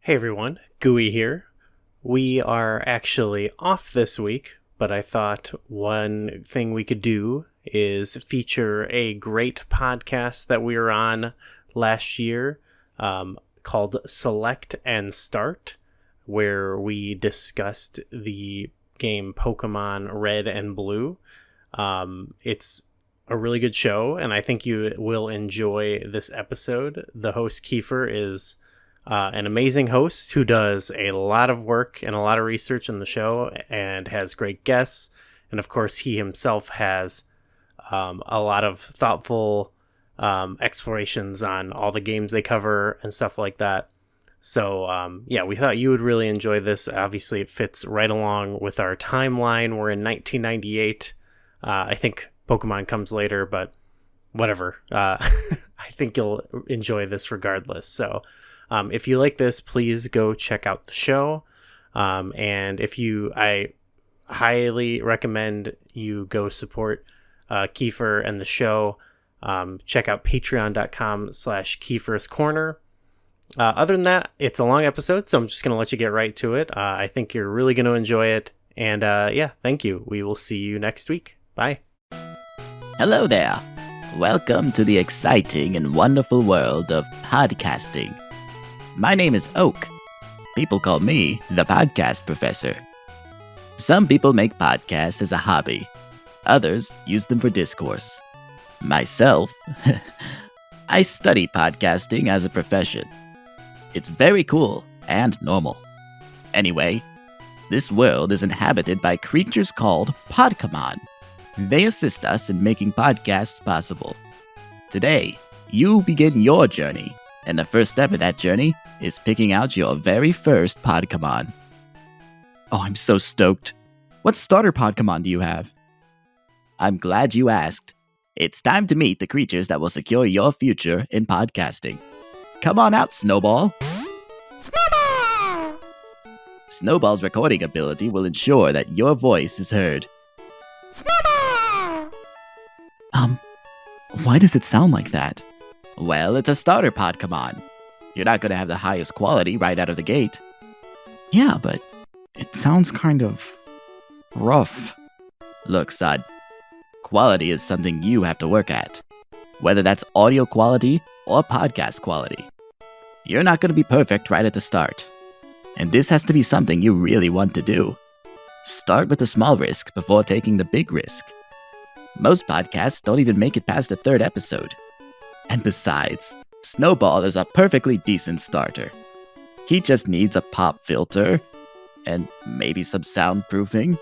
Hey everyone, Gooey here. We are actually off this week, but I thought one thing we could do is feature a great podcast that we were on last year called Select and Start, where we discussed the game Pokemon Red and Blue. It's a really good show, and I think you will enjoy this episode. The host, Keifer, is an amazing host who does a lot of work and a lot of research in the show and has great guests. And of course, he himself has a lot of thoughtful explorations on all the games they cover and stuff like that. So, we thought you would really enjoy this. Obviously, it fits right along with our timeline. We're in 1998. I think Pokemon comes later, but whatever. I think you'll enjoy this regardless. So, if you like this, please go check out the show. And I highly recommend you go support Keifer and the show. Check out patreon.com/Keifer's Corner. Other than that, it's a long episode, so I'm just going to let you get right to it. I think you're really going to enjoy it. And thank you. We will see you next week. Bye. Hello there. Welcome to the exciting and wonderful world of podcasting. My name is Oak. People call me the Podcast Professor. Some people make podcasts as a hobby. Others use them for discourse. Myself, I study podcasting as a profession. It's very cool and normal. Anyway, this world is inhabited by creatures called Pokémon. They assist us in making podcasts possible. Today, you begin your journey, and the first step of that journey is picking out your very first Pokémon. Oh, I'm so stoked. What starter Pokémon do you have? I'm glad you asked. It's time to meet the creatures that will secure your future in podcasting. Come on out, Snowball. Snowball! Snowball's recording ability will ensure that your voice is heard. Snowball! Why does it sound like that? Well, it's a starter Pokémon. You're not going to have the highest quality right out of the gate. Yeah, but it sounds kind of rough. Look, son. Quality is something you have to work at. Whether that's audio quality or podcast quality. You're not going to be perfect right at the start. And this has to be something you really want to do. Start with the small risk before taking the big risk. Most podcasts don't even make it past the third episode. And besides, Snowball is a perfectly decent starter. He just needs a pop filter, and maybe some soundproofing,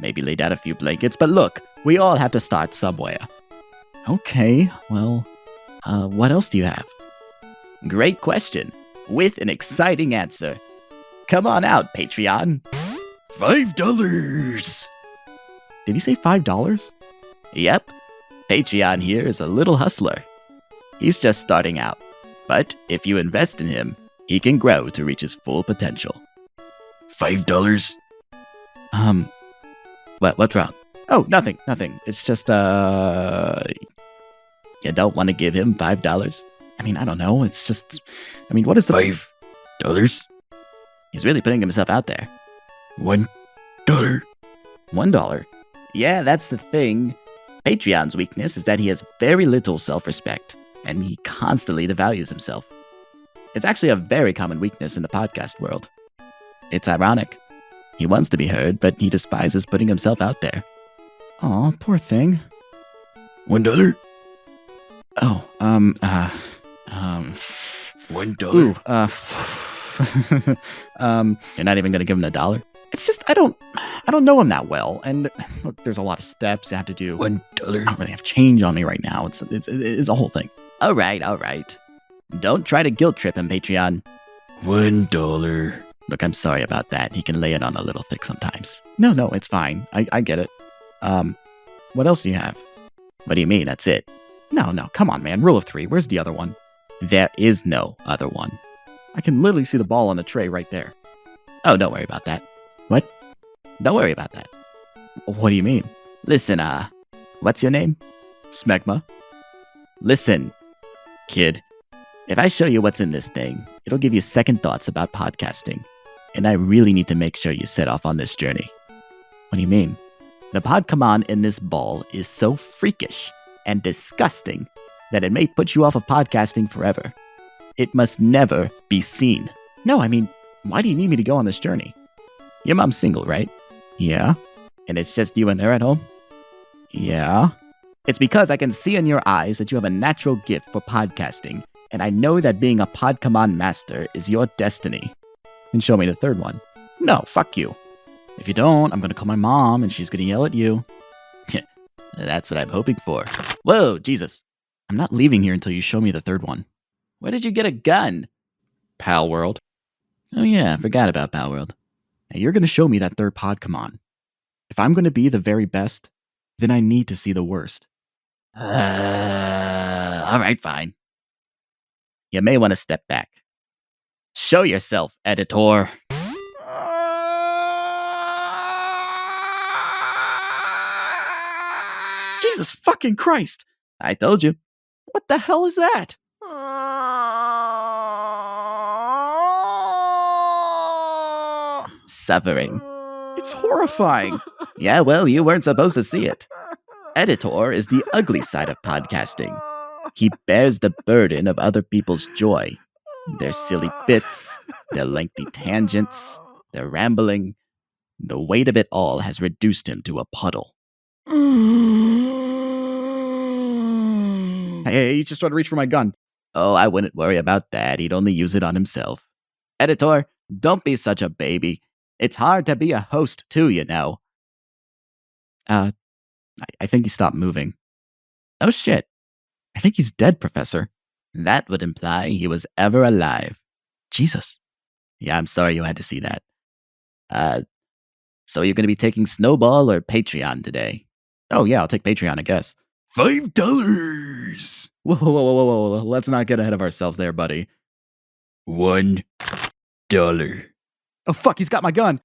maybe lay down a few blankets, but look, we all have to start somewhere. Okay, well, what else do you have? Great question, with an exciting answer. Come on out, Patreon. $5! Did he say $5? Yep, Patreon here is a little hustler. He's just starting out, but if you invest in him, he can grow to reach his full potential. $5? What's wrong? Oh, nothing. It's just, you don't want to give him $5? I mean, I don't know, it's just, what is the... $5? He's really putting himself out there. $1? $1? Yeah, that's the thing. Patreon's weakness is that he has very little self-respect, and he constantly devalues himself. It's actually a very common weakness in the podcast world. It's ironic. He wants to be heard, but he despises putting himself out there. Aw, poor thing. $1? Oh, $1? You're not even gonna give him $1? It's just, I don't know him that well, and look, there's a lot of steps you have to do. $1? I don't really have change on me right now. It's a whole thing. All right. Don't try to guilt trip him, Patreon. $1. Look, I'm sorry about that. He can lay it on a little thick sometimes. No, it's fine. I get it. What else do you have? What do you mean, that's it? No, come on, man. Rule of 3. Where's the other one? There is no other one. I can literally see the ball on the tray right there. Oh, don't worry about that. What? Don't worry about that. What do you mean? Listen, what's your name? Smegma. Listen, kid. If I show you what's in this thing, it'll give you second thoughts about podcasting. And I really need to make sure you set off on this journey. What do you mean? The Pokémon in this ball is so freakish and disgusting that it may put you off of podcasting forever. It must never be seen. No, I mean, why do you need me to go on this journey? Your mom's single, right? Yeah. And it's just you and her at home? Yeah. It's because I can see in your eyes that you have a natural gift for podcasting, and I know that being a Pokémon master is your destiny. Then show me the third one. No, fuck you. If you don't, I'm gonna call my mom and she's gonna yell at you. That's what I'm hoping for. Whoa, Jesus. I'm not leaving here until you show me the third one. Where did you get a gun? Pal World. Oh yeah, I forgot about Pal World. Now you're gonna show me that third Pokémon. If I'm gonna be the very best, then I need to see the worst. Alright, fine. You may want to step back. Show yourself, editor. Jesus fucking Christ! I told you. What the hell is that? Suffering. It's horrifying. Yeah, well, you weren't supposed to see it. Editor is the ugly side of podcasting. He bears the burden of other people's joy. Their silly bits, their lengthy tangents, their rambling. The weight of it all has reduced him to a puddle. Hey, he just tried to reach for my gun. Oh, I wouldn't worry about that. He'd only use it on himself. Editor, don't be such a baby. It's hard to be a host too, you know. I think he stopped moving. Oh shit. I think he's dead, Professor. That would imply he was ever alive. Jesus. Yeah, I'm sorry you had to see that. So you're going to be taking Snowball or Patreon today? Oh yeah, I'll take Patreon, I guess. $5! Whoa. Let's not get ahead of ourselves there, buddy. $1. Oh fuck, he's got my gun.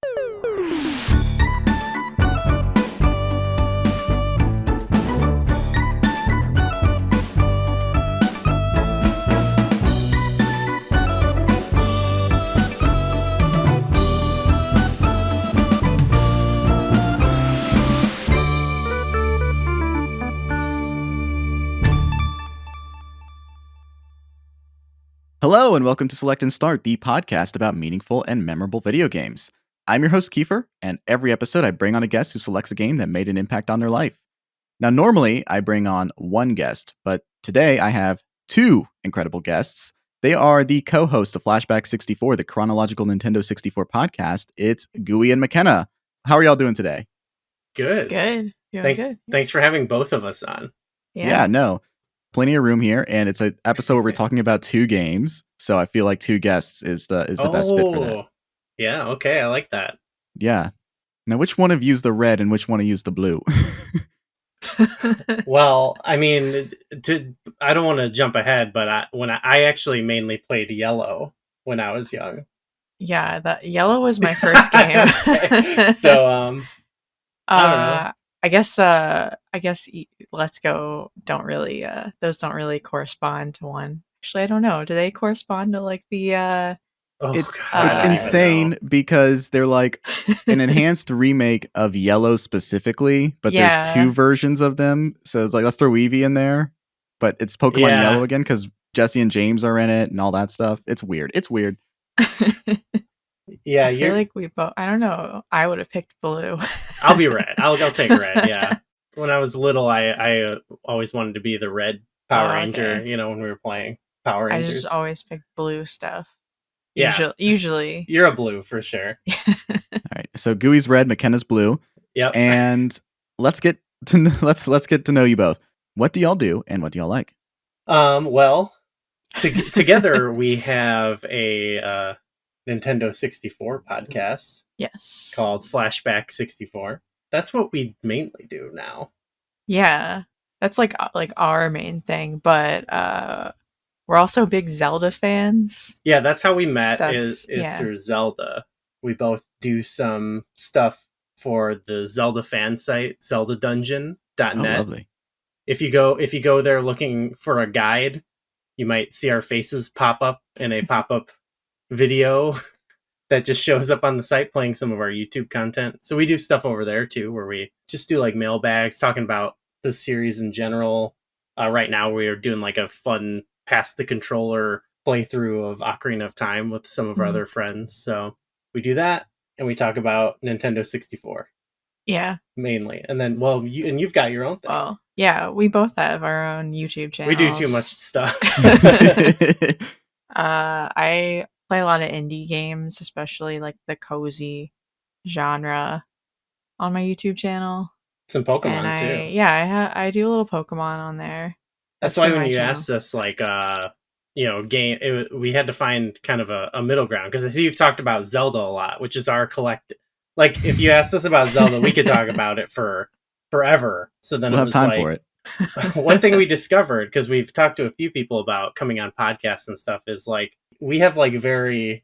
Hello, and welcome to Select and Start, the podcast about meaningful and memorable video games. I'm your host, Keifer, and every episode I bring on a guest who selects a game that made an impact on their life. Now, normally I bring on one guest, but today I have two incredible guests. They are the co-hosts of Flashback 64, the chronological Nintendo 64 podcast. It's Gooey and McKenna. How are y'all doing today? Good. Good. Thanks for having both of us on. Yeah, no. Plenty of room here, and it's an episode where we're talking about two games, so I feel like two guests is the best fit for that. Yeah, okay, I like that. Yeah. Now, which one of you is the red and which one of you is the blue? Well, I mean, I don't want to jump ahead, but I actually mainly played yellow when I was young. Yeah, that yellow was my first game. So, I don't know. I guess Let's Go don't really those don't really correspond to one. Actually, I don't know. Do they correspond to like the It's insane because they're like an enhanced remake of Yellow specifically, but there's two versions of them. So it's like, let's throw Eevee in there, but it's Pokemon Yellow again because Jesse and James are in it and all that stuff. It's weird. Yeah, I feel like we both. I don't know. I would have picked blue. I'll be red. I'll take red. Yeah. When I was little, I always wanted to be the red Power Ranger. Okay. You know, when we were playing Power Rangers, I just always picked blue stuff. Yeah, usually you're a blue for sure. All right. So Gooey's red, McKenna's blue. Yep. And let's get to know you both. What do y'all do, and what do y'all like? Well, together we have a Nintendo 64 podcast. Yes. Called Flashback 64. That's what we mainly do now. Yeah. That's like our main thing, but we're also big Zelda fans. Yeah, that's how we met is through Zelda. We both do some stuff for the Zelda fan site, zeldadungeon.net. Oh, lovely. If you go there looking for a guide you might see our faces pop up in a pop-up video that just shows up on the site playing some of our YouTube content. So we do stuff over there too, where we just do like mailbags talking about the series in general. Right now we are doing like a fun pass the controller playthrough of Ocarina of Time with some of our other friends. So we do that, and we talk about Nintendo 64. Yeah. Mainly. And then, well, you've got your own thing. Well, yeah, we both have our own YouTube channels. We do too much stuff. I play a lot of indie games, especially like the cozy genre on my YouTube channel. Some Pokemon too. Yeah, I do a little Pokemon on there. That's why when you asked us, like, we had to find kind of a middle ground, because I see you've talked about Zelda a lot, which is our collective. Like, if you asked us about Zelda, we could talk about it for forever. So then we'll it was have time for it. One thing we discovered, because we've talked to a few people about coming on podcasts and stuff, is like we have like very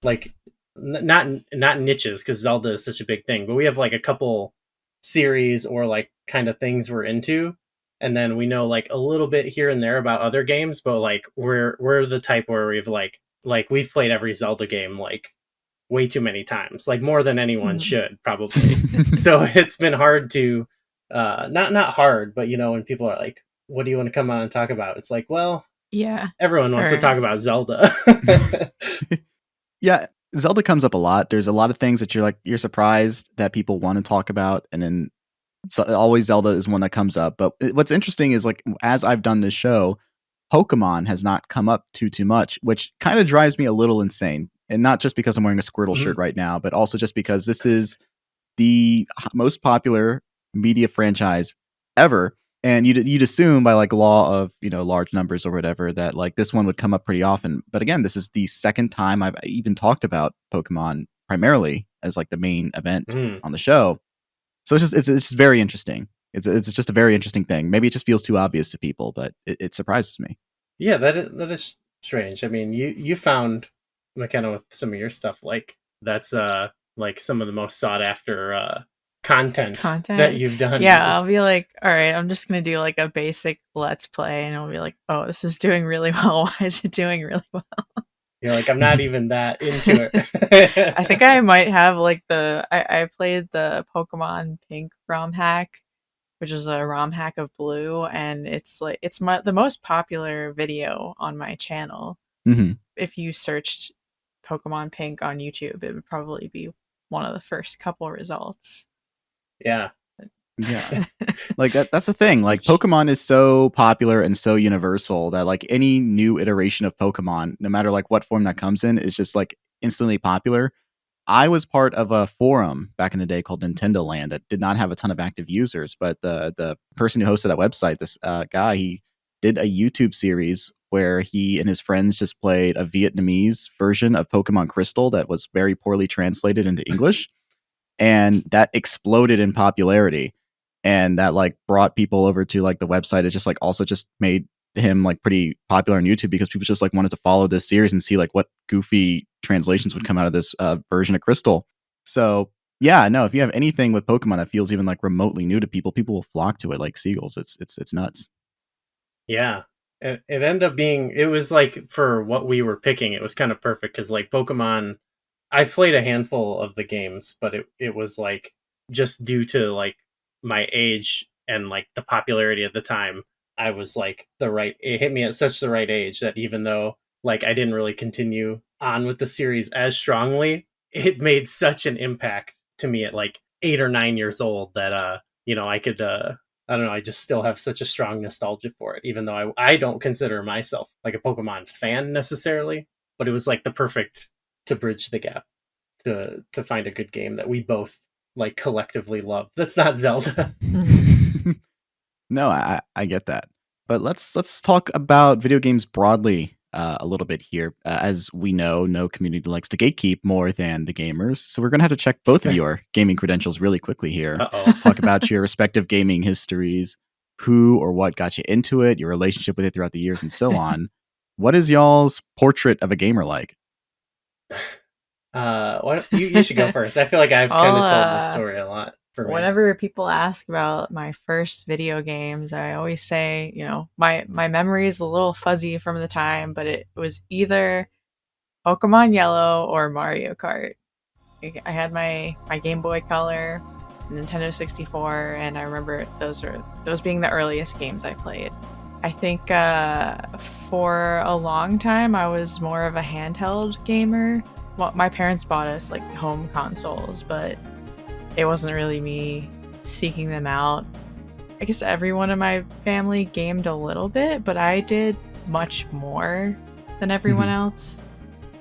like not niches, because Zelda is such a big thing, but we have like a couple series or like kind of things we're into, and then we know like a little bit here and there about other games, but like we're the type where we've like we've played every Zelda game like way too many times, like more than anyone should probably. So it's been hard to not hard, but you know, when people are like, what do you want to come on and talk about? It's like, well, yeah, everyone wants to talk about Zelda. Yeah, Zelda comes up a lot. There's a lot of things that you're surprised that people want to talk about, and then always Zelda is one that comes up. But what's interesting is, like, as I've done this show, Pokemon has not come up too much, which kind of drives me a little insane. And not just because I'm wearing a Squirtle shirt right now, but also just because this is the most popular media franchise ever. And you'd assume by like law of, you know, large numbers or whatever, that like this one would come up pretty often. But again, this is the second time I've even talked about Pokemon primarily as like the main event on the show. So it's just very interesting. It's just a very interesting thing. Maybe it just feels too obvious to people, but it surprises me. Yeah, that is strange. I mean, you found McKenna with some of your stuff, like that's like some of the most sought after content that you've done. Yeah, I'll be like, all right, I'm just gonna do like a basic let's play, and I'll be like, oh, this is doing really well. Why is it doing really well? You're like, I'm not even that into it. I think I might have like I played the Pokemon Pink ROM hack, which is a ROM hack of Blue, and it's like the most popular video on my channel. If you searched Pokemon Pink on YouTube, it would probably be one of the first couple results. Yeah. Like that's the thing. Like, Pokemon is so popular and so universal that like any new iteration of Pokemon, no matter like what form that comes in, is just like instantly popular. I was part of a forum back in the day called Nintendo Land that did not have a ton of active users, but the person who hosted that website, this guy, he did a YouTube series where he and his friends just played a Vietnamese version of Pokemon Crystal that was very poorly translated into English. And that exploded in popularity. And that like brought people over to like the website. It just like also just made him like pretty popular on YouTube, because people just like wanted to follow this series and see like what goofy translations would come out of this version of Crystal. So yeah, no, if you have anything with Pokemon that feels even like remotely new to people, people will flock to it like seagulls. It's nuts. Yeah. It ended up being, it was like, for what we were picking, it was kind of perfect, because like Pokemon, I've played a handful of the games, but it was like just due to like my age and like the popularity at the time, I was like it hit me at such the right age that even though like I didn't really continue on with the series as strongly, it made such an impact to me at like 8 or 9 years old that you know, I could I don't know, I just still have such a strong nostalgia for it, even though I don't consider myself like a Pokemon fan necessarily, but it was like the perfect to bridge the gap to find a good game that we both like collectively love. That's not Zelda. No, I get that. But let's talk about video games broadly a little bit here. As we know, no community likes to gatekeep more than the gamers. So we're going to have to check both of your gaming credentials really quickly here. Talk about your respective gaming histories, who or what got you into it, your relationship with it throughout the years, and so on. What is y'all's portrait of a gamer like? You should go first. I feel like I've kind of told this story a lot. for me. Whenever people ask about my first video games, I always say, my memory is a little fuzzy from the time, but it was either Pokemon Yellow or Mario Kart. I had my Game Boy Color, Nintendo 64, and I remember those being the earliest games I played. I think for a long time I was more of a handheld gamer. Well, my parents bought us like home consoles, but it wasn't really me seeking them out. I guess everyone in my family gamed a little bit, but I did much more than everyone else.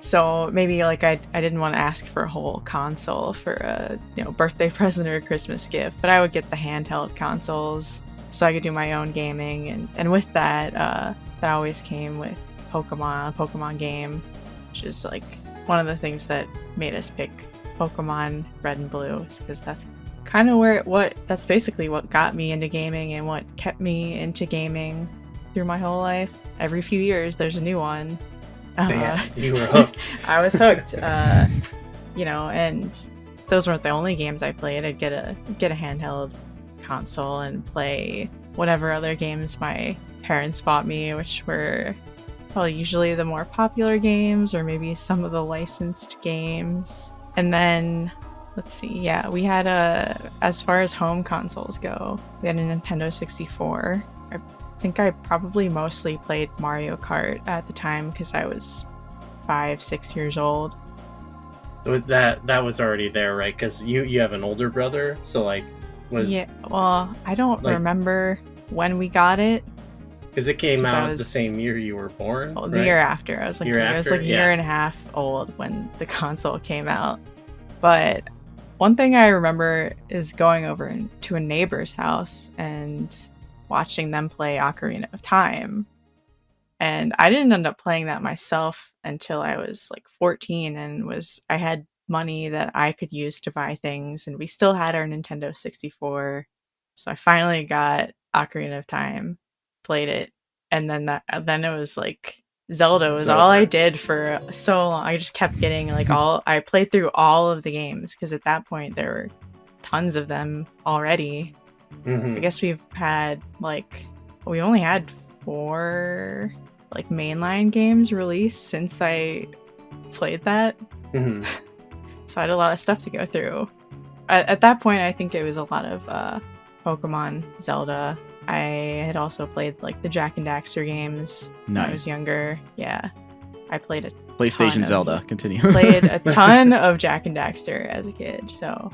So maybe like I didn't want to ask for a whole console for a birthday present or a Christmas gift, but I would get the handheld consoles so I could do my own gaming, and with that that always came with Pokemon game, which is like one of the things that made us pick Pokemon Red and Blue, because that's kind of that's basically what got me into gaming and what kept me into gaming through my whole life. Every few years there's a new one. You were hooked. I was hooked. And those weren't the only games I played. I'd get a handheld console and play whatever other games my parents bought me, which were probably usually the more popular games or maybe some of the licensed games. And then let's see, we had as far as home consoles go, we had a Nintendo 64. I think I probably mostly played Mario Kart at the time because I was 5-6 years old. That was already there, right? Because you have an older brother, so like well, I don't remember when we got it, because it came out the same year you were born. The year after. I was like a year and a half old when the console came out. But one thing I remember is going over to a neighbor's house and watching them play Ocarina of Time. And I didn't end up playing that myself until I was like 14 and I had money that I could use to buy things, and we still had our Nintendo 64. So I finally got Ocarina of Time, played it, and then it was like Zelda was all I did for so long. I just kept getting I played through all of the games because at that point there were tons of them already. I guess we only had 4 like mainline games released since I played that. So I had a lot of stuff to go through. At that point, I think it was a lot of Pokemon, Zelda. I had also played like the Jak and Daxter games when I was younger. Yeah, I played a PlayStation Zelda. Continue. Played a ton of Jak and Daxter as a kid. So,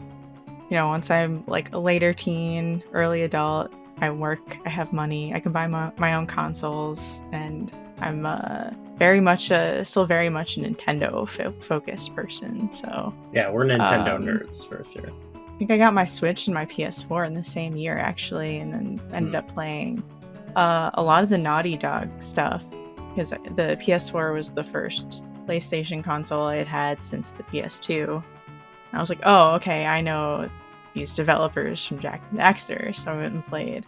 once I'm like a later teen, early adult, I work, I have money, I can buy my own consoles, and I'm still very much a Nintendo focused person. So yeah, we're Nintendo nerds for sure. I think I got my Switch and my PS4 in the same year actually, and then ended up playing a lot of the Naughty Dog stuff because the PS4 was the first PlayStation console I had since the PS2. And I was like, oh, okay, I know these developers from Jak and Daxter, so I went and played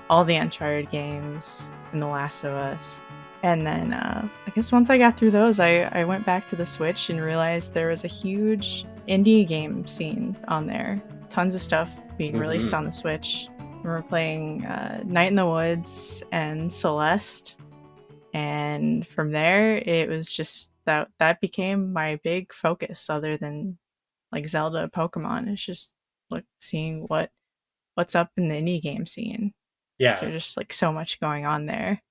all the Uncharted games and The Last of Us. And then I guess once I got through those, I went back to the Switch and realized there was a huge indie game scene on there. Tons of stuff being released on the Switch. We were playing Night in the Woods and Celeste. And from there, it was just that became my big focus other than like Zelda, Pokemon. It's just like seeing what's up in the indie game scene. Yeah. So just like so much going on there.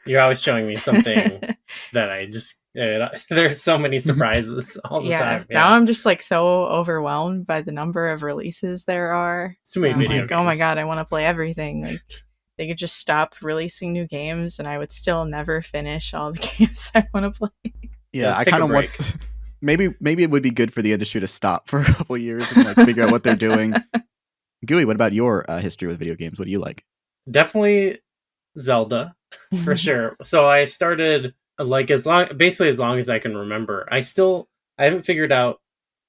You're always showing me something that I just there's so many surprises all the time. Yeah. Now I'm just like so overwhelmed by the number of releases there are. So many video games. Oh my god, I want to play everything. Like they could just stop releasing new games and I would still never finish all the games I want to play. Yeah, I kind of want maybe it would be good for the industry to stop for a couple years and like figure out what they're doing. Gooey, what about your history with video games? What do you like? Definitely Zelda, for sure. So I started like as long as I can remember. I haven't figured out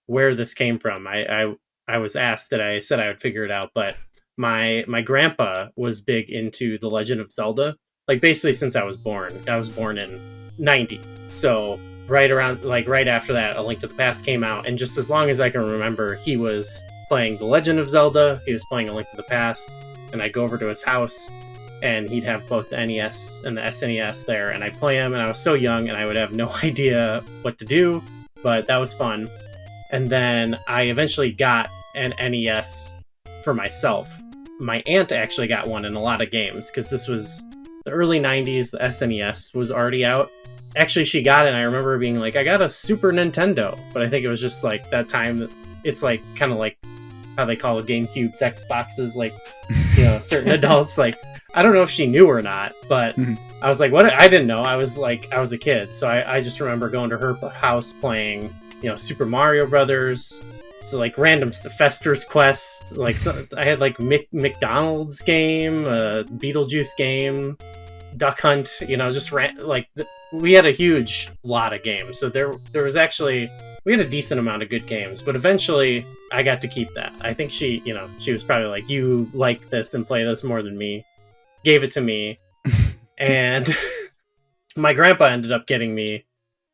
where this came from. I was asked that I said I would figure it out, but my grandpa was big into The Legend of Zelda, like basically since I was born. I was born in 90. So right after that, A Link to the Past came out, and just as long as I can remember, he was playing The Legend of Zelda. He was playing A Link to the Past, and I'd go over to his house, and he'd have both the NES and the SNES there, and I'd play them, and I was so young, and I would have no idea what to do, but that was fun. And then I eventually got an NES for myself. My aunt actually got one in a lot of games, because this was the early 90s, the SNES was already out. Actually, she got it, and I remember being like, I got a Super Nintendo, but I think it was just like that time that it's like kind of like how they call GameCubes, Xboxes, like, you know, certain adults, like, I don't know if she knew or not, but I was like, what? I didn't know. I was a kid. So I just remember going to her house playing, you know, Super Mario Brothers. So like random Fester's Quest. Like I had like McDonald's game, Beetlejuice game, Duck Hunt, you know, just we had a huge lot of games. So there was actually, we had a decent amount of good games, but eventually I got to keep that. I think she was probably like, you like this and play this more than me. Gave it to me. And my grandpa ended up getting me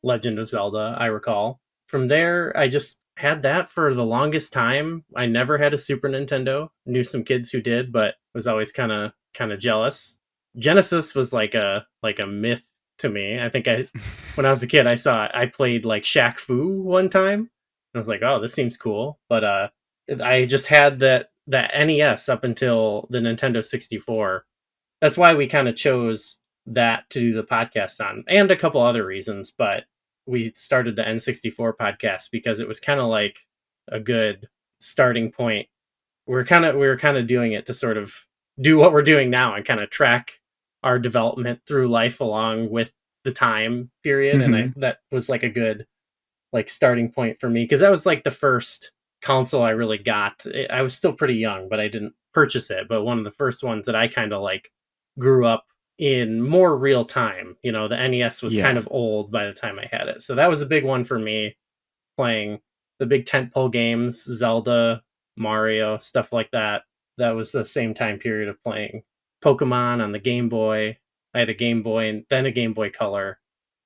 Legend of Zelda, I recall. From there, I just had that for the longest time. I never had a Super Nintendo. Knew some kids who did, but was always kind of jealous. Genesis was like a myth to me. I think when I was a kid, I played like Shaq Fu one time. And I was like, oh, this seems cool. But I just had that NES up until the Nintendo 64. That's why we kind of chose that to do the podcast on, and a couple other reasons. But we started the N64 podcast because it was kind of like a good starting point. We were kind of doing it to sort of do what we're doing now and kind of track our development through life along with the time period. Mm-hmm. And that was like a good like starting point for me, because that was like the first console I really got. I was still pretty young, but I didn't purchase it. But one of the first ones that I kind of like grew up in more real time. You know, the NES was kind of old by the time I had it. So that was a big one for me, playing the big tentpole games, Zelda, Mario, stuff like that. That was the same time period of playing Pokemon on the Game Boy. I had a Game Boy and then a Game Boy Color.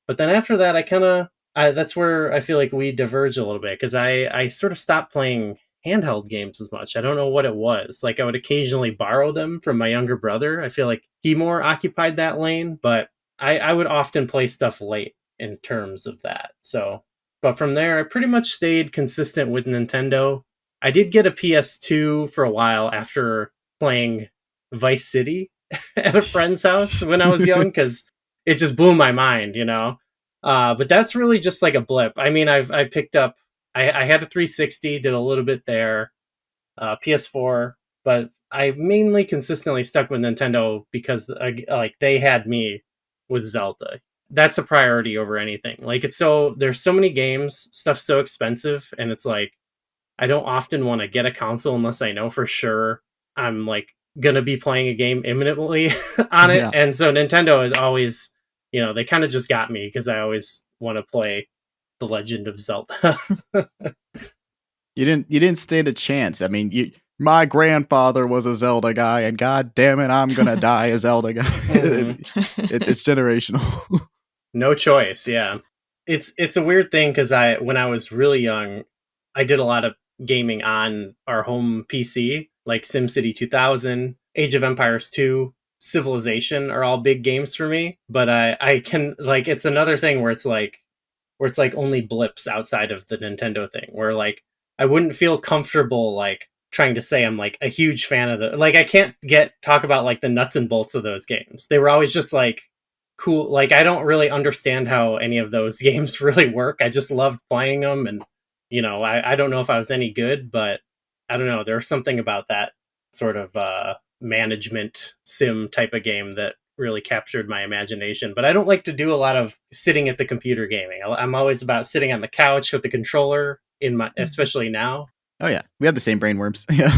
But then after that, that's where I feel like we diverge a little bit, because I sort of stopped playing handheld games as much. I don't know what it was. Like, I would occasionally borrow them from my younger brother. I feel like he more occupied that lane, but I would often play stuff late in terms of that. So, but from there, I pretty much stayed consistent with Nintendo. I did get a PS2 for a while after playing Vice City at a friend's house when I was young, because it just blew my mind, you know? But that's really just like a blip. I mean, I picked up, I had a 360, did a little bit there, PS4, but I mainly consistently stuck with Nintendo because like they had me with Zelda. That's a priority over anything. Like, there's so many games, stuff's so expensive, and it's like, I don't often want to get a console unless I know for sure I'm like gonna be playing a game imminently on it. Yeah. And so Nintendo is always, you know, they kind of just got me because I always want to play The Legend of Zelda. You didn't stand a chance. I mean, my grandfather was a Zelda guy, and god damn it, I'm gonna die a Zelda guy. Mm-hmm. It's generational. No choice. Yeah, it's a weird thing, because when I was really young, I did a lot of gaming on our home PC, like SimCity 2000, Age of Empires 2, Civilization are all big games for me. But I can, like, it's another thing where it's like only blips outside of the Nintendo thing, where like I wouldn't feel comfortable like trying to say I'm like a huge fan of like, I can't talk about like the nuts and bolts of those games. They were always just like cool. Like, I don't really understand how any of those games really work. I just loved playing them, and you know, I don't know if I was any good, but I don't know. There's something about that sort of management sim type of game that really captured my imagination. But I don't like to do a lot of sitting at the computer gaming. I'm always about sitting on the couch with the controller especially now. Oh yeah, we have the same brainworms. Yeah.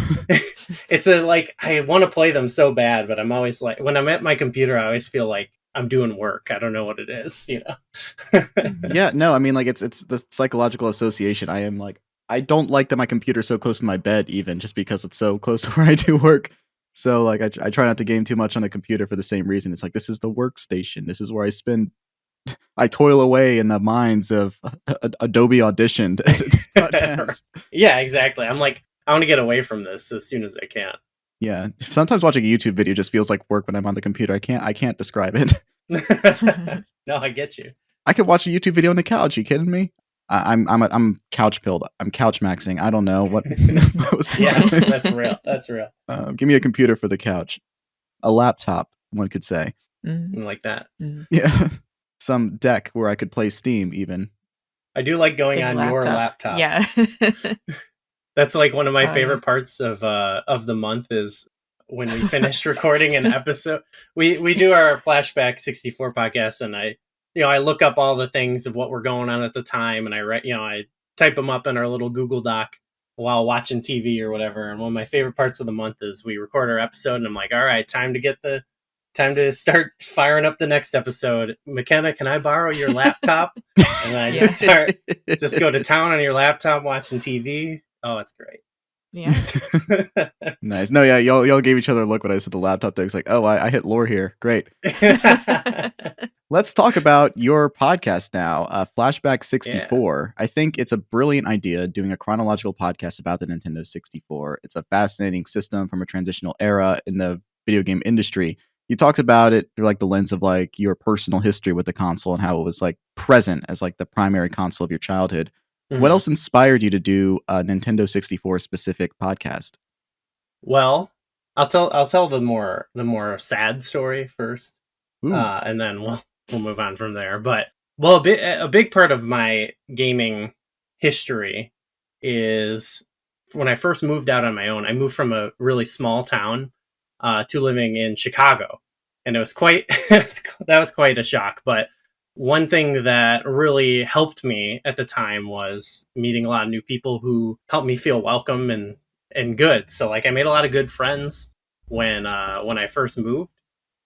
It's like, I want to play them so bad, but I'm always like, when I'm at my computer, I always feel like I'm doing work. I don't know what it is, you know? Yeah, no, I mean, like, it's the psychological association. I don't like that my computer's so close to my bed, even just because it's so close to where I do work. So like, I try not to game too much on a computer for the same reason. It's like, this is the workstation. This is where I toil away in the minds of Adobe Audition. Yeah, exactly. I'm like, I want to get away from this as soon as I can. Yeah. Sometimes watching a YouTube video just feels like work when I'm on the computer. I can't describe it. No, I get you. I could watch a YouTube video on the couch. You kidding me? I'm couch pilled. I'm couch maxing. I don't know what. Yeah, that's real. That's real. Give me a computer for the couch, a laptop. One could say. Like that. Yeah, some deck where I could play Steam. Even I do like going on your laptop. Yeah. That's like one of my favorite parts of the month is when we finished recording an episode. We do our Flashback 64 podcast, and I look up all the things of what were going on at the time, and I type them up in our little Google Doc while watching TV or whatever. And one of my favorite parts of the month is we record our episode, and I'm like, all right, time to start firing up the next episode. McKenna, can I borrow your laptop? And then I just go to town on your laptop watching TV. Oh, it's great. Yeah. Nice. No, yeah, y'all gave each other a look when I said the laptop thing. It's like, oh, I hit lore here. Great. Let's talk about your podcast now, Flashback 64. Yeah. I think it's a brilliant idea doing a chronological podcast about the Nintendo 64. It's a fascinating system from a transitional era in the video game industry. You talked about it through like the lens of like your personal history with the console and how it was like present as like the primary console of your childhood. Mm-hmm. What else inspired you to do a Nintendo 64 specific podcast? Well, I'll tell the more sad story first, and then we'll move on from there. But a big part of my gaming history is when I first moved out on my own. I moved from a really small town to living in Chicago, and it was that was quite a shock. But one thing that really helped me at the time was meeting a lot of new people who helped me feel welcome and good. So like I made a lot of good friends when I first moved,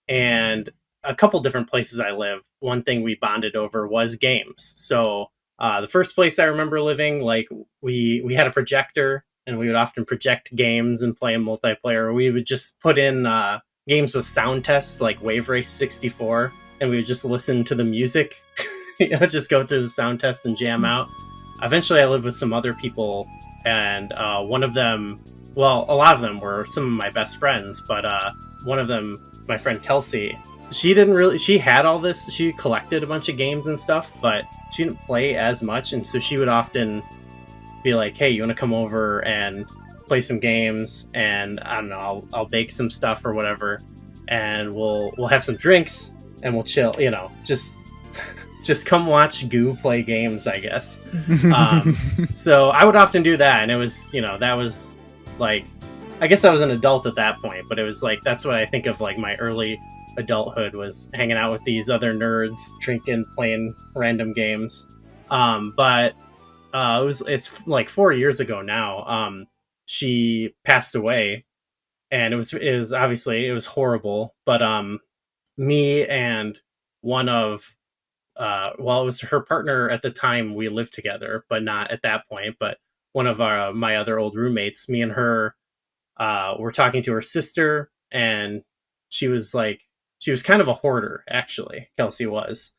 and a couple different places I lived. One thing we bonded over was games. So the first place I remember living, like we had a projector, and we would often project games and play in multiplayer. We would just put in games with sound tests like Wave Race 64. And we would just listen to the music, just go through the sound test and jam out. Eventually, I lived with some other people, and one of them, well, a lot of them were some of my best friends, but one of them, my friend Kelsey, she had all this, she collected a bunch of games and stuff, but she didn't play as much, and so she would often be like, hey, you want to come over and play some games, and I don't know, I'll bake some stuff or whatever, and we'll have some drinks, and we'll chill, just come watch Goo play games, I guess. So I would often do that, and it was, that was like, I guess I was an adult at that point, but it was like, that's what I think of like my early adulthood was hanging out with these other nerds, drinking, playing random games. But it's like 4 years ago now. She passed away, and it was obviously, it was horrible, but me and one of it was her partner at the time. We lived together, but not at that point, but one of my other old roommates, me and her were talking to her sister, and she was kind of a hoarder, actually. Kelsey was,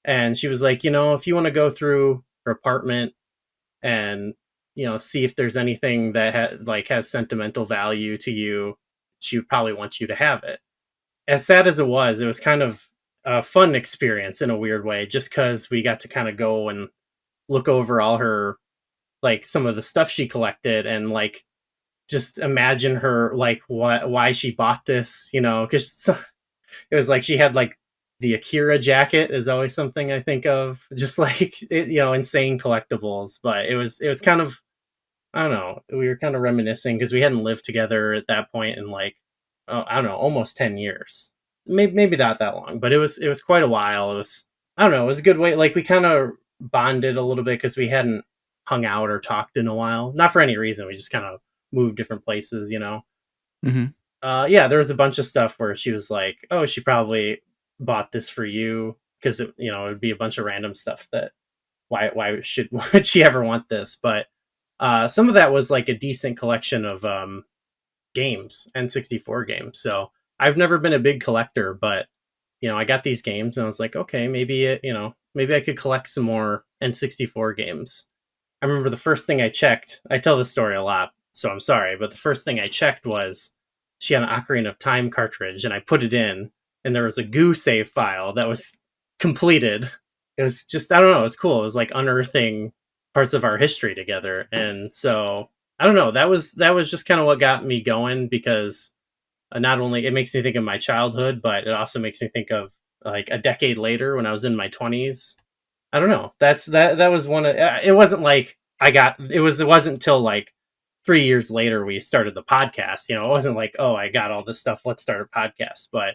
and she was like, if you want to go through her apartment and see if there's anything that has sentimental value to you, she would probably want you to have it. As sad as it was kind of a fun experience in a weird way, just because we got to kind of go and look over all her, like, some of the stuff she collected, and like just imagine her, like, why she bought this, because it was like she had like the Akira jacket is always something I think of, just like insane collectibles. But it was kind of, I don't know, we were kind of reminiscing because we hadn't lived together at that point in like, I don't know, almost 10 years. Maybe not that long, but it was quite a while. It was, I don't know, it was a good way. Like we kind of bonded a little bit because we hadn't hung out or talked in a while. Not for any reason. We just kind of moved different places, Mm-hmm. There was a bunch of stuff where she was like, oh, she probably bought this for you because it would be a bunch of random stuff that why would she ever want this? But some of that was like a decent collection of games, N64 games. So I've never been a big collector, but I got these games and I was like, okay, maybe I could collect some more N64 games. I remember the first thing I checked, I tell this story a lot, so I'm sorry. But the first thing I checked was she had an Ocarina of Time cartridge, and I put it in, and there was a goo save file that was completed. It was just, I don't know, it was cool. It was like unearthing parts of our history together. And so I don't know, that was just kind of what got me going, because not only it makes me think of my childhood, but it also makes me think of like a decade later when I was in my 20s. I don't know. That was one of, it wasn't like it wasn't until like 3 years later we started the podcast. It wasn't like, oh, I got all this stuff, let's start a podcast. But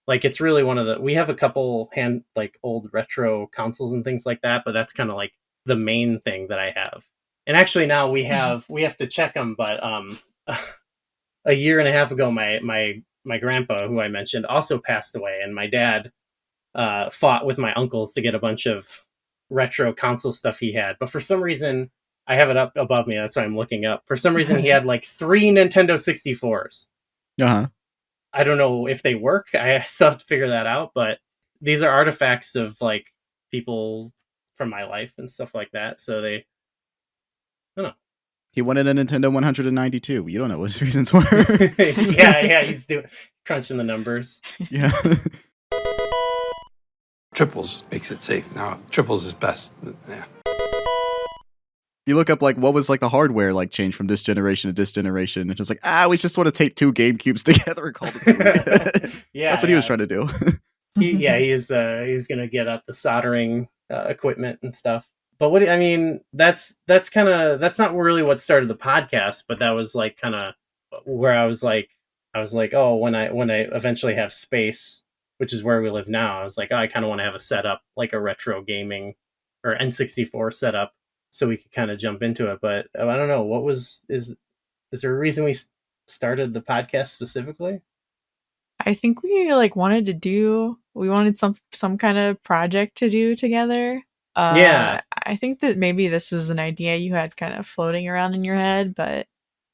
like, it's really we have a couple like old retro consoles and things like that, but that's kind of like the main thing that I have. And actually now we have to check them, but a year and a half ago, my grandpa, who I mentioned, also passed away, and my dad fought with my uncles to get a bunch of retro console stuff he had. But for some reason, I have it up above me. That's why I'm looking up. For some reason, he had like 3 Nintendo 64s. Uh-huh. I don't know if they work. I still have to figure that out. But these are artifacts of like people from my life and stuff like that. So I don't know. He wanted a Nintendo 192. You don't know what his reasons were. yeah, he's crunching the numbers. Yeah. Triples makes it safe. Now, triples is best. Yeah. You look up like what was like the hardware like change from this generation to this generation. It's just like, we just want to take 2 GameCubes together and call it. Yeah, that's what he was trying to do. he's gonna get at the soldering equipment and stuff. But that's not really what started the podcast, but that was like kind of where I was like, oh, when I eventually have space, which is where we live now, I was like, oh, I kind of want to have a setup, like a retro gaming or N64 setup, so we could kind of jump into it. But I don't know, is there a reason we started the podcast specifically? I think we wanted some kind of project to do together. Yeah. I think that maybe this was an idea you had kind of floating around in your head, but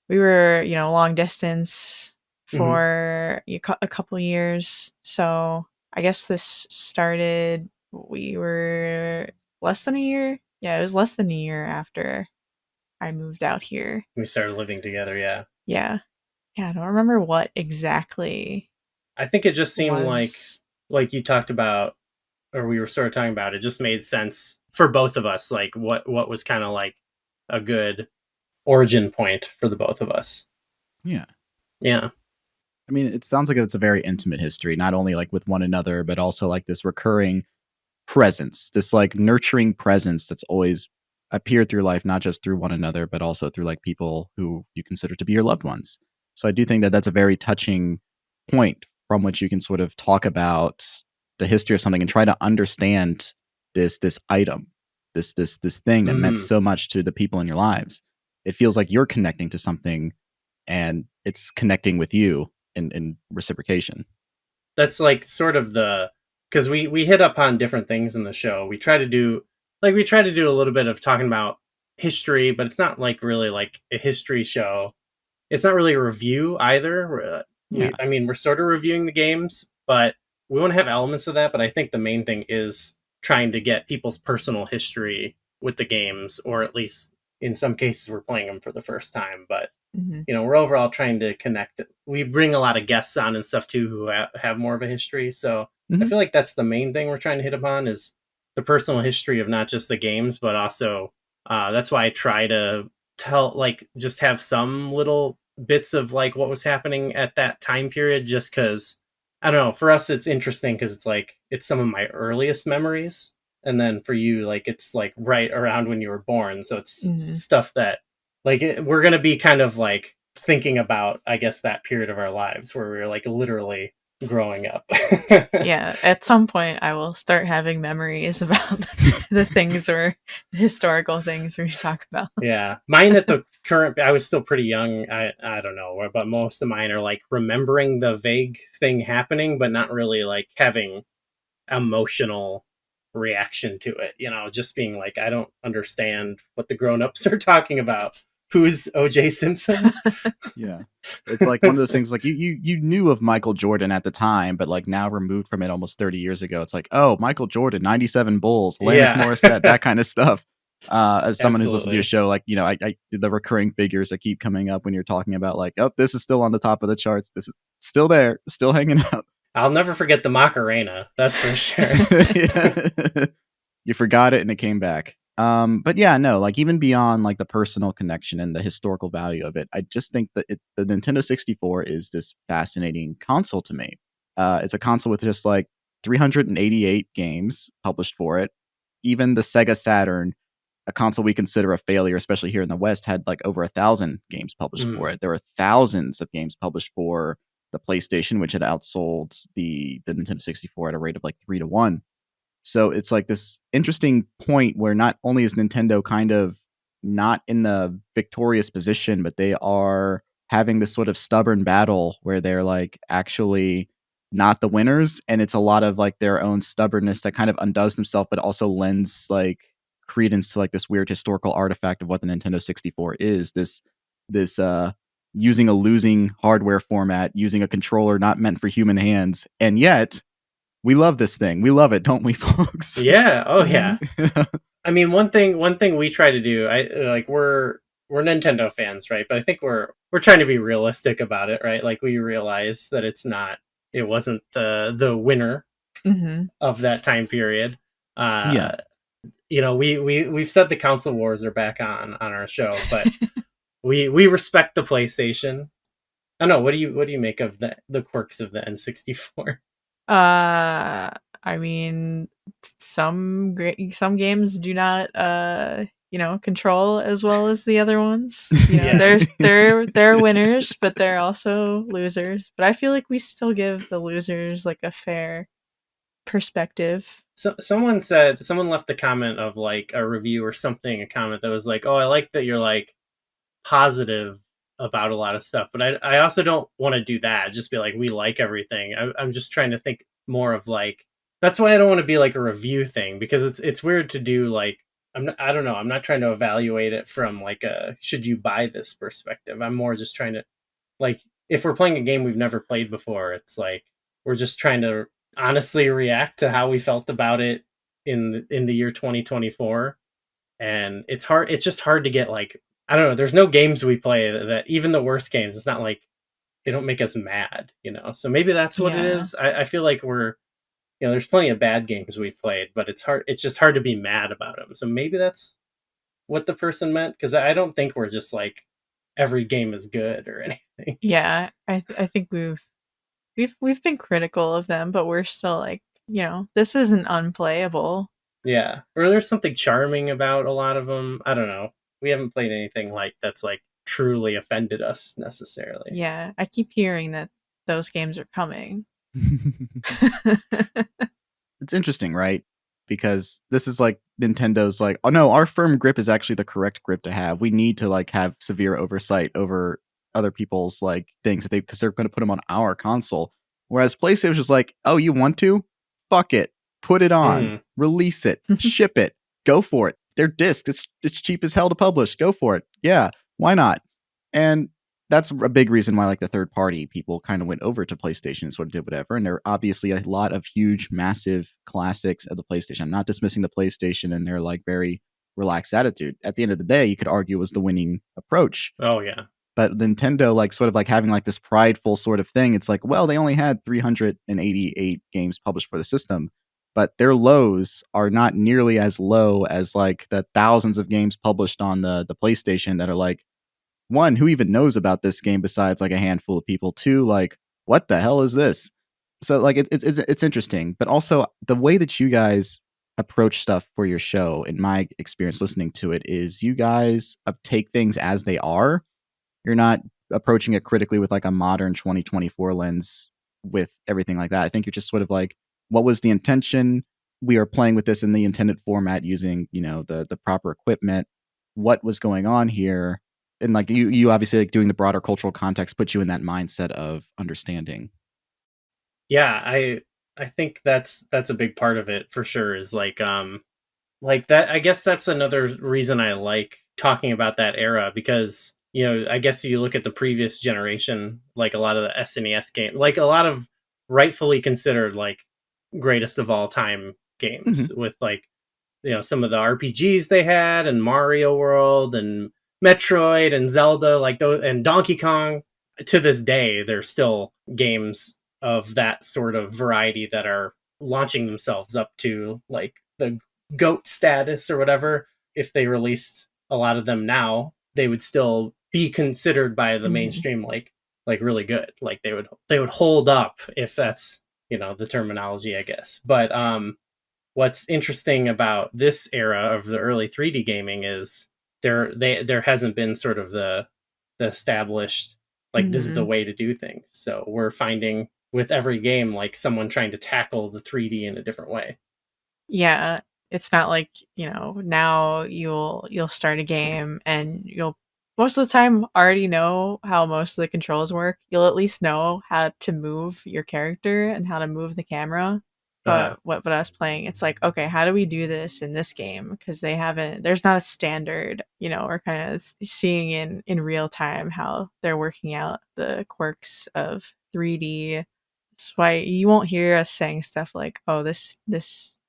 we were, long distance for a couple years. So I guess this started, we were less than a year. Yeah, it was less than a year after I moved out here. We started living together, yeah. Yeah. Yeah, I don't remember what exactly. I think it just seemed like you talked about, or we were sort of talking about, it just made sense for both of us, like what was kind of like a good origin point for the both of us. Yeah. Yeah. I mean, it sounds like it's a very intimate history, not only like with one another, but also like this recurring presence, this like nurturing presence that's always appeared through life, not just through one another, but also through like people who you consider to be your loved ones. So I do think that that's a very touching point from which you can sort of talk about the history of something and try to understand this item, this thing that meant so much to the people in your lives. It feels like you're connecting to something and it's connecting with you in reciprocation. That's like sort of because we hit up on different things in the show. We try to do a little bit of talking about history, but it's not like really like a history show. It's not really a review either. We're sort of reviewing the games, but we want to have elements of that. But I think the main thing is trying to get people's personal history with the games, or at least in some cases we're playing them for the first time. But we're overall trying to connect. We bring a lot of guests on and stuff too who have more of a history. So I feel like that's the main thing we're trying to hit upon, is the personal history of not just the games, but also that's why I try to tell, like, just have some little bits of like what was happening at that time period, just because, I don't know, for us it's interesting because it's like it's some of my earliest memories, and then for you, like, it's like right around when you were born, so it's stuff that like we're gonna be kind of like thinking about, I guess, that period of our lives where we were like literally growing up. Yeah, at some point I will start having memories about the things or historical things we talk about. Yeah, mine at the current, I was still pretty young. I don't know, but most of mine are like remembering the vague thing happening, but not really like having emotional reaction to it. Just being like, I don't understand what the grown-ups are talking about. Who's O.J. Simpson? Yeah. It's like one of those things, like you knew of Michael Jordan at the time, but like now removed from it almost 30 years ago, it's like, oh, Michael Jordan, 97 Bulls, Alanis Morissette, that kind of stuff. As someone who's listened to your Absolutely. show, like, you know, I the recurring figures that keep coming up when you're talking about like, oh, this is still on the top of the charts. This is still there, still hanging out. I'll never forget the Macarena. That's for sure. Yeah. You forgot it and it came back. But yeah, no, like even beyond like the personal connection and the historical value of it, I just think that the Nintendo 64 is this fascinating console to me. It's a console with just like 388 games published for it. Even the Sega Saturn, a console we consider a failure, especially here in the West, had like over 1,000 games published for it. There were thousands of games published for the PlayStation, which had outsold the Nintendo 64 at a rate of like 3-1. So it's like this interesting point where not only is Nintendo kind of not in the victorious position, but they are having this sort of stubborn battle where they're like actually not the winners. And it's a lot of like their own stubbornness that kind of undoes themselves, but also lends like credence to like this weird historical artifact of what the Nintendo 64 is. This using a losing hardware format, using a controller not meant for human hands, and yet we love this thing. We love it, don't we, folks? Yeah. Oh, yeah. I mean, one thing we try to do, we're Nintendo fans, right? But I think we're trying to be realistic about it, right? Like we realize that it wasn't the winner of that time period. Yeah. You know, we've said the console wars are back on our show, but we respect the PlayStation. I don't know. What do you make of the quirks of the N64? I mean, some games do not, control as well as the other ones. You know, Yeah. they're winners, but they're also losers. But I feel like we still give the losers like a fair perspective. So someone left the comment of like a review or something, a comment that was like, "Oh, I like that you're like positive about a lot of stuff, but I also don't want to do that. Just be like, we like everything." I'm just trying to think more of like, that's why I don't want to be like a review thing, because it's weird to do like, I don't know. I'm not trying to evaluate it from like a should you buy this perspective. I'm more just trying to like, if we're playing a game we've never played before, it's like we're just trying to honestly react to how we felt about it in the year 2024. And it's just hard to get like, I don't know, there's no games we play that even the worst games, it's not like they don't make us mad, you know. So maybe that's what it Yeah. is. I feel like there's plenty of bad games we played, but it's just hard to be mad about them. So maybe that's what the person meant, because I don't think we're just like every game is good or anything. Yeah, I think we've been critical of them, but we're still like, this isn't unplayable. Yeah, or there's something charming about a lot of them. I don't know. We haven't played anything like that's like truly offended us necessarily. Yeah, I keep hearing that those games are coming. It's interesting, right? Because this is like Nintendo's like, oh no, our firm grip is actually the correct grip to have. We need to like have severe oversight over other people's like things that because they're going to put them on our console. Whereas PlayStation is like, oh, you want to? Fuck it, put it on, release it, ship it, go for it. They're discs. It's cheap as hell to publish. Go for it. Yeah, why not? And that's a big reason why like the third party people kind of went over to PlayStation and sort of did whatever. And there are obviously a lot of huge, massive classics of the PlayStation. I'm not dismissing the PlayStation and their like very relaxed attitude. At the end of the day, you could argue it was the winning approach. Oh yeah. But Nintendo, like sort of like having like this prideful sort of thing. It's like, well, they only had 388 games published for the system, but their lows are not nearly as low as like the thousands of games published on the PlayStation that are like, one, who even knows about this game besides like a handful of people? Two, like, what the hell is this? So like it's interesting, but also the way that you guys approach stuff for your show, in my experience listening to it, is you guys take things as they are. You're not approaching it critically with like a modern 2024 lens with everything like that. I think you're just sort of like, what was the intention? We are playing with this in the intended format using, the proper equipment. What was going on here? And like you obviously like doing the broader cultural context puts you in that mindset of understanding. Yeah, I think that's a big part of it for sure, is like that. I guess that's another reason I like talking about that era, because I guess you look at the previous generation, like a lot of the SNES game, like a lot of rightfully considered like greatest of all time games with like some of the RPGs they had, and Mario World and Metroid and Zelda, like those, and Donkey Kong. To this day, there's still games of that sort of variety that are launching themselves up to like the GOAT status or whatever. If they released a lot of them now, they would still be considered by the mainstream like really good. Like they would hold up, if that's the terminology, I guess. But what's interesting about this era of the early 3D gaming is there hasn't been sort of the established, like, this is the way to do things. So we're finding with every game, like, someone trying to tackle the 3D in a different way. Yeah, it's not like, now you'll start a game and you'll most of the time already know how most of the controls work. You'll at least know how to move your character and how to move the camera. But what us playing, it's like, okay, how do we do this in this game? Because there's not a standard, we're kind of seeing in real time how they're working out the quirks of 3D. That's why you won't hear us saying stuff like, oh, this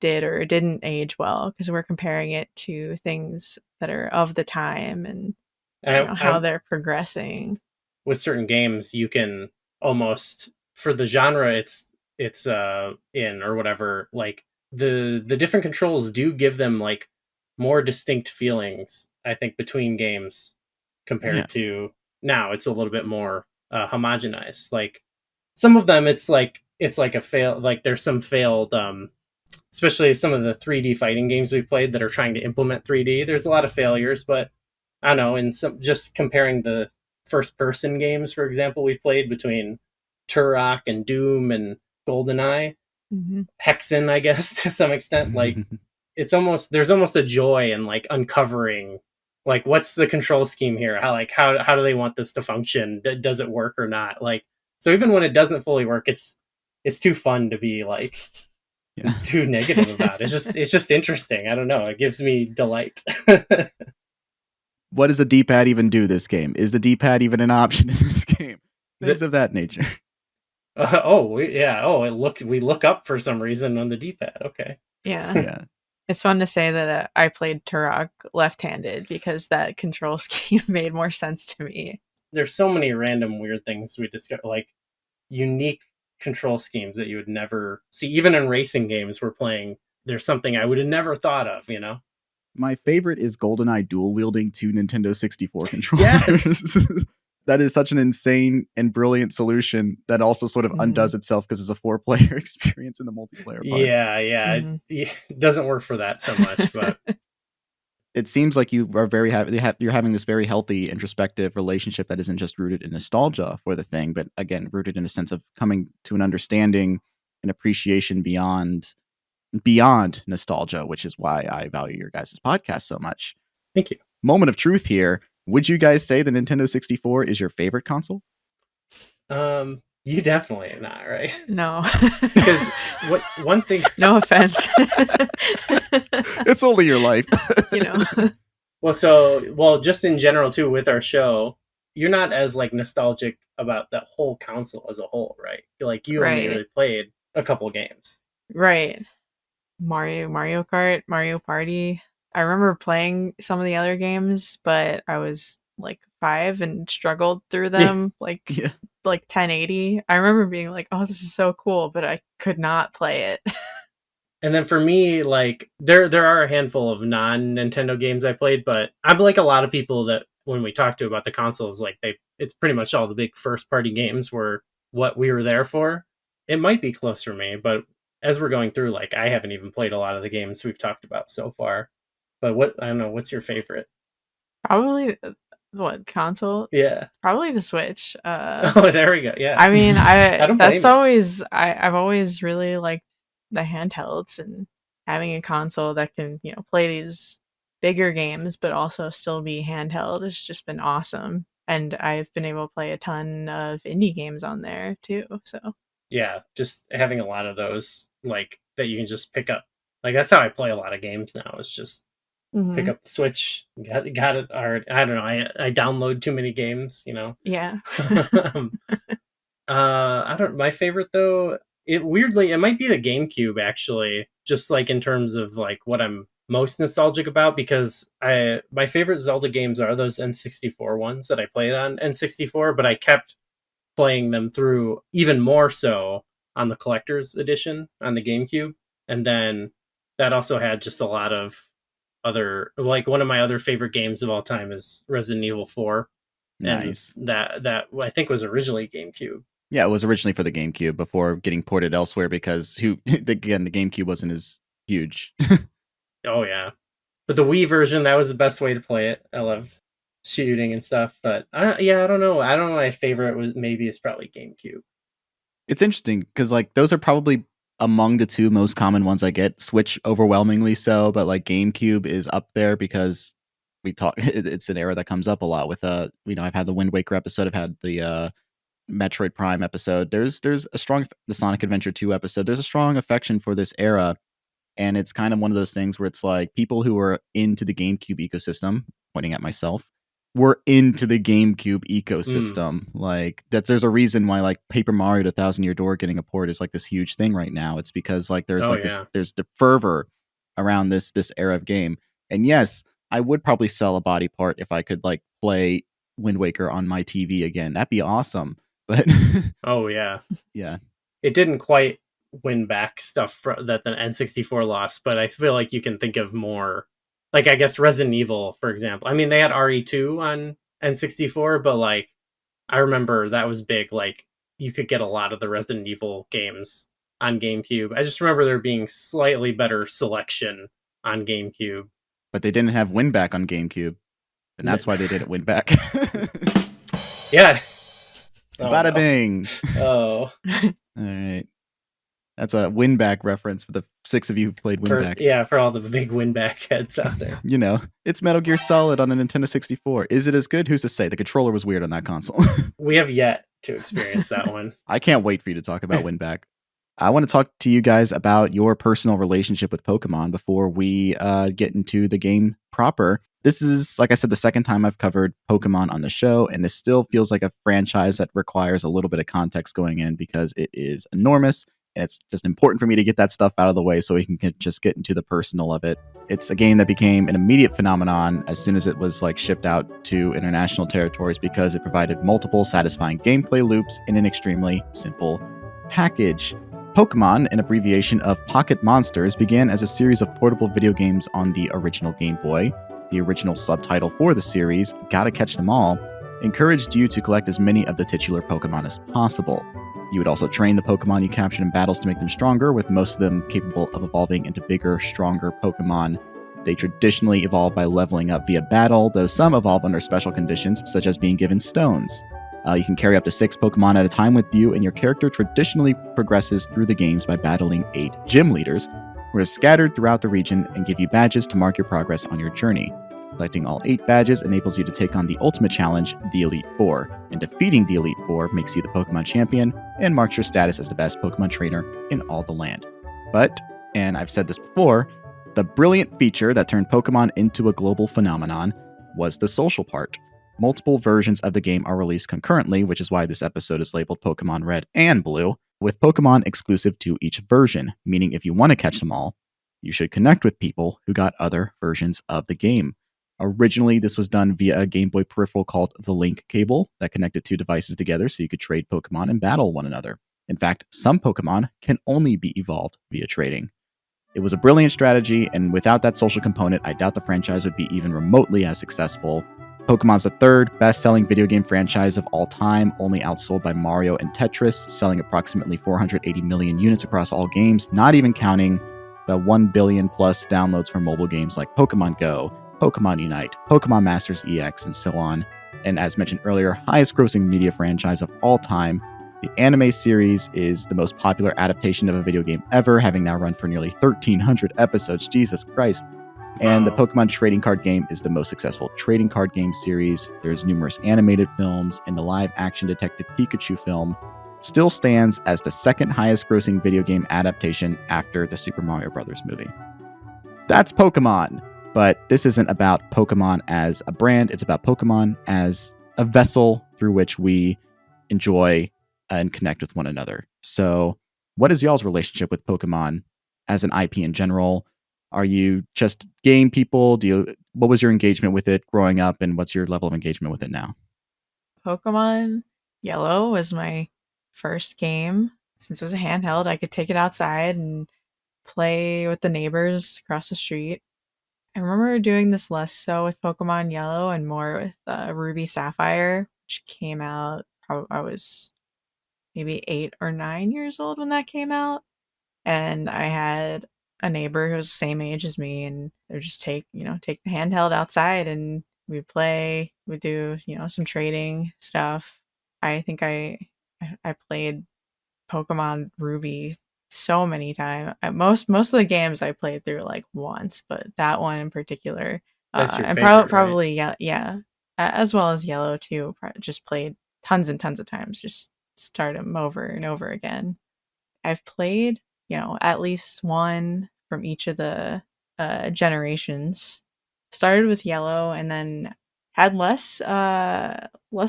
did or didn't age well, because we're comparing it to things that are of the time and how they're progressing. With certain games, you can almost, for the genre it's in or whatever, like the different controls do give them like more distinct feelings, I think, between games compared to now. It's a little bit more homogenized. Like some of them, it's like a fail, like there's some failed especially some of the 3D fighting games we've played that are trying to implement 3D. There's a lot of failures, but I don't know, in some, just comparing the first person games, for example, we've played between Turok and Doom and GoldenEye, Hexen, I guess, to some extent, like there's almost a joy in like uncovering, like, what's the control scheme here? How do they want this to function? Does it work or not? Like, so even when it doesn't fully work, it's too fun to be like too negative about it. It's just interesting. I don't know. It gives me delight. What does a D-pad even do this game? Is the D-pad even an option in this game? Things of that nature. We look up for some reason on the D-pad. Okay. Yeah. It's fun to say that I played Turok left-handed because that control scheme made more sense to me. There's so many random weird things we discover, like unique control schemes that you would never see. Even in racing games we're playing, there's something I would have never thought of, My favorite is GoldenEye dual-wielding two Nintendo 64 controllers. Yes! That is such an insane and brilliant solution that also sort of undoes itself because it's a 4-player experience in the multiplayer part. Yeah. It doesn't work for that so much, but it seems like you are very happy. You're having this very healthy, introspective relationship that isn't just rooted in nostalgia for the thing, but again, rooted in a sense of coming to an understanding and appreciation beyond nostalgia, which is why I value your guys' podcast so much. Thank you. Moment of truth here. Would you guys say the Nintendo 64 is your favorite console? You definitely are not, right? No. Because one thing... No offense. It's only your life. Well, just in general, too, with our show, you're not as, like, nostalgic about that whole console as a whole, right? Like, you only really played a couple games. Right. Mario Kart, Mario Party. I remember playing some of the other games, but I was like 5 and struggled through them like 1080. I remember being like, oh, this is so cool, but I could not play it. And then for me, like, there are a handful of non-Nintendo games I played, but I'm like a lot of people that when we talk to about the consoles, like it's pretty much all the big first-party games were what we were there for. It might be close for me, but as we're going through, like, I haven't even played a lot of the games we've talked about so far. But I don't know, what's your favorite? Probably what console? Yeah, probably the Switch. Oh, there we go. Yeah, I mean, I've always really liked the handhelds and having a console that can play these bigger games but also still be handheld has just been awesome. And I've been able to play a ton of indie games on there too. So yeah, just having a lot of those, like, that you can just pick up. Like, that's how I play a lot of games now. It's just pick up the Switch, got it. Or I don't know. I download too many games, Yeah. I don't. My favorite though, it might be the GameCube actually. Just like in terms of like what I'm most nostalgic about, because my favorite Zelda games are those N64 ones that I played on N64, but I kept playing them through even more so on the collector's edition on the GameCube. And then that also had just a lot of other, like one of my other favorite games of all time is Resident Evil 4. Nice. And that I think was originally GameCube. Yeah, it was originally for the GameCube before getting ported elsewhere because again, the GameCube wasn't as huge. Oh yeah. But the Wii version, that was the best way to play it. I loved shooting and stuff. But I don't know. I don't know. My favorite was maybe it's probably GameCube. It's interesting because like those are probably among the two most common ones I get. Switch overwhelmingly so, but like GameCube is up there because we talk. It's an era that comes up a lot with I've had the Wind Waker episode. I've had the Metroid Prime episode. There's a strong the Sonic Adventure 2 episode. There's a strong affection for this era. And it's kind of one of those things where it's like people who are into the GameCube ecosystem, pointing at myself, were into the GameCube ecosystem. Like there's a reason why like Paper Mario: The Thousand Year Door getting a port is like this huge thing right now. It's because like there's there's the fervor around this era of game. And yes, I would probably sell a body part if I could like play Wind Waker on my TV again. That'd be awesome. But oh yeah. Yeah. It didn't quite win back stuff that the N64 lost, but I feel like you can think of more, like I guess Resident Evil, for example. I mean, they had RE2 on N64, but like I remember that was big. Like you could get a lot of the Resident Evil games on GameCube. I just remember there being slightly better selection on GameCube. But they didn't have win back on GameCube, and that's why they didn't win back. Yeah. Bada bing. Oh. All right. That's a win back reference for the 6 of you who played win back. Yeah, for all the big win back heads out there. You know, it's Metal Gear Solid on a Nintendo 64. Is it as good? Who's to say? The controller was weird on that console. We have yet to experience that one. I can't wait for you to talk about win back. I want to talk to you guys about your personal relationship with Pokemon before we get into the game proper. This is, like I said, the second time I've covered Pokemon on the show, and this still feels like a franchise that requires a little bit of context going in because it is enormous, and it's just important for me to get that stuff out of the way so we can just get into the personal of it. It's a game that became an immediate phenomenon as soon as it was like shipped out to international territories because it provided multiple satisfying gameplay loops in an extremely simple package. Pokemon, an abbreviation of Pocket Monsters, began as a series of portable video games on the original Game Boy. The original subtitle for the series, Gotta Catch Them All, encouraged you to collect as many of the titular Pokemon as possible. You would also train the Pokemon you captured in battles to make them stronger, with most of them capable of evolving into bigger, stronger Pokemon. They traditionally evolve by leveling up via battle, though some evolve under special conditions, such as being given stones. You can carry up to 6 Pokemon at a time with you, and your character traditionally progresses through the games by battling 8 gym leaders, who are scattered throughout the region and give you badges to mark your progress on your journey. Collecting all 8 badges enables you to take on the ultimate challenge, the Elite Four, and defeating the Elite Four makes you the Pokemon champion and marks your status as the best Pokemon trainer in all the land. But, and I've said this before, the brilliant feature that turned Pokemon into a global phenomenon was the social part. Multiple versions of the game are released concurrently, which is why this episode is labeled Pokémon Red and Blue, with Pokemon exclusive to each version, meaning if you want to catch them all, you should connect with people who got other versions of the game. Originally, this was done via a Game Boy peripheral called the Link Cable that connected 2 devices together so you could trade Pokemon and battle one another. In fact, some Pokemon can only be evolved via trading. It was a brilliant strategy, and without that social component, I doubt the franchise would be even remotely as successful. Pokemon's the 3rd best-selling video game franchise of all time, only outsold by Mario and Tetris, selling approximately 480 million units across all games, not even counting the 1 billion plus downloads for mobile games like Pokemon Go, Pokemon Unite, Pokemon Masters EX, and so on. And as mentioned earlier, highest grossing media franchise of all time. The anime series is the most popular adaptation of a video game ever, having now run for nearly 1,300 episodes. Jesus Christ. And the Pokemon trading card game is the most successful trading card game series. There's numerous animated films, and the live-action Detective Pikachu film still stands as the 2nd highest grossing video game adaptation after the Super Mario Bros. Movie. That's Pokemon. But this isn't about Pokemon as a brand. It's about Pokemon as a vessel through which we enjoy and connect with one another. So what is y'all's relationship with Pokemon as an IP in general? Are you just game people? What was your engagement with it growing up, and what's your level of engagement with it now? Pokemon Yellow was my first game. Since it was a handheld, I could take it outside and play with the neighbors across the street. I remember doing this less so with Pokemon Yellow and more with Ruby Sapphire, which came out. I was maybe 8 or 9 years old when that came out, and I had a neighbor who was the same age as me, and they would just take the handheld outside and we'd play, we'd do some trading stuff. I think I played Pokemon Ruby so many times. Most of the games I played through like once, but that one in particular, That's your and favorite, right? probably yeah, as well as Yellow too. Just played tons and tons of times. Just start them over and over again. I've played at least one from each of the generations. Started with Yellow and then had less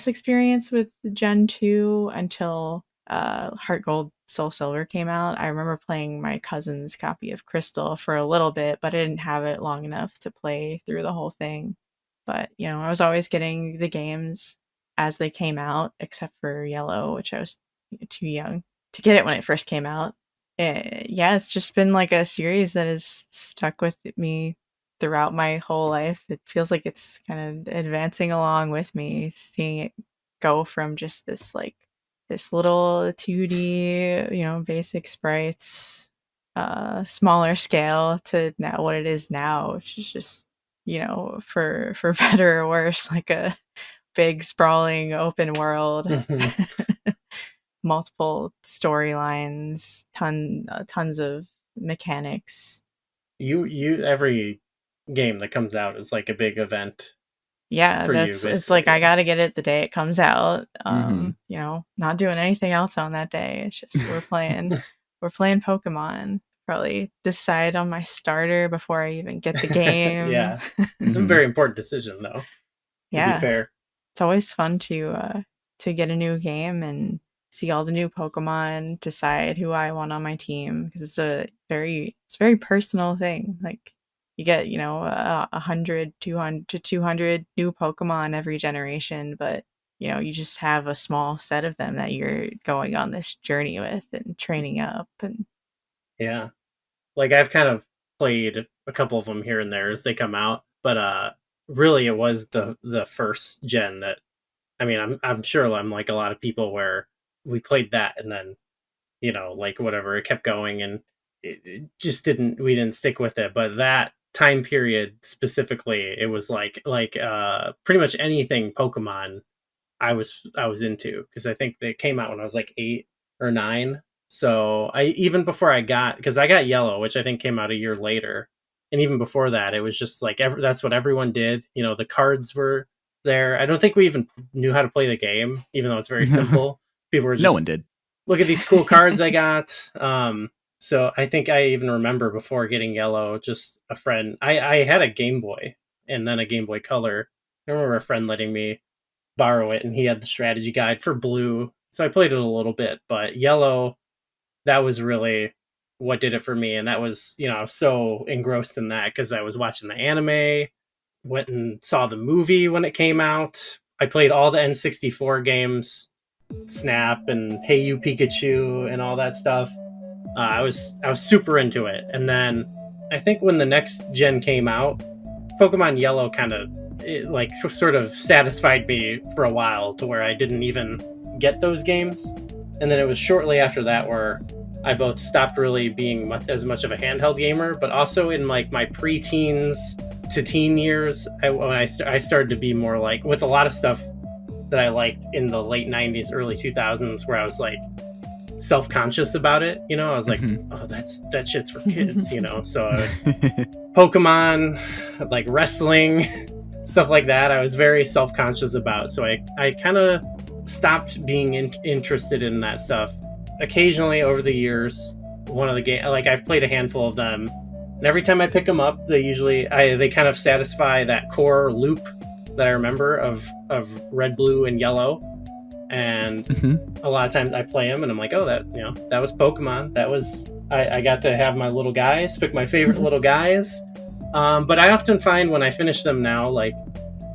experience with Gen 2 until Heart Gold Soul Silver came out. I remember playing my cousin's copy of Crystal for a little bit, but I didn't have it long enough to play through the whole thing. But I was always getting the games as they came out, except for Yellow, which I was too young to get it when it first came out. Yeah, it's just been like a series that has stuck with me throughout my whole life. It feels like it's kind of advancing along with me, seeing it go from just this little 2D, basic sprites, smaller scale to now what it is now, which is just, for better or worse, like a big sprawling open world. Multiple storylines, tons of mechanics. You every game that comes out is like a big event. Yeah, for you, it's like I gotta get it the day it comes out. Mhm. Not doing anything else on that day. It's just we're playing Pokemon. Probably decide on my starter before I even get the game. Yeah. It's a Mhm. very important decision, though, to be Yeah. fair. It's always fun to get a new game and see all the new Pokemon, decide who I want on my team, because it's a very personal thing. Like you get 100, 200 to 200 new Pokemon every generation, but you just have a small set of them that you're going on this journey with and training up. And Yeah. Like, I've kind of played a couple of them here and there as they come out, but really it was the first gen that, I mean, I'm sure I'm like a lot of people where we played that and then, like whatever, it kept going and it just we didn't stick with it. But that time period specifically, it was like pretty much anything Pokemon I was into, because I think they came out when I was like 8 or 9. So I, even before because I got Yellow, which I think came out a year later, and even before that, it was just like that's what everyone did. The cards were there. I don't think we even knew how to play the game, even though it's very simple. People were just, No one did. look at these cool cards I got. So I think I even remember before getting Yellow, just a friend. I had a Game Boy and then a Game Boy Color. I remember a friend letting me borrow it, and he had the strategy guide for Blue, so I played it a little bit. But Yellow, that was really what did it for me, and that was, I was so engrossed in that because I was watching the anime, went and saw the movie when it came out. I played all the N64 games, Snap and Hey You Pikachu and all that stuff. I was super into it, and then I think when the next gen came out, Pokemon Yellow kind of sort of satisfied me for a while, to where I didn't even get those games. And then it was shortly after that where I both stopped really being as much of a handheld gamer, but also in like my pre-teens to teen years, I started to be more like, with a lot of stuff that I liked in the late 90s, early 2000s, where I was like self-conscious about it. I was like, oh, that shit's for kids, So Pokemon, like wrestling, stuff like that, I was very self-conscious about. So I kind of stopped being interested in that stuff. Occasionally over the years, one of the game, like I've played a handful of them, and every time I pick them up, they kind of satisfy that core loop that I remember of Red, Blue, and Yellow. And a lot of times I play them and I'm like, oh, that was Pokemon. I got to have my little guys, pick my favorite little guys. But I often find when I finish them now, like,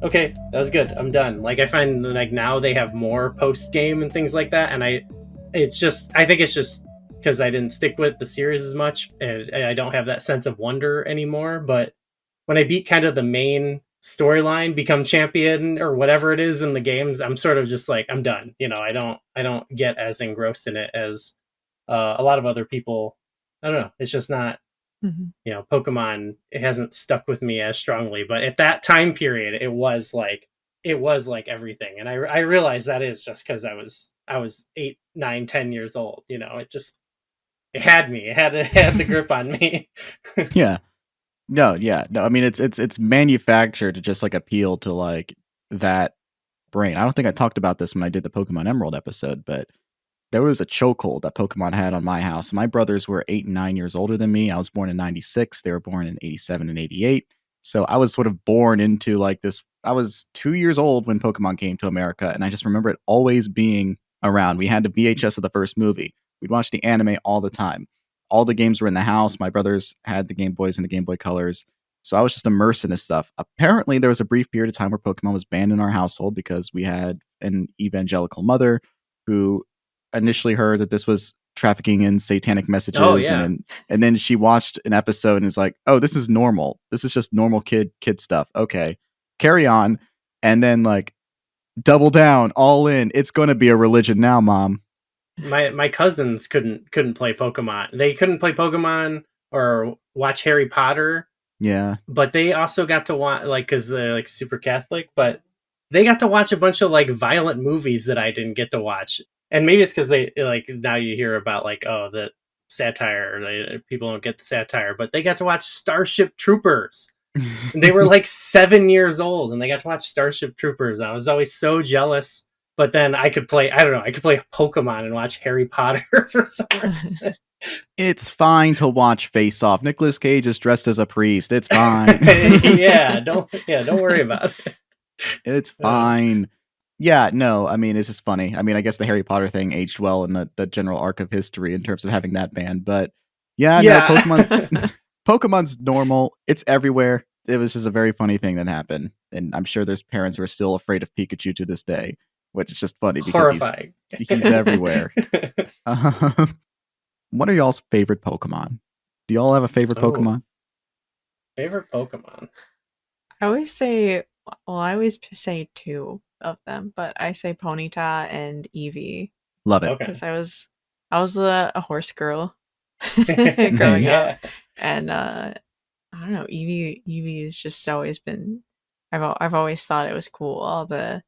okay, that was good, I'm done. Like I find like now they have more post game and things like that, and I think it's just because I didn't stick with the series as much, and I don't have that sense of wonder anymore. But when I beat kind of the main storyline, become champion or whatever it is in the games, I'm sort of just like I'm done. I don't get as engrossed in it as a lot of other people. I don't know. It's just not. Pokemon, it hasn't stuck with me as strongly, but at that time period, it was like everything, and I realized that is just because I was 8, 9, 10 years old. It had me. It had the grip on me. Yeah. No, yeah. No, I mean it's manufactured to just like appeal to like that brain. I don't think I talked about this when I did the Pokemon Emerald episode, but there was a chokehold that Pokemon had on my house. My brothers were 8 and 9 years older than me. I was born in 96. They were born in 87 and 88. So I was sort of born into like this. I was 2 years old when Pokemon came to America, and I just remember it always being around. We had the VHS of the first movie. We'd watch the anime all the time. All the games were in the house. My brothers had the Game Boys and the Game Boy Colors. So I was just immersed in this stuff. Apparently, there was a brief period of time where Pokemon was banned in our household because we had an evangelical mother who initially heard that this was trafficking in satanic messages. Oh, yeah. And then she watched an episode and is like, oh, this is normal. This is just normal kid stuff. Okay, carry on. And then like double down, all in. It's going to be a religion now, Mom. My cousins couldn't play Pokemon. They couldn't play Pokemon or watch Harry Potter. Yeah. But they also got to watch, like, because they're like super Catholic, but they got to watch a bunch of like violent movies that I didn't get to watch. And maybe it's because they like now you hear about like, oh, the satire, people don't get the satire, but they got to watch Starship Troopers. And they were like 7 years old and they got to watch Starship Troopers. And I was always so jealous. But then I could play Pokemon and watch Harry Potter for some reason. It's fine to watch Face Off. Nicolas Cage is dressed as a priest. It's fine. Don't worry about it. It's fine. Yeah, no, I mean, it's just funny. I mean, I guess the Harry Potter thing aged well in the general arc of history in terms of having that banned. But no, Pokemon's normal. It's everywhere. It was just a very funny thing that happened. And I'm sure there's parents who are still afraid of Pikachu to this day, which is just funny because horrifying. He's everywhere. What are y'all's favorite Pokemon? Do y'all have a favorite Pokemon? Favorite Pokemon? I always say two of them, but I say Ponyta and Eevee. Love it. Because I was a horse girl growing up, and I don't know, Eevee has just always been. I've always thought it was cool, all the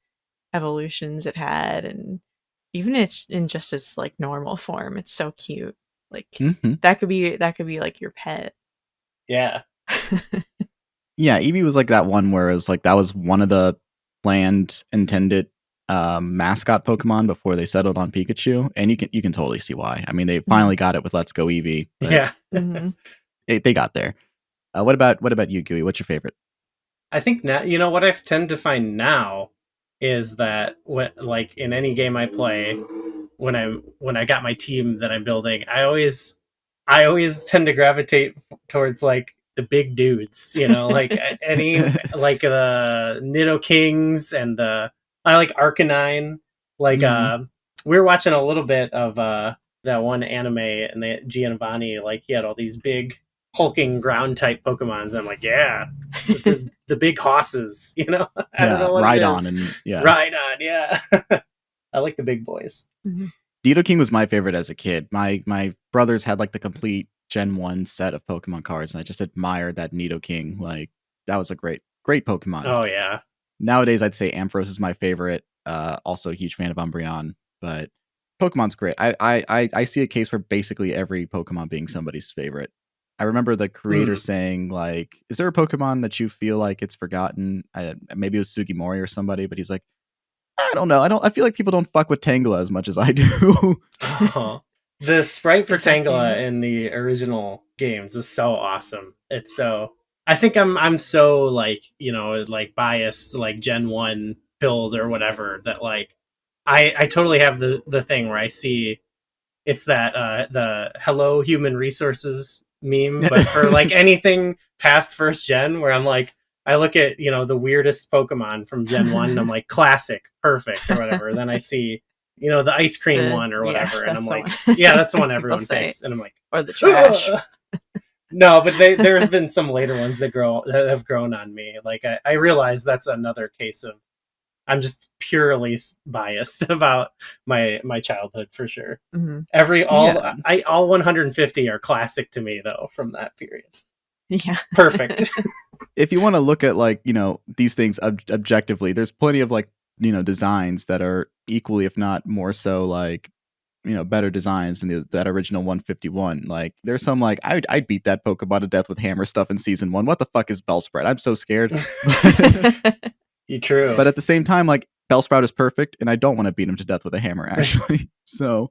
evolutions it had, and even it's in just its like normal form, it's so cute. Like that could be like your pet. Yeah. Yeah, Eevee was like that one where it was like that was one of the planned intended mascot Pokemon before they settled on Pikachu, and you can totally see why. I mean, they finally got it with Let's Go Eevee. Yeah. They got there. What about you, Gooey? What's your favorite? I think now, what I tend to find now is that like in any game I play, when I got my team that I'm building, I always tend to gravitate towards like the big dudes, like any like the Nidokings and I like Arcanine. Like we were watching a little bit of that one anime, and the Giovanni, like he had all these big hulking ground type Pokemons, and I'm like, yeah, the big hosses, I don't know what Rhydon it is. Rhydon, yeah. I like the big boys. Nidoking was my favorite as a kid. My brothers had like the complete Gen 1 set of Pokemon cards, and I just admired that Nidoking. Like that was a great Pokemon. Oh yeah. Nowadays I'd say Ampharos is my favorite. Also a huge fan of Umbreon, but Pokemon's great. I see a case for basically every Pokemon being somebody's favorite. I remember the creator saying, like, is there a Pokemon that you feel like it's forgotten? Maybe it was Sugimori or somebody, but he's like, I don't know. I feel like people don't fuck with Tangela as much as I do. The sprite for Tangela in the original games is so awesome. It's so. I think I'm so like like biased, like Gen 1 build or whatever, that like I totally have the thing where I see it's that the hello human resources meme, but for like anything past first gen, where I'm like, I look at, the weirdest Pokemon from Gen 1, and I'm like, classic, perfect, or whatever. Then I see, the ice cream one or whatever, and I'm like, yeah, that's the one everyone picks. And I'm like, or the trash. No, but there have been some later ones that have grown on me. Like, I realize that's another case of I'm just purely biased about my childhood for sure. Mm-hmm. All 150 are classic to me though from that period. Yeah, perfect. If you want to look at like these things objectively, there's plenty of like designs that are equally, if not more so, like better designs than that original 151. Like there's some like I'd beat that Pokemon to death with hammer stuff in season 1. What the fuck is Bellsprout? I'm so scared. True. But at the same time, like Bellsprout is perfect, and I don't want to beat him to death with a hammer, actually. So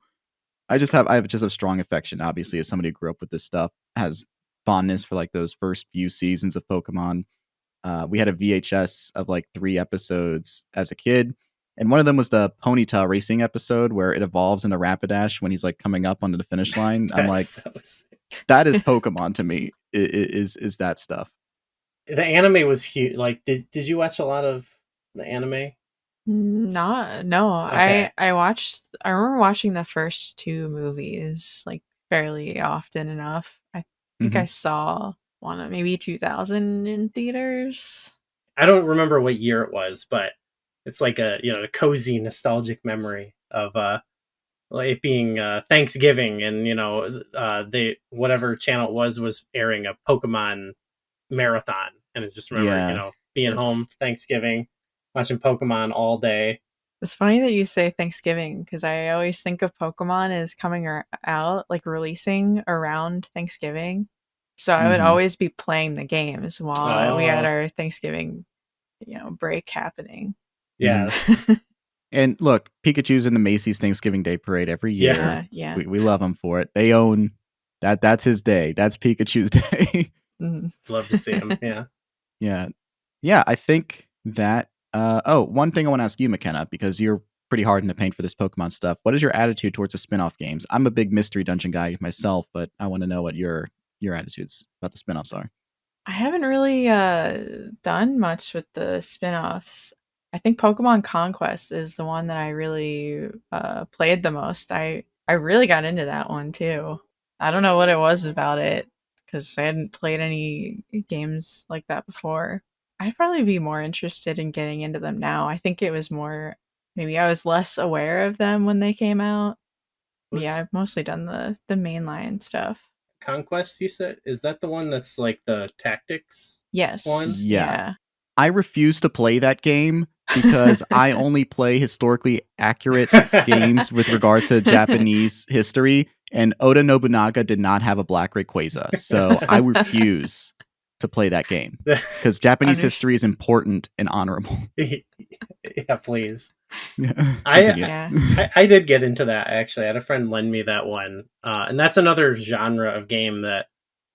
I have just a strong affection, obviously, as somebody who grew up with this stuff, has fondness for like those first few seasons of Pokemon. We had a VHS of like 3 episodes as a kid, and one of them was the Ponyta racing episode where it evolves into Rapidash when he's like coming up onto the finish line. I'm like, so that is Pokemon to me. Is that stuff? The anime was huge. Like, did you watch a lot of the anime? No. Okay. I remember watching the first 2 movies like fairly often enough. I think I saw one of maybe 2000 in theaters. I don't remember what year it was, but it's like a cozy nostalgic memory of it being Thanksgiving, and they whatever channel it was airing a Pokemon marathon, and I just remember being home for Thanksgiving, watching Pokemon all day. It's funny that you say Thanksgiving, because I always think of Pokemon as coming out, like releasing around Thanksgiving. So I would always be playing the games while we had our Thanksgiving, break happening. Yeah. And look, Pikachu's in the Macy's Thanksgiving Day Parade every year. Yeah. We love him for it. They own that. That's his day. That's Pikachu's day. Love to see him. Yeah. Yeah. I think that. One thing I want to ask you, McKenna, because you're pretty hard in the paint for this Pokemon stuff. What is your attitude towards the spin-off games? I'm a big mystery dungeon guy myself, but I want to know what your attitudes about the spin-offs are. I haven't really done much with the spin-offs. I think Pokemon Conquest is the one that I really played the most. I really got into that one too. I don't know what it was about it, because I hadn't played any games like that before. I'd probably be more interested in getting into them now. I think it was more, maybe I was less aware of them when they came out. Yeah, I've mostly done the mainline stuff. Conquest, you said? Is that the one that's like the tactics one? Yeah. I refuse to play that game because I only play historically accurate games with regards to Japanese history, and Oda Nobunaga did not have a Black Rayquaza, so I refuse to play that game because Japanese history is important and honorable. Yeah, please. Yeah. I did get into that, actually. I had a friend lend me that one, and that's another genre of game that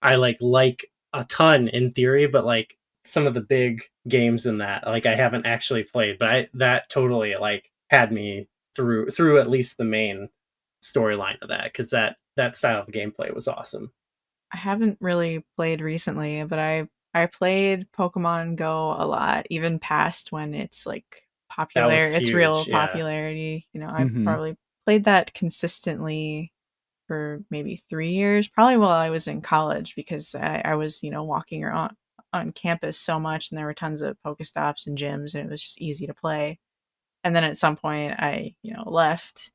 I like a ton in theory, but like some of the big games in that, like, I haven't actually played, but that totally like had me through at least the main storyline of that, because that style of gameplay was awesome. I haven't really played recently, but I played Pokemon Go a lot, even past when it's like popular. It's huge, real popularity. I've probably played that consistently for maybe 3 years, probably while I was in college, because I was, walking around on campus so much, and there were tons of Pokestops and gyms, and it was just easy to play. And then at some point I, left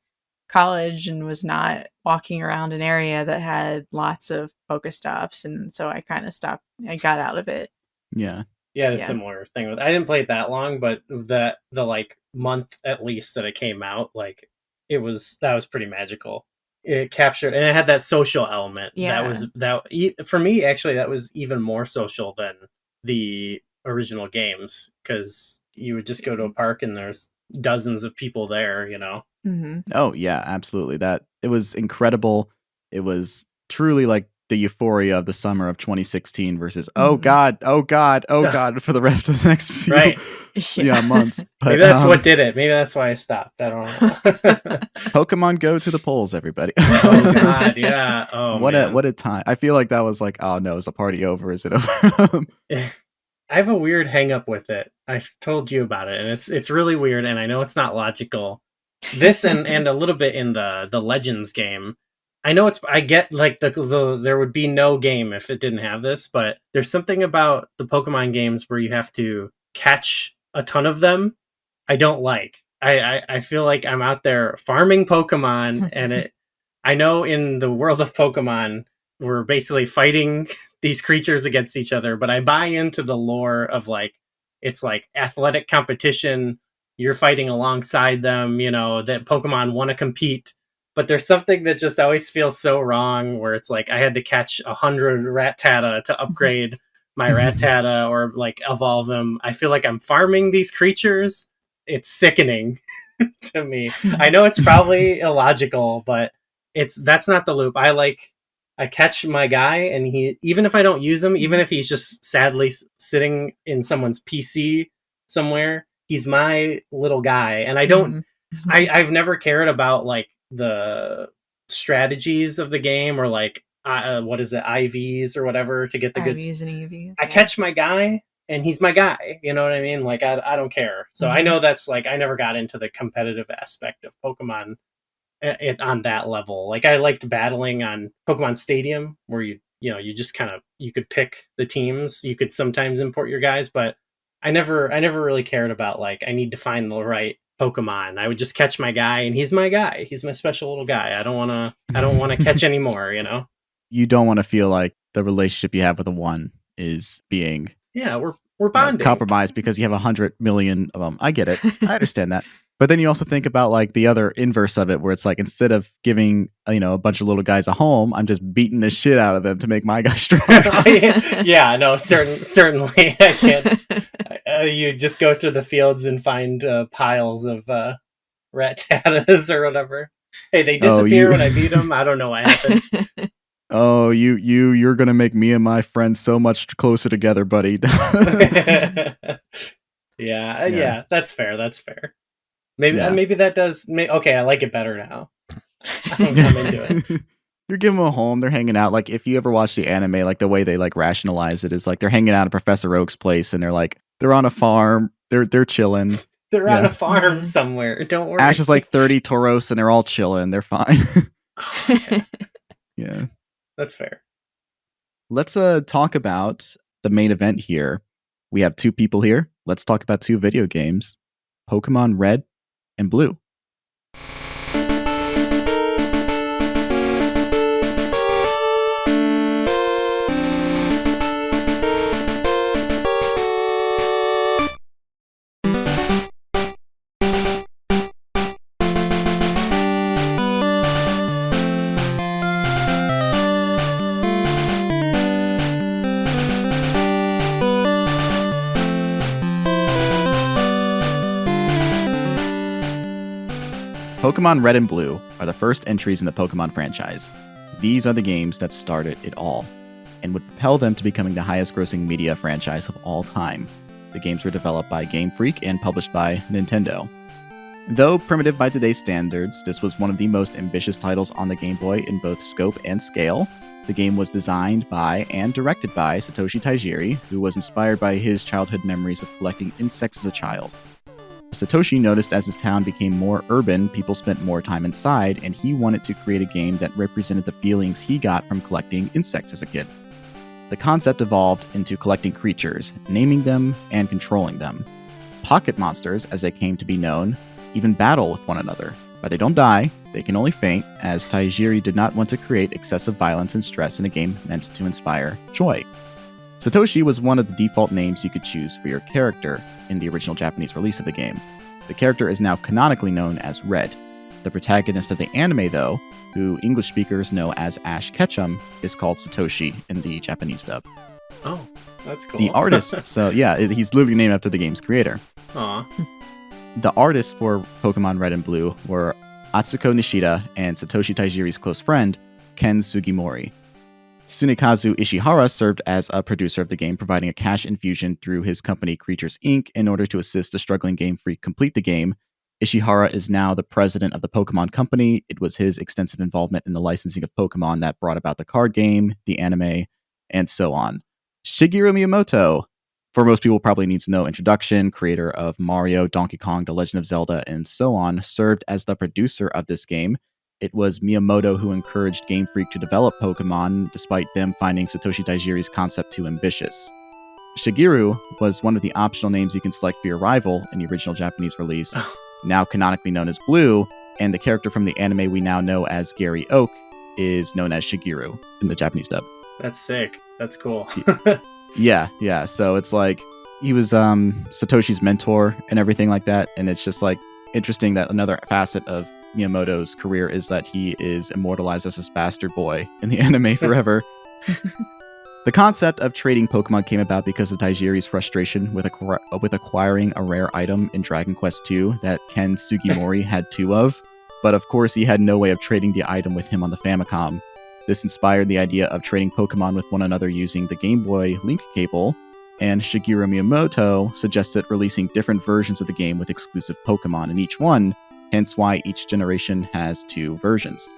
college and was not walking around an area that had lots of Pokestops, and so I kind of stopped. I got out of it. Yeah. Yeah, a similar thing with. I didn't play it that long, but the like month at least that it came out, like that was pretty magical. It captured, and it had that social element. Yeah. That for me, actually, that was even more social than the original games, because you would just go to a park and there's dozens of people there. Oh yeah, absolutely. That it was incredible. It was truly like the euphoria of the summer of 2016 versus oh god for the rest of the next few months. But, maybe that's what did it. Maybe that's why I stopped. I don't know. Pokemon Go to the polls, everybody. Oh god, yeah. Oh, what a time. I feel like that was like, oh no, is the party over? Is it over? I have a weird hang up with it. I've told you about it, and it's really weird, and I know it's not logical. This and a little bit in the Legends game. I know I get like the there would be no game if it didn't have this, but there's something about the Pokemon games where you have to catch a ton of them I don't like. I feel like I'm out there farming Pokemon, and I know in the world of Pokemon we're basically fighting these creatures against each other, but I buy into the lore of like it's like athletic competition, you're fighting alongside them, that Pokemon want to compete. But there's something that just always feels so wrong where it's like I had to catch 100 Rattata to upgrade my Rattata or like evolve them. I feel like I'm farming these creatures. It's sickening to me. I know it's probably illogical, but that's not the loop. I catch my guy, and he, even if I don't use him, even if he's just sadly sitting in someone's PC somewhere, he's my little guy. And I don't, I've never cared about like the strategies of the game or like what is it, IVs or whatever to get the good IVs and EVs. I catch my guy and he's my guy, you know what I mean? Like I don't care. So I know that's like I never got into the competitive aspect of Pokemon on that level. Like I liked battling on Pokemon Stadium where you just kind of you could pick the teams, you could sometimes import your guys, but I never really cared about like I need to find the right Pokemon. I would just catch my guy, and he's my guy. He's my special little guy. I don't want to catch anymore. You don't want to feel like the relationship you have with the one is being we're bonding, compromised because you have 100 million of them. I get it. I understand that. But then you also think about like the other inverse of it, where it's like instead of giving a bunch of little guys a home, I'm just beating the shit out of them to make my guy strong. Yeah, no, certainly I can't. You just go through the fields and find piles of Rattatas or whatever. Hey, they disappear when I beat them. I don't know what happens. Oh, you're gonna make me and my friends so much closer together, buddy. Yeah, that's fair. Maybe that does. Okay, I like it better now. I'm into it. You're giving them a home. They're hanging out. Like if you ever watch the anime, like the way they like rationalize it is like they're hanging out at Professor Oak's place, and they're on a farm. They're chilling. They're on a farm somewhere. Don't worry. Ash is like 30 Tauros, and they're all chilling. They're fine. Yeah, that's fair. Let's talk about the main event here. We have two people here. Let's talk about two video games: Pokemon Red and Blue. Pokemon Red and Blue are the first entries in the Pokemon franchise. These are the games that started it all, and would propel them to becoming the highest-grossing media franchise of all time. The games were developed by Game Freak and published by Nintendo. Though primitive by today's standards, this was one of the most ambitious titles on the Game Boy in both scope and scale. The game was designed by and directed by Satoshi Tajiri, who was inspired by his childhood memories of collecting insects as a child. Satoshi noticed as his town became more urban, people spent more time inside, and he wanted to create a game that represented the feelings he got from collecting insects as a kid. The concept evolved into collecting creatures, naming them, and controlling them. Pocket monsters, as they came to be known, even battle with one another, but they don't die, they can only faint, as Tajiri did not want to create excessive violence and stress in a game meant to inspire joy. Satoshi was one of the default names you could choose for your character in the original Japanese release of the game. The character is now canonically known as Red. The protagonist of the anime, though, who English speakers know as Ash Ketchum, is called Satoshi in the Japanese dub. Oh, that's cool. The artist, he's literally named after the game's creator. Aw. The artists for Pokemon Red and Blue were Atsuko Nishida and Satoshi Tajiri's close friend, Ken Sugimori. Tsunekazu Ishihara served as a producer of the game, providing a cash infusion through his company Creatures Inc. in order to assist the struggling Game Freak complete the game. Ishihara is now the president of the Pokemon Company. It was his extensive involvement in the licensing of Pokemon that brought about the card game, the anime, and so on. Shigeru Miyamoto, for most people, probably needs no introduction, creator of Mario, Donkey Kong, The Legend of Zelda, and so on, served as the producer of this game. It was Miyamoto who encouraged Game Freak to develop Pokemon, despite them finding Satoshi Tajiri's concept too ambitious. Shigeru was one of the optional names you can select for your rival in the original Japanese release, now canonically known as Blue, and the character from the anime we now know as Gary Oak is known as Shigeru in the Japanese dub. That's sick. That's cool. Yeah. So it's like he was Satoshi's mentor and everything like that, and it's just like interesting that another facet of Miyamoto's career is that he is immortalized as this bastard boy in the anime forever. The concept of trading Pokemon came about because of Tajiri's frustration with acquiring a rare item in Dragon Quest II that Ken Sugimori had 2 of, but of course he had no way of trading the item with him on the Famicom. This inspired the idea of trading Pokemon with one another using the Game Boy Link cable, and Shigeru Miyamoto suggested releasing different versions of the game with exclusive Pokemon in each one, hence why each generation has 2 versions.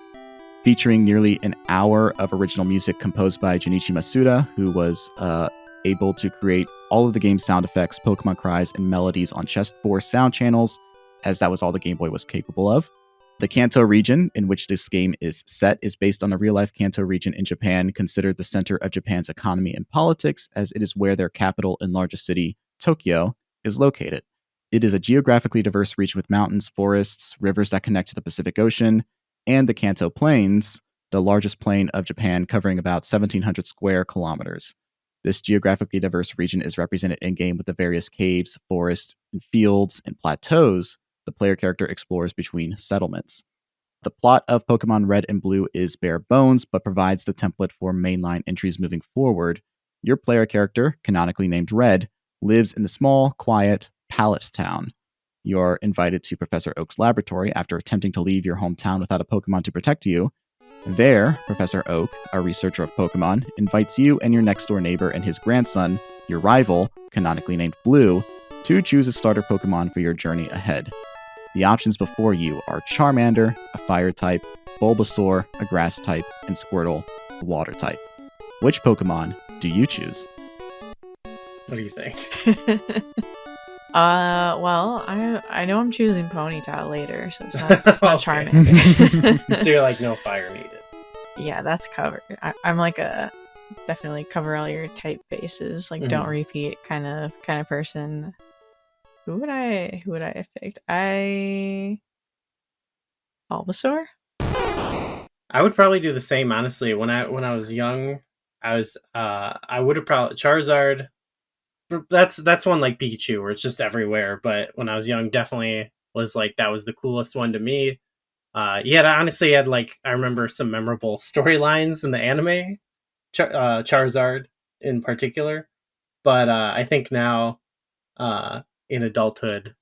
Featuring nearly an hour of original music composed by Junichi Masuda, who was able to create all of the game's sound effects, Pokemon cries, and melodies on just 4 sound channels, as that was all the Game Boy was capable of. The Kanto region, in which this game is set, is based on the real-life Kanto region in Japan, considered the center of Japan's economy and politics, as it is where their capital and largest city, Tokyo, is located. It is a geographically diverse region with mountains, forests, rivers that connect to the Pacific Ocean, and the Kanto Plains, the largest plain of Japan, covering about 1,700 square kilometers. This geographically diverse region is represented in-game with the various caves, forests, and fields and plateaus the player character explores between settlements. The plot of Pokemon Red and Blue is bare bones, but provides the template for mainline entries moving forward. Your player character, canonically named Red, lives in the small, quiet Palace Town. You're invited to Professor Oak's laboratory after attempting to leave your hometown without a Pokemon to protect you. There, Professor Oak, a researcher of Pokemon, invites you and your next-door neighbor and his grandson, your rival, canonically named Blue, to choose a starter Pokemon for your journey ahead. The options before you are Charmander, a fire type, Bulbasaur, a grass type, and Squirtle, a water type. Which Pokemon do you choose? What do you think? Well, I know I'm choosing Ponyta later, so it's not Charmander. So you're like, no fire needed. Yeah, that's covered. I'm like a definitely cover all your type bases, like don't repeat kind of person. Who would I have picked? Bulbasaur? I would probably do the same, honestly. When I was young, I would have probably Charizard. That's one like Pikachu where it's just everywhere. But when I was young, definitely was like that was the coolest one to me. I honestly had like I remember some memorable storylines in the anime, Charizard in particular. But I think now, in adulthood,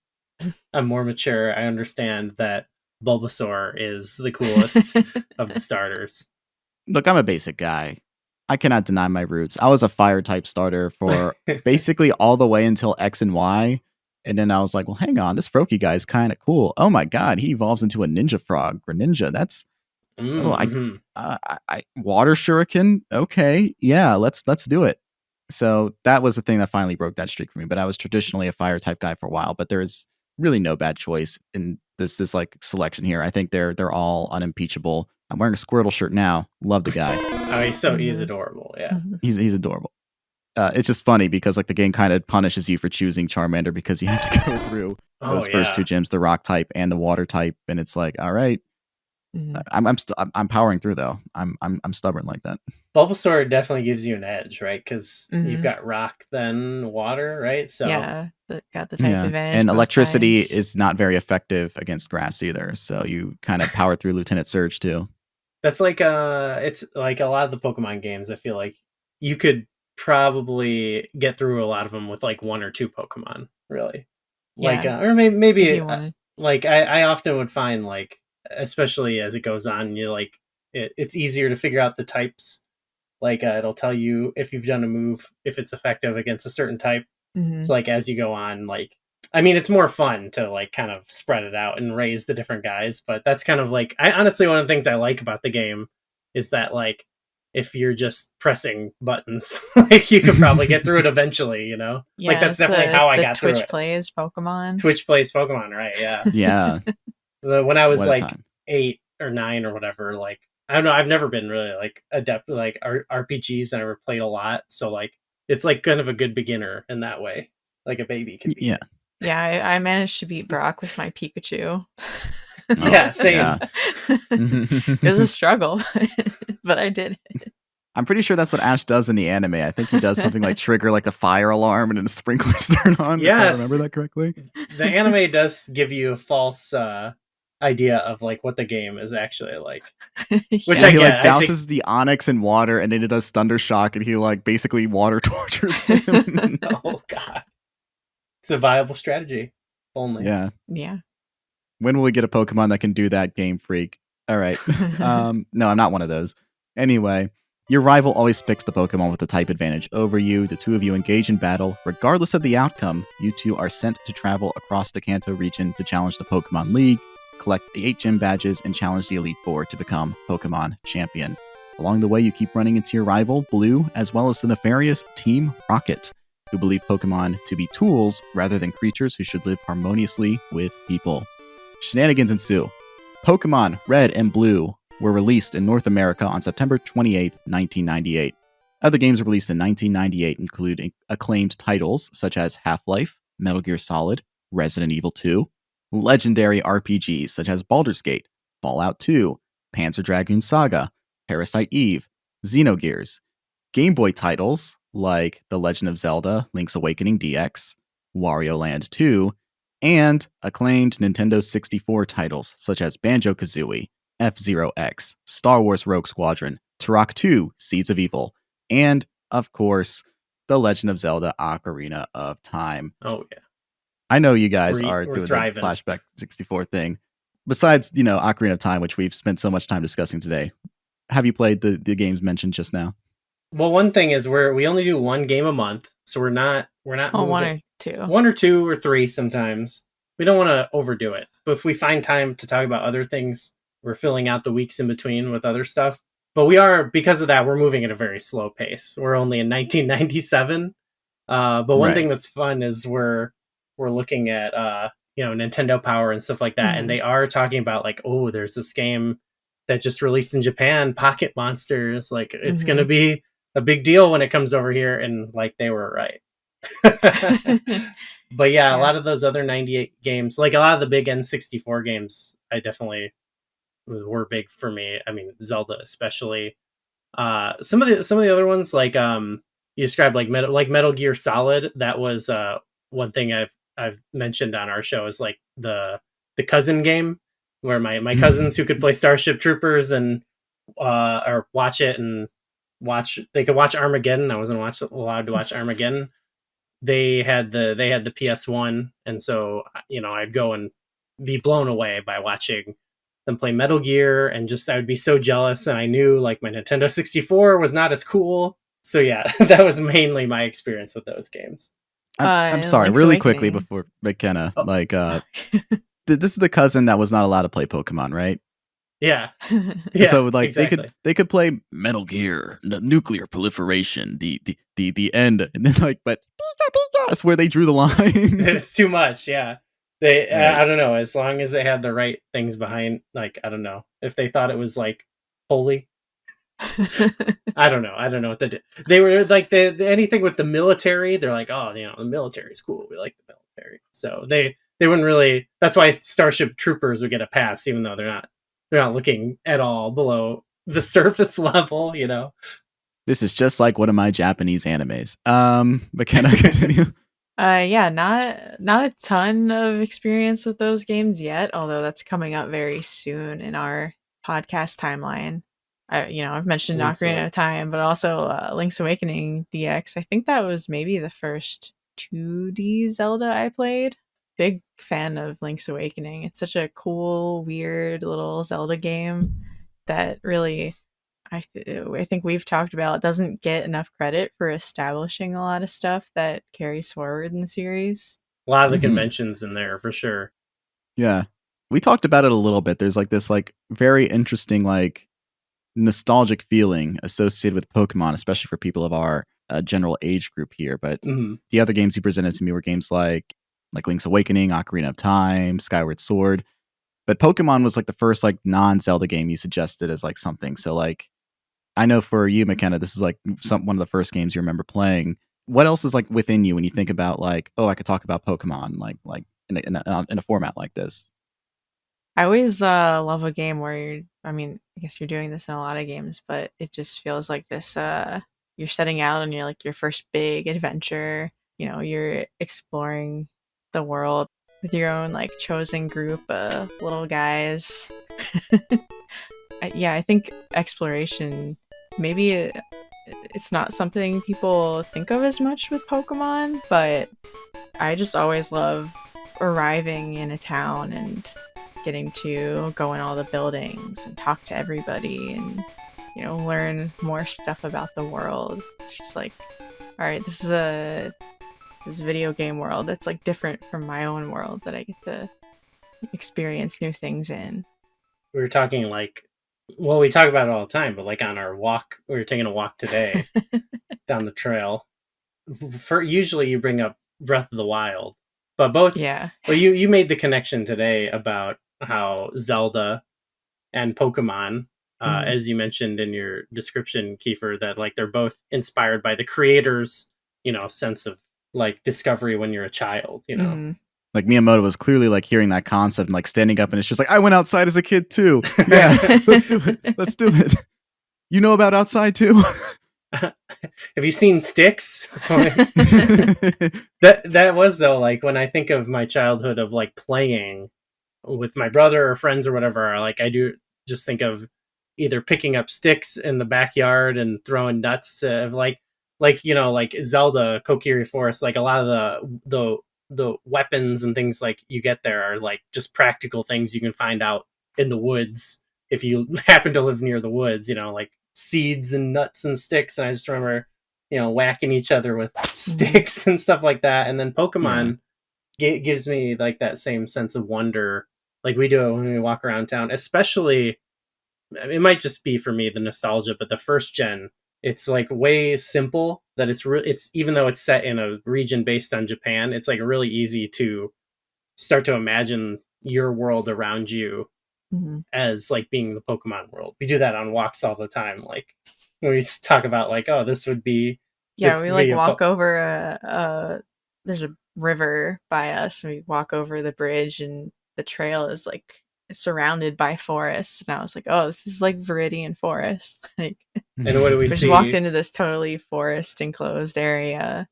I'm more mature. I understand that Bulbasaur is the coolest of the starters. Look, I'm a basic guy. I cannot deny my roots. I was a fire type starter for basically all the way until X and Y. And then I was like, well, hang on, this Froakie guy is kind of cool. Oh my god, he evolves into a ninja frog. Greninja, that's water shuriken. Okay, yeah, let's do it. So that was the thing that finally broke that streak for me. But I was traditionally a fire type guy for a while. But there's really no bad choice in this like selection here. I think they're all unimpeachable. I'm wearing a Squirtle shirt now. Love the guy. Oh, he's adorable. Yeah, he's adorable. It's just funny because like the game kind of punishes you for choosing Charmander because you have to go through those first 2 gyms, the rock type and the water type, and it's like, all right, I'm powering through though. I'm stubborn like that. Bulbasaur definitely gives you an edge, right? Because you've got rock, then water, right? So got the type advantage. And electricity is not very effective against grass either. So you kind of power through Lieutenant Surge too. That's like it's like a lot of the Pokemon games. I feel like you could probably get through a lot of them with like 1 or 2 Pokemon, really. Like or maybe like I often would find like, especially as it goes on, you like it's easier to figure out the types Like it'll tell you if you've done a move, if it's effective against a certain type. Mm-hmm. So like as you go on, like I mean, it's more fun to like kind of spread it out and raise the different guys. But that's kind of like I honestly one of the things I like about the game is that like if you're just pressing buttons, like you could probably get through it eventually. You know, Yeah, like that's definitely how I got through Twitch it. plays Pokemon. Twitch plays Pokemon, right? Yeah. Yeah. When I was What a like time. 8 or 9 or whatever, like I don't know, I've never been really like adept like RPGs. I never played a lot, so like it's like kind of a good beginner in that way, like a baby can be. Yeah. Yeah, I managed to beat Brock with my Pikachu. Yeah, same. Yeah. It was a struggle, but I did it. I'm pretty sure that's what Ash does in the anime. I think he does something like trigger like the fire alarm and then the sprinklers turn on. Yes. If I remember that correctly. The anime does give you a false idea of like what the game is actually like. Which Yeah. I He get. like douses the Onyx in water and then it does Thunder Shock and he like basically water tortures him. Oh god. It's a viable strategy. If only. Yeah. Yeah. When will we get a Pokemon that can do that, Game Freak? All right. No, I'm not one of those. Anyway, your rival always picks the Pokemon with the type advantage over you. The two of you engage in battle. Regardless of the outcome, you two are sent to travel across the Kanto region to challenge the Pokemon League, collect the 8 gym badges, and challenge the Elite Four to become Pokemon Champion. Along the way, you keep running into your rival, Blue, as well as the nefarious Team Rocket, who believe Pokemon to be tools rather than creatures who should live harmoniously with people. Shenanigans ensue. Pokemon Red and Blue were released in North America on September 28, 1998. Other games released in 1998 include acclaimed titles such as Half-Life, Metal Gear Solid, Resident Evil 2, legendary RPGs such as Baldur's Gate, Fallout 2, Panzer Dragoon Saga, Parasite Eve, Xenogears, Game Boy titles like The Legend of Zelda, Link's Awakening DX, Wario Land 2, and acclaimed Nintendo 64 titles such as Banjo-Kazooie, F-Zero X, Star Wars Rogue Squadron, Turok 2, Seeds of Evil, and, of course, The Legend of Zelda Ocarina of Time. Oh yeah. I know you guys We're are doing thriving. the Flashback 64 thing. Besides, Ocarina of Time, which we've spent so much time discussing today, have you played the games mentioned just now? Well, one thing is we only do one game a month, so we're not Oh, moving. 1 or 2. 1 or 2 or 3 sometimes. We don't want to overdo it. But if we find time to talk about other things, we're filling out the weeks in between with other stuff. But because of that, we're moving at a very slow pace. We're only in 1997. But one Right. thing that's fun is we're looking at Nintendo Power and stuff like that, and they are talking about like, oh, there's this game that just released in Japan, Pocket Monsters. Like it's going to be a big deal when it comes over here, and like they were right. But yeah, a lot of those other 98 games, like a lot of the big N64 games, I definitely were big for me. I mean, Zelda especially. Some of the other ones, like you described, like Metal Gear Solid. That was one thing I've mentioned on our show is like the cousin game where my cousins who could play Starship Troopers and or watch it and they could watch Armageddon. I wasn't allowed to watch Armageddon. They had the PS1, and so I'd go and be blown away by watching them play Metal Gear, and just I would be so jealous, and I knew like my Nintendo 64 was not as cool. So yeah, that was mainly my experience with those games. I'm sorry, Link's really Awakening. quickly before McKenna, this is the cousin that was not allowed to play Pokemon, right? Yeah. Yeah, So like exactly. they could play Metal Gear, nuclear proliferation, the end, and then like, but that's where they drew the line. It's too much. Yeah. They Right. I don't know, as long as they had the right things behind, like I don't know if they thought it was like holy. I don't know what they did. They were like anything with the military, they're like, oh, the military is cool, we like the military. So they wouldn't really. That's why Starship Troopers would get a pass, even though they're not looking at all below the surface level. This is just like one of my Japanese animes. McKenna, continue. Yeah, not a ton of experience with those games yet, although that's coming up very soon in our podcast timeline. I've mentioned Link's Ocarina of Time, but also Link's Awakening DX. I think that was maybe the first 2D Zelda I played. Big fan of Link's Awakening. It's such a cool, weird little Zelda game that really I think we've talked about it doesn't get enough credit for establishing a lot of stuff that carries forward in the series. A lot of the Mhm. conventions in there for sure. Yeah. We talked about it a little bit. There's like this like very interesting like nostalgic feeling associated with Pokemon, especially for people of our general age group here. But Mhm. the other games you presented to me were games like Link's Awakening, Ocarina of Time, Skyward Sword. But Pokemon was like the first like non-Zelda game you suggested as like something. So like I know for you, McKenna, this is like one of the first games you remember playing. What else is like within you when you think about like, oh, I could talk about Pokemon like in a format like this? I always love a game where I guess you're doing this in a lot of games, but it just feels like this you're setting out on your first big adventure. You're exploring the world with your own like chosen group of little guys. I think exploration maybe it's not something people think of as much with Pokemon, but I just always love arriving in a town and getting to go in all the buildings and talk to everybody and learn more stuff about the world. It's just like, all right, this is this video game world that's like different from my own world that I get to experience new things in. We were talking like, well, we talk about it all the time, but like on our walk, we were taking a walk today down the trail. For usually you bring up Breath of the Wild, but both. Yeah. Well, you made the connection today about how Zelda and Pokemon, as you mentioned in your description, Keifer, that like they're both inspired by the creator's, sense of like discovery when you're a child, Like Miyamoto was clearly like hearing that concept and like standing up and it's just like, I went outside as a kid too. Yeah, let's do it. Let's do it. You know about outside too? Have you seen Styx? that was though, like when I think of my childhood of like playing with my brother or friends or whatever, like I do just think of either picking up sticks in the backyard and throwing nuts, like Zelda, Kokiri Forest, like a lot of the weapons and things like you get there are like just practical things you can find out in the woods if you happen to live near the woods, like seeds and nuts and sticks. And I just remember, whacking each other with sticks and stuff like that. And then Pokemon gives me like that same sense of wonder, like we do when we walk around town. Especially, it might just be for me the nostalgia, but the first gen, it's like way simple that it's even though it's set in a region based on Japan, it's like really easy to start to imagine your world around you as like being the Pokemon world. We do that on walks all the time. Like when we talk about like, oh, this would be we like walk over there's a river by us and we walk over the bridge and the trail is like surrounded by forests and I was like, oh, this is like Viridian Forest. Like, and what do we see? We just walked into this totally forest enclosed area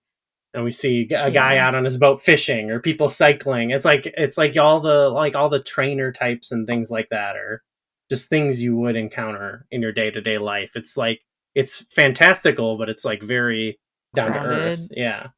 and we see a guy out on his boat fishing or people cycling. It's like all the trainer types and things like that are just things you would encounter in your day-to-day life. It's like it's fantastical, but it's like very down to earth. Yeah.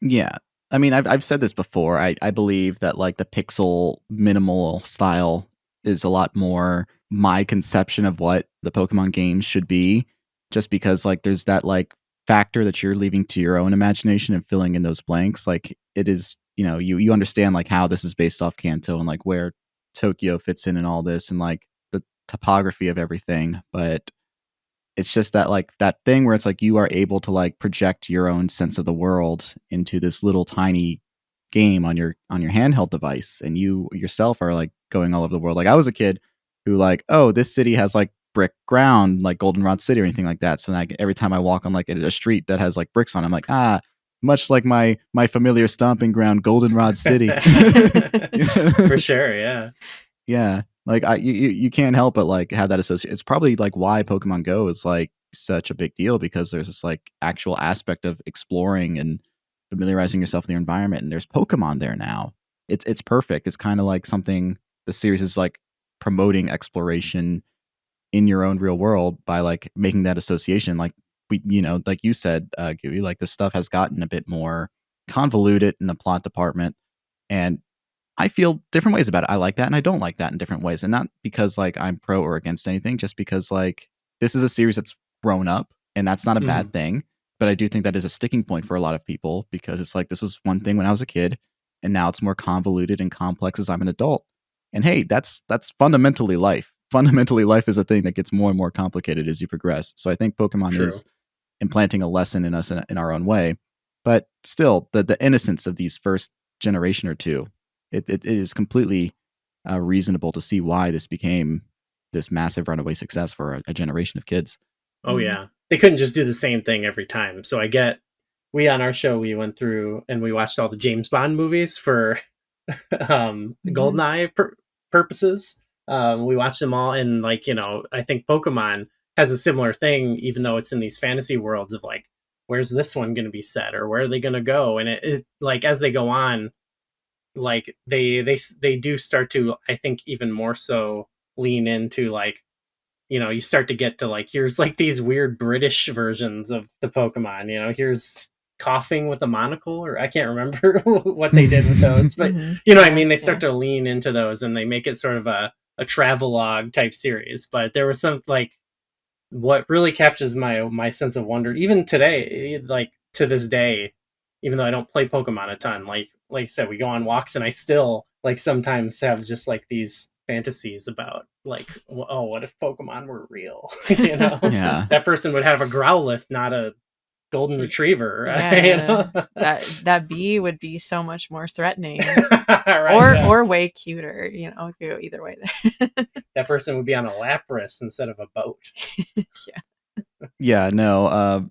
Yeah. I mean, I've said this before. I believe that like the pixel minimal style is a lot more my conception of what the Pokemon games should be, just because like there's that like factor that you're leaving to your own imagination and filling in those blanks. Like it is, you understand like how this is based off Kanto and like where Tokyo fits in and all this and like the topography of everything. But it's just that like that thing where it's like you are able to like project your own sense of the world into this little tiny game on your handheld device, and you yourself are like going all over the world. Like I was a kid who like, oh, this city has like brick ground, like Goldenrod City or anything like that. So like every time I walk on like a street that has like bricks on, I'm like, much like my familiar stomping ground, Goldenrod City. For sure, yeah. Yeah. Like you can't help but like have that association. It's probably like why Pokemon Go is like such a big deal, because there's this like actual aspect of exploring and familiarizing yourself with your environment, and there's Pokemon there now. It's perfect. It's kind of like something the series is like promoting exploration in your own real world by like making that association. Like we, like you said, Gooey, like this stuff has gotten a bit more convoluted in the plot department, and I feel different ways about it. I like that and I don't like that in different ways. And not because like I'm pro or against anything, just because like this is a series that's grown up, and that's not a bad thing. But I do think that is a sticking point for a lot of people, because it's like, this was one thing when I was a kid, and now it's more convoluted and complex as I'm an adult. And hey, that's fundamentally life. Fundamentally, life is a thing that gets more and more complicated as you progress. So I think Pokemon is implanting a lesson in us in our own way. But still, the innocence of these first generation or two, it is completely reasonable to see why this became this massive runaway success for a generation of kids. Oh yeah, they couldn't just do the same thing every time. So I get, we on our show, we went through and we watched all the James Bond movies for GoldenEye purposes. We watched them all, and like, you know, I think Pokemon has a similar thing, even though it's in these fantasy worlds of like, where's this one going to be set, or where are they going to go? And it like, as they go on, like they do start to, I think, even more so lean into like, you know, you start to get to like, here's like these weird British versions of the Pokemon, you know, here's coughing with a monocle, or I can't remember what they did with those, but you know what I mean? They start to lean into those, and they make it sort of a travelogue type series. But there was some, like, what really captures my sense of wonder, even today, like to this day, even though I don't play Pokemon a ton, like I said, we go on walks, and I still like sometimes have just like these fantasies about like, oh, what if Pokemon were real? You know, that person would have a Growlithe, not a golden retriever. You know? that bee would be so much more threatening, right, or way cuter. You know, it could go either way there. That person would be on a Lapras instead of a boat. No.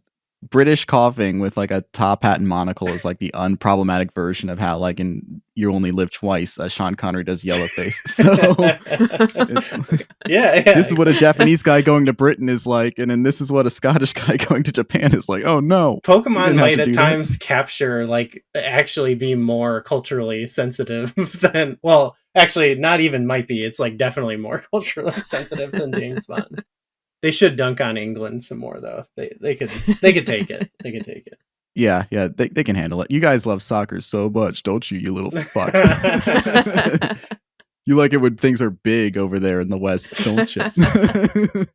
British coughing with like a top hat and monocle is like the unproblematic version of how, like, in You Only Live Twice, Sean Connery does Yellowface. So this is what a Japanese guy going to Britain is like, and then this is what a Scottish guy going to Japan is like. Oh no, Pokemon might at times capture, like, actually be more culturally sensitive than, well, actually not even might be, it's like definitely more culturally sensitive than James Bond. They should dunk on England some more, though. They could take it. They could take it. Yeah, they can handle it. You guys love soccer so much, don't you, you little fucks? You like it when things are big over there in the West, don't you?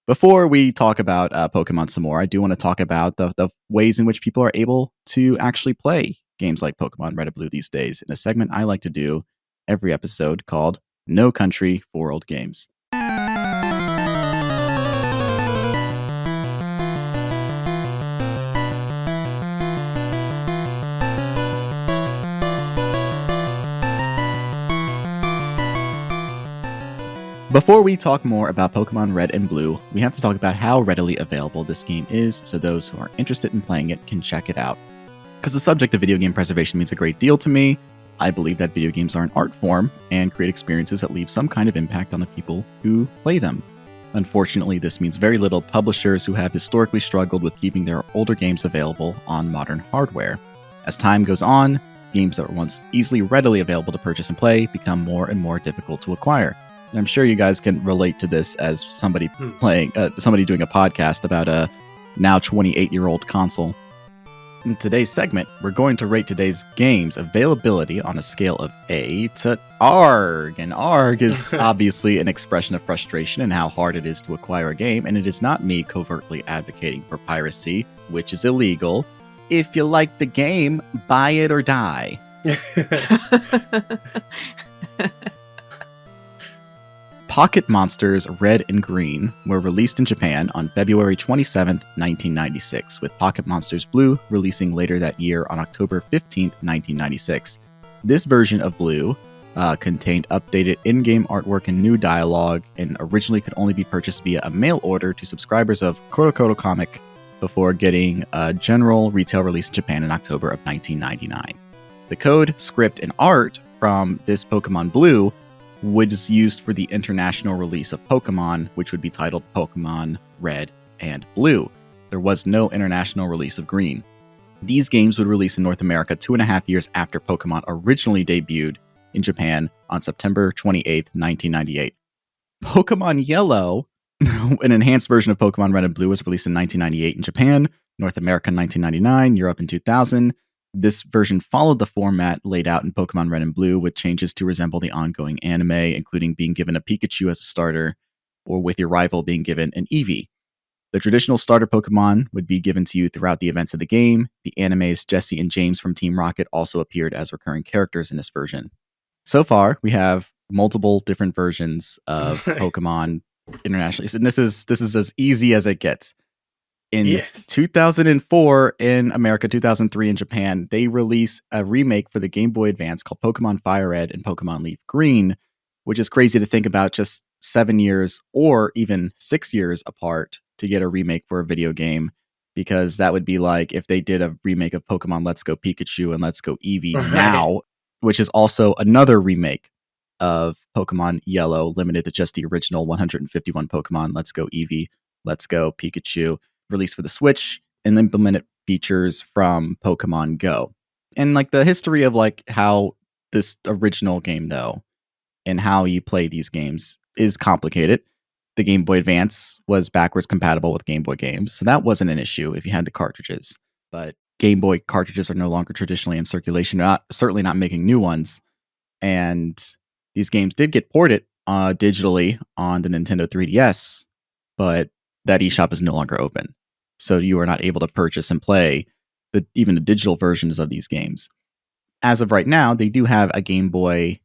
Before we talk about Pokemon some more, I do want to talk about the ways in which people are able to actually play games like Pokemon Red and Blue these days, in a segment I like to do every episode called No Country for Old Games. Before we talk more about Pokemon Red and Blue, we have to talk about how readily available this game is, so those who are interested in playing it can check it out. Because the subject of video game preservation means a great deal to me, I believe that video games are an art form and create experiences that leave some kind of impact on the people who play them. Unfortunately, this means very little publishers who have historically struggled with keeping their older games available on modern hardware. As time goes on, games that were once easily readily available to purchase and play become more and more difficult to acquire. And I'm sure you guys can relate to this as somebody playing, somebody doing a podcast about a now 28-year-old console. In today's segment, we're going to rate today's game's availability on a scale of A to ARG. And ARG is obviously an expression of frustration and how hard it is to acquire a game, and it is not me covertly advocating for piracy, which is illegal. If you like the game, buy it or die. Pocket Monsters Red and Green were released in Japan on February 27th, 1996, with Pocket Monsters Blue releasing later that year on October 15th, 1996. This version of Blue contained updated in-game artwork and new dialogue, and originally could only be purchased via a mail order to subscribers of Korokoro Comic before getting a general retail release in Japan in October of 1999. The code, script, and art from this Pokemon Blue was used for the international release of Pokemon, which would be titled Pokemon Red and Blue. There was no international release of Green. These games would release in North America 2.5 years after Pokemon originally debuted in Japan on September 28th, 1998. Pokemon Yellow, an enhanced version of Pokemon Red and Blue, was released in 1998 in Japan, North America in 1999, Europe in 2000. This version followed the format laid out in Pokemon Red and Blue, with changes to resemble the ongoing anime, including being given a Pikachu as a starter, or with your rival being given an Eevee. The traditional starter Pokemon would be given to you throughout the events of the game. The anime's Jesse and James from Team Rocket also appeared as recurring characters in this version. So far, we have multiple different versions of Pokemon internationally. And this is as easy as it gets. In 2004 in America, 2003 in Japan, they released a remake for the Game Boy Advance called Pokemon Fire Red and Pokemon Leaf Green, which is crazy to think about, just 7 years or even 6 years apart to get a remake for a video game, because that would be like if they did a remake of Pokemon Let's Go Pikachu and Let's Go Eevee now, which is also another remake of Pokemon Yellow, limited to just the original 151 Pokemon Let's Go Eevee, Let's Go Pikachu, released for the Switch, and implemented features from Pokemon Go. And like the history of like how this original game though, and how you play these games is complicated. The Game Boy Advance was backwards compatible with Game Boy games, so that wasn't an issue if you had the cartridges. But Game Boy cartridges are no longer traditionally in circulation, certainly not making new ones. And these games did get ported digitally on the Nintendo 3DS, but that eShop is no longer open. So you are not able to purchase and play even the digital versions of these games. As of right now, they do have a Game Boy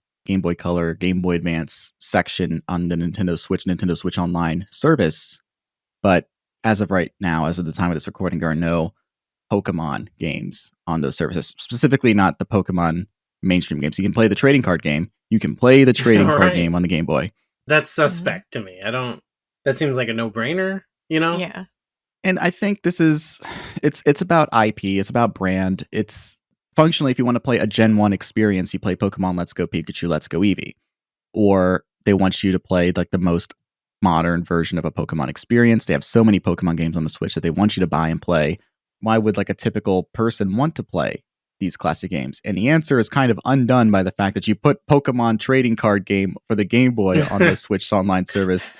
Color, Game Boy Advance section on the Nintendo Switch Online service. But as of right now, as of the time of this recording, there are no Pokemon games on those services, specifically not the Pokemon mainstream games. You can play the trading card game. You can play the trading card game on the Game Boy. That's suspect to me. That seems like a no-brainer, you know? Yeah. And I think it's about IP, it's about brand. It's functionally, if you want to play a Gen 1 experience, you play Pokemon Let's Go Pikachu, Let's Go Eevee. Or they want you to play like the most modern version of a Pokemon experience. They have so many Pokemon games on the Switch that they want you to buy and play. Why would like a typical person want to play these classic games? And the answer is kind of undone by the fact that you put Pokemon trading card game for the Game Boy on the Switch Online service.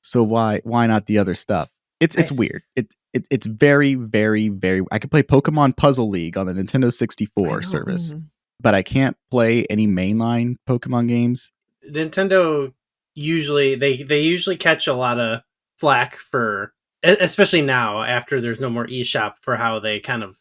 So why not the other stuff? It's weird. It's very, very, very. I could play Pokemon Puzzle League on the Nintendo 64 service, but I can't play any mainline Pokemon games. Nintendo usually they usually catch a lot of flack for, especially now after there's no more eShop, for how they kind of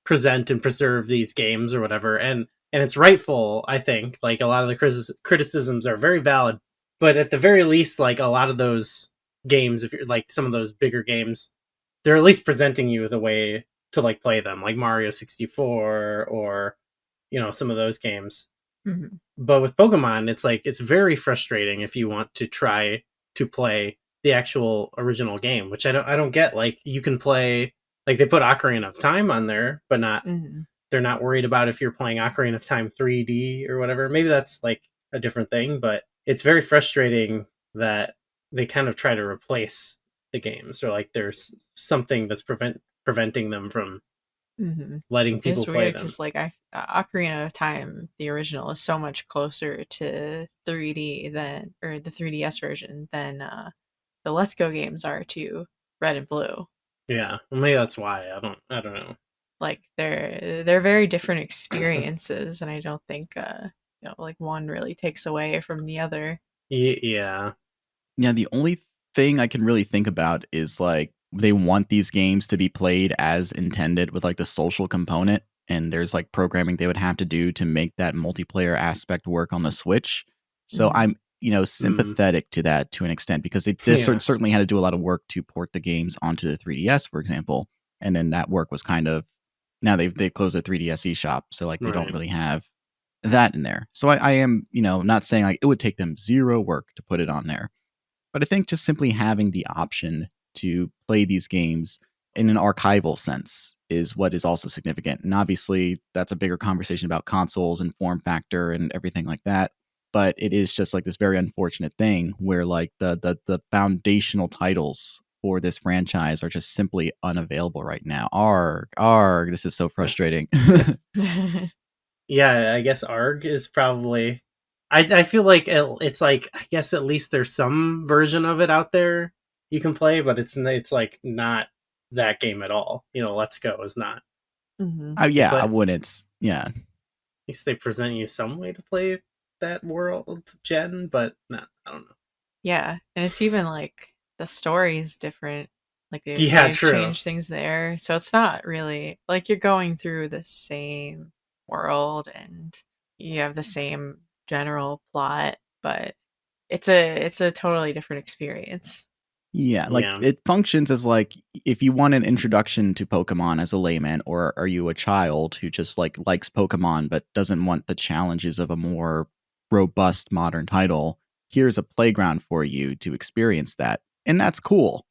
present and preserve these games or whatever, and it's rightful. I think like a lot of the criticisms are very valid, but at the very least, like a lot of those games, if you're like some of those bigger games, they're at least presenting you the way to like play them, like Mario 64 or some of those games. Mm-hmm. But with Pokemon, it's like it's very frustrating if you want to try to play the actual original game, which I don't get. Like you can play, like they put Ocarina of Time on there, but not they're not worried about if you're playing Ocarina of Time 3D or whatever. Maybe that's like a different thing, but it's very frustrating that they kind of try to replace the games, or like there's something that's preventing them from letting people play them. Because like Ocarina of Time, the original, is so much closer to 3D or the 3DS version than the Let's Go games are to Red and Blue. Yeah, well, maybe that's why. I don't know. Like they're very different experiences, and I don't think like one really takes away from the other. Yeah. The only thing I can really think about is like they want these games to be played as intended with like the social component, and there's like programming they would have to do to make that multiplayer aspect work on the Switch. So I'm sympathetic to that to an extent, because they certainly had to do a lot of work to port the games onto the 3DS, for example, and then that work was kind of, now they've closed the 3DS eShop, so like they don't really have that in there. So I am not saying like it would take them zero work to put it on there, but I think just simply having the option to play these games in an archival sense is what is also significant. And obviously that's a bigger conversation about consoles and form factor and everything like that. But it is just like this very unfortunate thing where like the foundational titles for this franchise are just simply unavailable right now. Arg, this is so frustrating. Yeah, I guess ARG is probably, I feel like it's like, I guess at least there's some version of it out there you can play, but it's like not that game at all. Let's Go is not. Yeah, like, I wouldn't. Yeah, at least they present you some way to play that world gen, but no, I don't know. Yeah, and it's even like the story is different. Like Yeah, they've true. changed things there, so it's not really like you're going through the same world and you have the same general plot, but it's a totally different experience. Yeah, like Yeah. it functions as like if you want an introduction to Pokemon as a layman, or are you a child who just like likes Pokemon but doesn't want the challenges of a more robust modern title, here's a playground for you to experience that. And that's cool.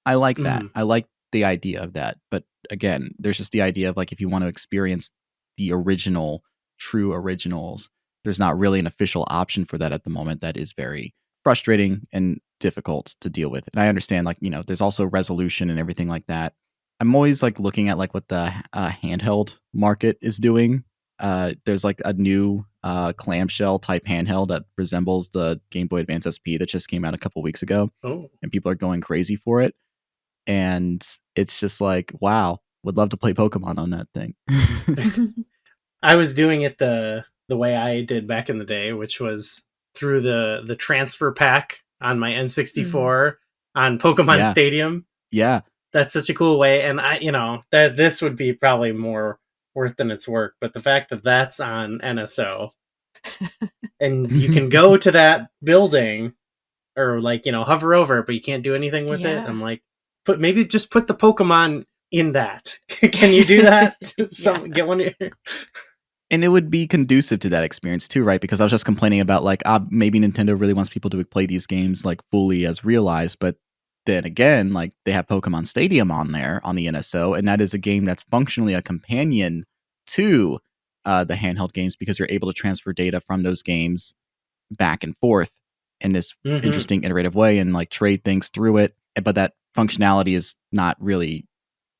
I like that. Mhm. I like the idea of that. But again, there's just the idea of like if you want to experience the original, true originals, there's not really an official option for that at the moment. That is very frustrating and difficult to deal with. And I understand, like, there's also resolution and everything like that. I'm always like looking at like what the handheld market is doing. There's like a new clamshell type handheld that resembles the Game Boy Advance SP that just came out a couple weeks ago, Oh. and people are going crazy for it. And it's just like, wow, would love to play Pokemon on that thing. I was doing it the way I did back in the day, which was through the transfer pack on my N64 on Pokemon Yeah. Stadium. Yeah. That's such a cool way, and that this would be probably more worth than its work. But the fact that that's on NSO, and you can go to that building or like hover over it, but you can't do anything with it. Yeah. I'm like, maybe just put the Pokemon in that. Can you do that? Get one here. And it would be conducive to that experience too, right? Because I was just complaining about like maybe Nintendo really wants people to play these games like fully as realized, but then again, like they have Pokemon Stadium on there on the NSO, and that is a game that's functionally a companion to the handheld games because you're able to transfer data from those games back and forth in this interesting iterative way and like trade things through it. But that functionality is not really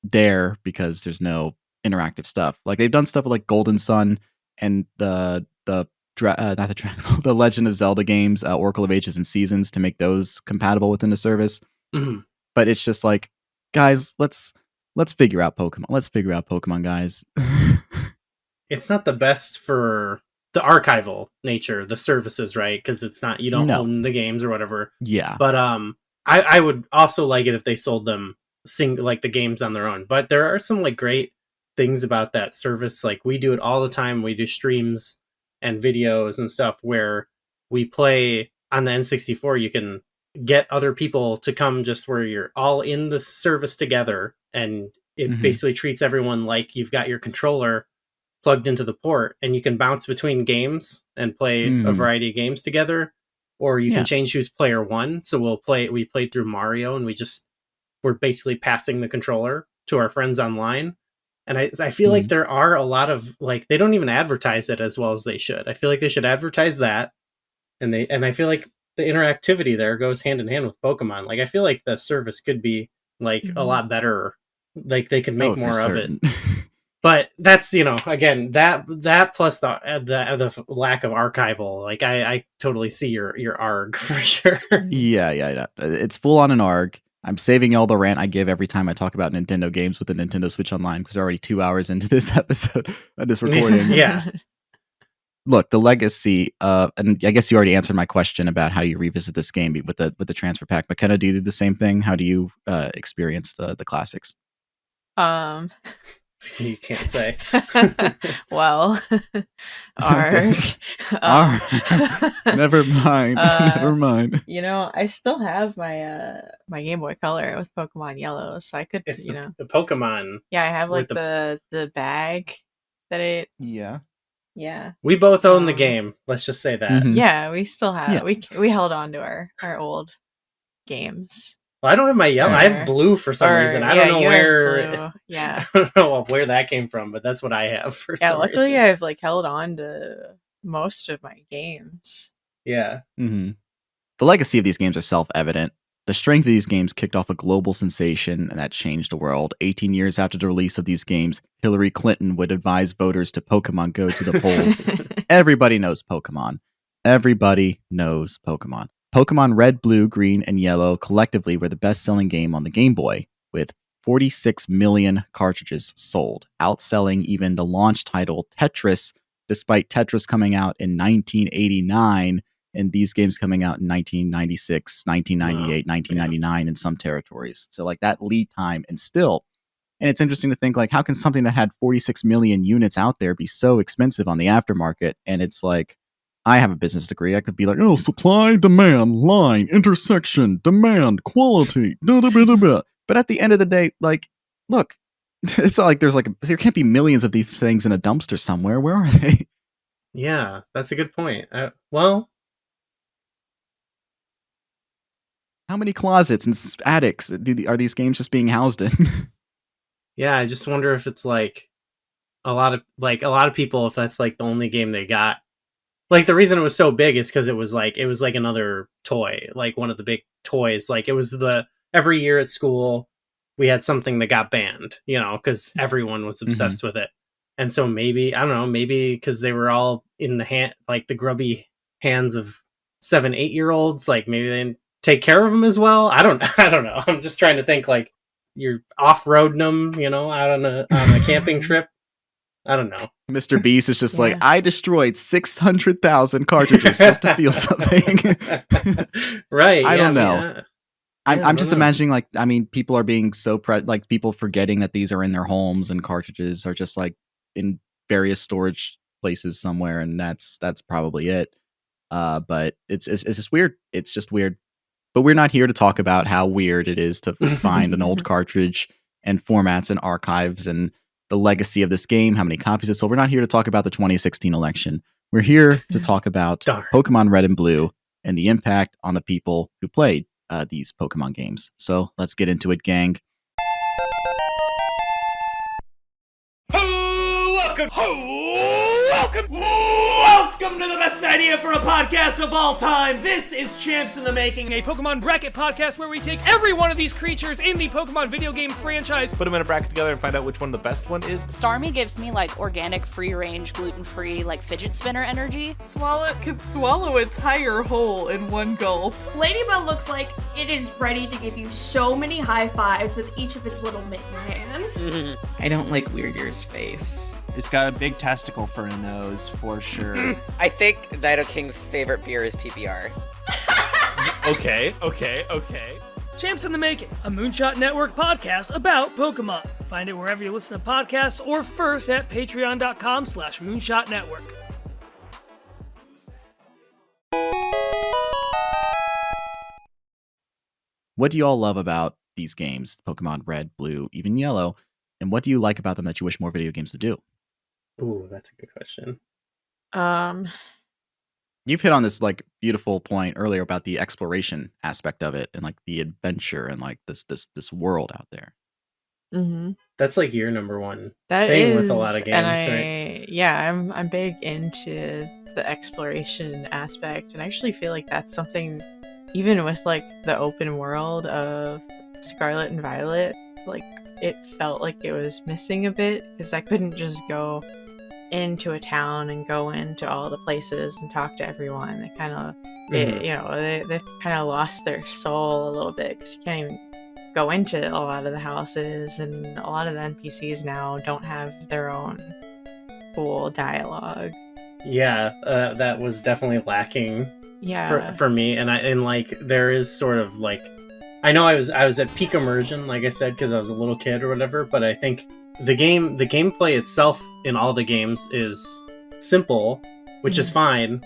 there because there's no interactive stuff. Like they've done stuff with like Golden Sun and the the Legend of Zelda games, Oracle of Ages and Seasons, to make those compatible within the service. But it's just like, guys, let's figure out Pokemon. Let's figure out Pokemon, guys. It's not the best for the archival nature, the services, right? Because it's not, you don't own the games or whatever. Yeah. But I would also like it if they sold them like the games on their own. But there are some like great things about that service. Like we do it all the time. We do streams and videos and stuff where we play on the N64. You can get other people to come just where you're all in the service together, and it basically treats everyone like you've got your controller plugged into the port, and you can bounce between games and play a variety of games together, or you can change who's player one. So we played through Mario, and we're basically passing the controller to our friends online. And I feel like there are a lot of like, they don't even advertise it as well as they should. I feel like they should advertise that. And I feel like the interactivity there goes hand in hand with Pokemon. Like I feel like the service could be like a lot better. Like they could make more of it. But that's, again, that plus the lack of archival, like I totally see your arg for sure. Yeah. It's full on an arg. I'm saving all the rant I give every time I talk about Nintendo games with the Nintendo Switch Online because we're already 2 hours into this episode of this recording. Yeah. Look, the legacy, and I guess you already answered my question about how you revisit this game with the transfer pack. McKenna, do you do the same thing? How do you experience the classics? You can't say. Well, arg. Never mind. Never mind. I still have my my Game Boy Color with Pokemon Yellow, so I could, It's the Pokemon. Yeah, I have like the bag that it. Yeah. Yeah. We both own the game. Let's just say that. Yeah, we still have. Yeah. We held on to our old games. Well, I don't have my yellow. I have blue for some reason. I don't know where. Yeah. I don't know where that came from, but that's what I have for some reason. Luckily I've like held on to most of my games. Yeah. The legacy of these games are self-evident. The strength of these games kicked off a global sensation, and that changed the world. 18 years after the release of these games, Hillary Clinton would advise voters to Pokemon Go to the polls. Everybody knows Pokemon. Everybody knows Pokemon. Pokemon Red, Blue, Green, and Yellow collectively were the best-selling game on the Game Boy, with 46 million cartridges sold, outselling even the launch title Tetris, despite Tetris coming out in 1989 and these games coming out in 1996, 1998, Wow. 1999 in some territories. So like that lead time, and it's interesting to think like how can something that had 46 million units out there be so expensive on the aftermarket? And it's like, I have a business degree. I could be like, oh, supply, demand, line, intersection, demand, quality, da da da da da. But at the end of the day, like, look, it's not like there can't be millions of these things in a dumpster somewhere. Where are they? Yeah, that's a good point. Well, How many closets and attics are these games just being housed in? yeah, I just wonder if it's like a lot of people, if that's like the only game they got. Like the reason it was so big is because it was like another toy, like one of the big toys. Like it was every year at school we had something that got banned, because everyone was obsessed with it. And so maybe, I don't know, maybe because they were all in the grubby hands of 7-8-year-olds, like maybe they didn't take care of them as well. I don't know. I'm just trying to think like you're off-roading them, out on a camping trip. I don't know. Mr. Beast is just like, I destroyed 600,000 cartridges just to feel something. Right. I don't know. Yeah. I'm just imagining, like, I mean, people are being so like people forgetting that these are in their homes and cartridges are just like in various storage places somewhere, and that's probably it. But it's just weird. It's just weird. But we're not here to talk about how weird it is to find an old cartridge and formats and archives and the legacy of this game, how many copies it sold. We're not here to talk about the 2016 election. We're here to talk about Pokemon Red and Blue and the impact on the people who played these Pokemon games. So let's get into it, gang. Welcome to the best idea for a podcast of all time. This is Champs in the Making, a Pokemon bracket podcast where we take every one of these creatures in the Pokemon video game franchise, put them in a bracket together and find out which one the best one is. Starmie gives me like organic, free-range, gluten-free, like fidget spinner energy. Swallow could swallow a tire whole in one gulp. Ladybug looks like it is ready to give you so many high fives with each of its little mitten hands. I don't like Weird Ear's face. It's got a big testicle for a nose, for sure. I think Nidoking's favorite beer is PBR. Okay. Champs in the Making, a Moonshot Network podcast about Pokemon. Find it wherever you listen to podcasts or first at patreon.com/Moonshot Network. What do you all love about these games, Pokemon Red, Blue, even Yellow, and what do you like about them that you wish more video games would do? Ooh, that's a good question. You've hit on this like beautiful point earlier about the exploration aspect of it and like the adventure and like this world out there. Mm-hmm. That's like your number one thing with a lot of games, right? Yeah, I'm big into the exploration aspect, and I actually feel like that's something, even with like the open world of Scarlet and Violet, like it felt like it was missing a bit because I couldn't just go into a town and go into all the places and talk to everyone. They kind of, they've kind of lost their soul a little bit because you can't even go into a lot of the houses, and a lot of the NPCs now don't have their own cool dialogue. Yeah, that was definitely lacking. Yeah, for me, and like there is sort of like, I know I was at peak immersion, like I said, because I was a little kid or whatever, but I think the gameplay itself in all the games is simple, which is fine.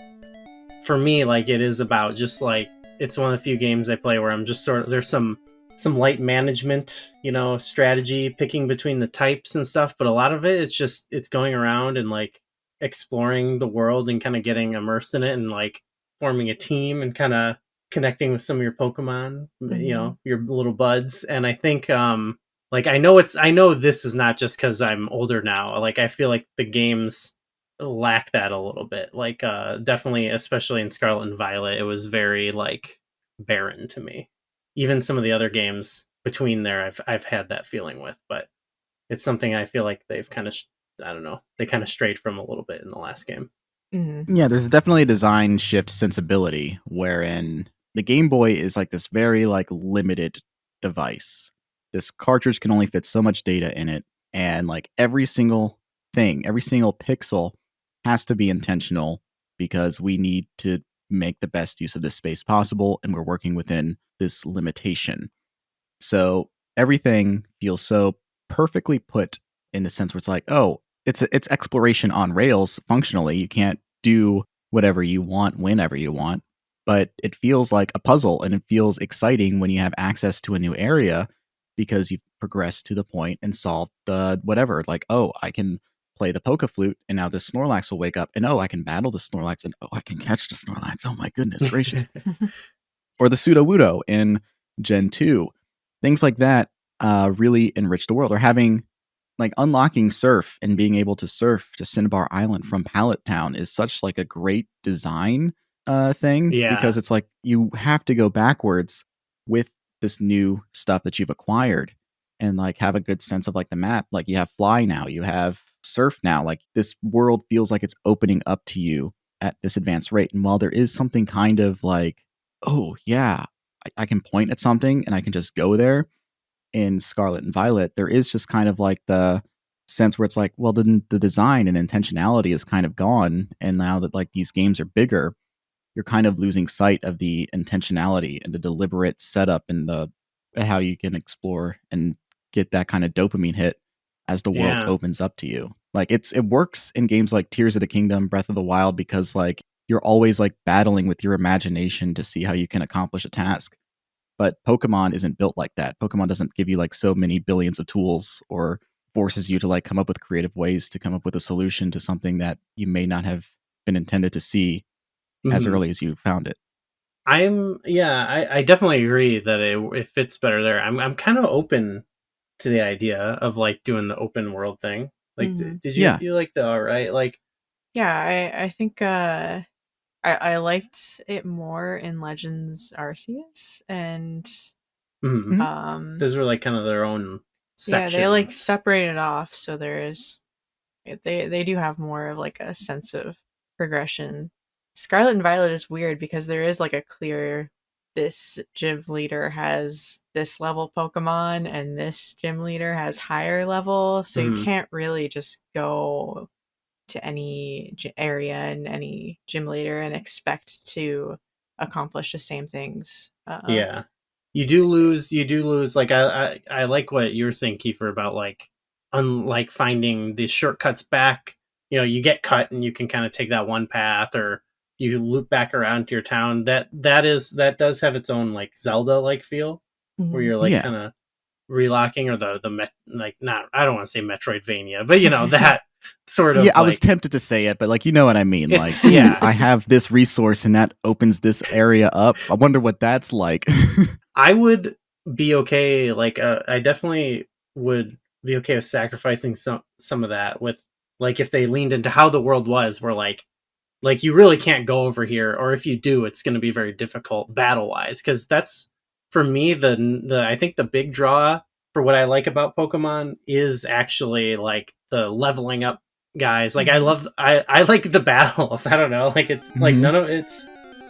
For me, like it is about just like, it's one of the few games I play where I'm just sort of, there's some light management, strategy, picking between the types and stuff, but a lot of it, it's going around and like exploring the world and kind of getting immersed in it and like forming a team and kind of connecting with some of your Pokemon, your little buds. And I think, like, I know this is not just because I'm older now. Like, I feel like the games lack that a little bit. Like, definitely, especially in Scarlet and Violet, it was very, like, barren to me. Even some of the other games between there, I've had that feeling with. But it's something I feel like they've kind of, I don't know, they kind of strayed from a little bit in the last game. Mm-hmm. Yeah, there's definitely a design shift sensibility wherein the Game Boy is like this very like limited device. This cartridge can only fit so much data in it, and like every single thing, every single pixel has to be intentional because we need to make the best use of this space possible, and we're working within this limitation. So everything feels so perfectly put in the sense where it's like, oh, it's exploration on rails functionally. You can't do whatever you want whenever you want, but it feels like a puzzle, and it feels exciting when you have access to a new area because you've progressed to the point and solved the whatever. Like, oh, I can play the Poke Flute, and now the Snorlax will wake up, and oh, I can battle the Snorlax, and oh, I can catch the Snorlax. Oh my goodness gracious. Or the Sudowoodo in Gen 2. Things like that really enrich the world. Or having, like, unlocking surf and being able to surf to Cinnabar Island from Pallet Town is such like a great design thing. Yeah. Because it's like you have to go backwards with this new stuff that you've acquired and like have a good sense of like the map. Like you have fly now, you have surf now. Like this world feels like it's opening up to you at this advanced rate. And while there is something kind of like, oh yeah, I can point at something and I can just go there in Scarlet and Violet, there is just kind of like the sense where it's like, well, then the design and intentionality is kind of gone. And now that like these games are bigger, you're kind of losing sight of the intentionality and the deliberate setup and the how you can explore and get that kind of dopamine hit as the world opens up to you. Like it works in games like Tears of the Kingdom, Breath of the Wild, because like you're always like battling with your imagination to see how you can accomplish a task. But Pokemon isn't built like that. Pokemon doesn't give you like so many billions of tools or forces you to like come up with creative ways to come up with a solution to something that you may not have been intended to see as early as you found it. I definitely agree that it fits better there. I'm kind of open to the idea of like doing the open world thing. Like, did you like the alright? Like, yeah, I think I liked it more in Legends Arceus, and those were like kind of their own sections. Yeah, they like separated off, so they do have more of like a sense of progression. Scarlet and Violet is weird because there is like a clear, this gym leader has this level Pokemon and this gym leader has higher level, so you can't really just go to any area and any gym leader and expect to accomplish the same things. Yeah, you do lose. Like I like what you were saying, Keifer, about like unlike finding the shortcuts back. You know, you get cut and you can kind of take that one path, or you loop back around to your town. That does have its own like Zelda like feel, where you're like kind of relocking, or I don't want to say Metroidvania, but you know that sort of. Yeah, I was tempted to say it, but like you know what I mean. Like, I have this resource and that opens this area up. I wonder what that's like. I would be okay. Like, I definitely would be okay with sacrificing some of that with like if they leaned into how the world was, where like you really can't go over here, or if you do, it's going to be very difficult battle wise. Because that's for me the I think the big draw for what I like about Pokemon is actually like the leveling up guys. Like I like the battles. I don't know. Like it's like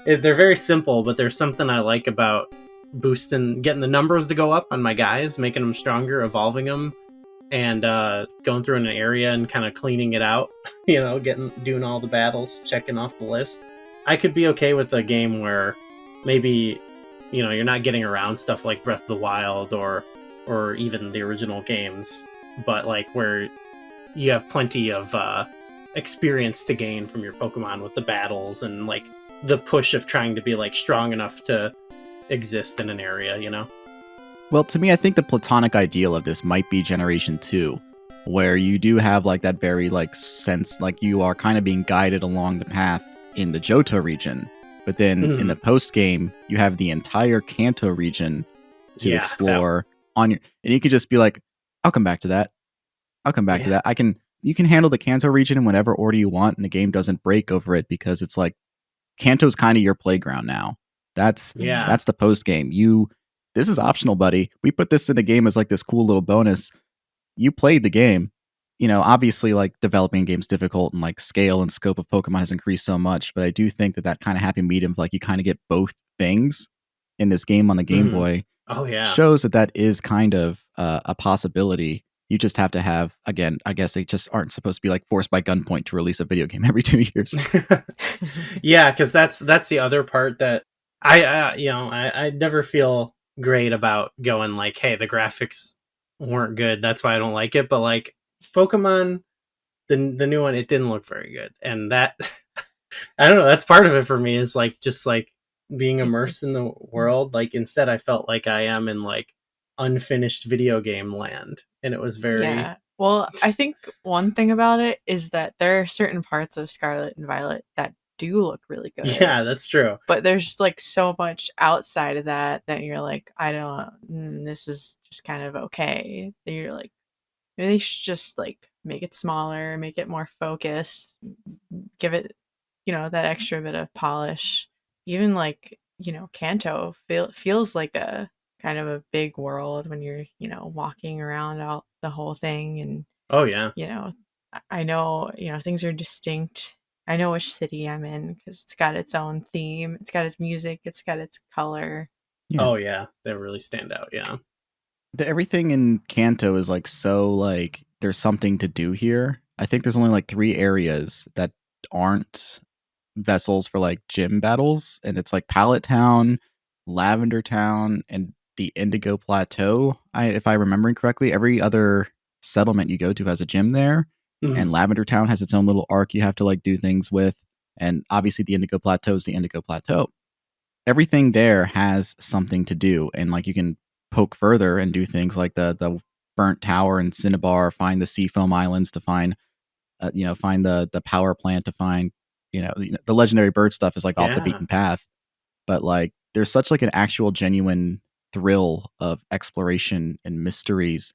they're very simple, but there's something I like about getting the numbers to go up on my guys, making them stronger, evolving them, and going through an area and kind of cleaning it out. You know, doing all the battles, checking off the list. I could be okay with a game where maybe, you know, you're not getting around stuff like Breath of the Wild or even the original games, but like where you have plenty of experience to gain from your Pokemon with the battles and like the push of trying to be like strong enough to exist in an area, you know? Well, to me, I think the platonic ideal of this might be Generation 2, where you do have like that very like sense, like you are kind of being guided along the path in the Johto region, but then in the post game, you have the entire Kanto region to explore on your, and you can just be like, I'll come back to that. I'll come back to that. You can handle the Kanto region in whatever order you want, and the game doesn't break over it because it's like Kanto's kind of your playground now. That's the post game. This is optional, buddy. We put this in the game as like this cool little bonus. You played the game. You know, obviously like developing a game's difficult and like scale and scope of Pokemon has increased so much, but I do think that kind of happy medium of like you kind of get both things in this game on the Game Boy shows that is kind of a possibility You just have to have, again, I guess they just aren't supposed to be like forced by gunpoint to release a video game every 2 years. Yeah, because that's the other part that I never feel great about going like, hey, the graphics weren't good, that's why I don't like it. But like Pokemon, the new one, it didn't look very good, and that I don't know. That's part of it for me is like just like being immersed in the world. Like instead, I felt like I am in like unfinished video game land, and it was very Yeah. Well, I think one thing about it is that there are certain parts of Scarlet and Violet that do look really good. Yeah, that's true. But there's like so much outside of that you're like, I don't, this is just kind of okay. That you're like, maybe they should just like make it smaller, make it more focused, give it, that extra bit of polish. Even like, Kanto feels like a kind of a big world when you're, walking around out the whole thing. And, oh yeah, I know, things are distinct. I know which city I'm in because it's got its own theme. It's got its music. It's got its color. Yeah. Oh yeah, they really stand out. Yeah. Everything in Kanto is like so like there's something to do here. I think there's only like 3 areas that aren't vessels for like gym battles, and it's like Pallet Town, Lavender Town, and the Indigo Plateau. If I remembering correctly, every other settlement you go to has a gym there, and Lavender Town has its own little arc you have to like do things with, and obviously the Indigo Plateau is the Indigo Plateau. Everything there has something to do, and like you can poke further and do things like the burnt tower and Cinnabar, find the Seafoam Islands to find find the power plant to find the legendary bird stuff is like off the beaten path, but like there's such like an actual genuine thrill of exploration and mysteries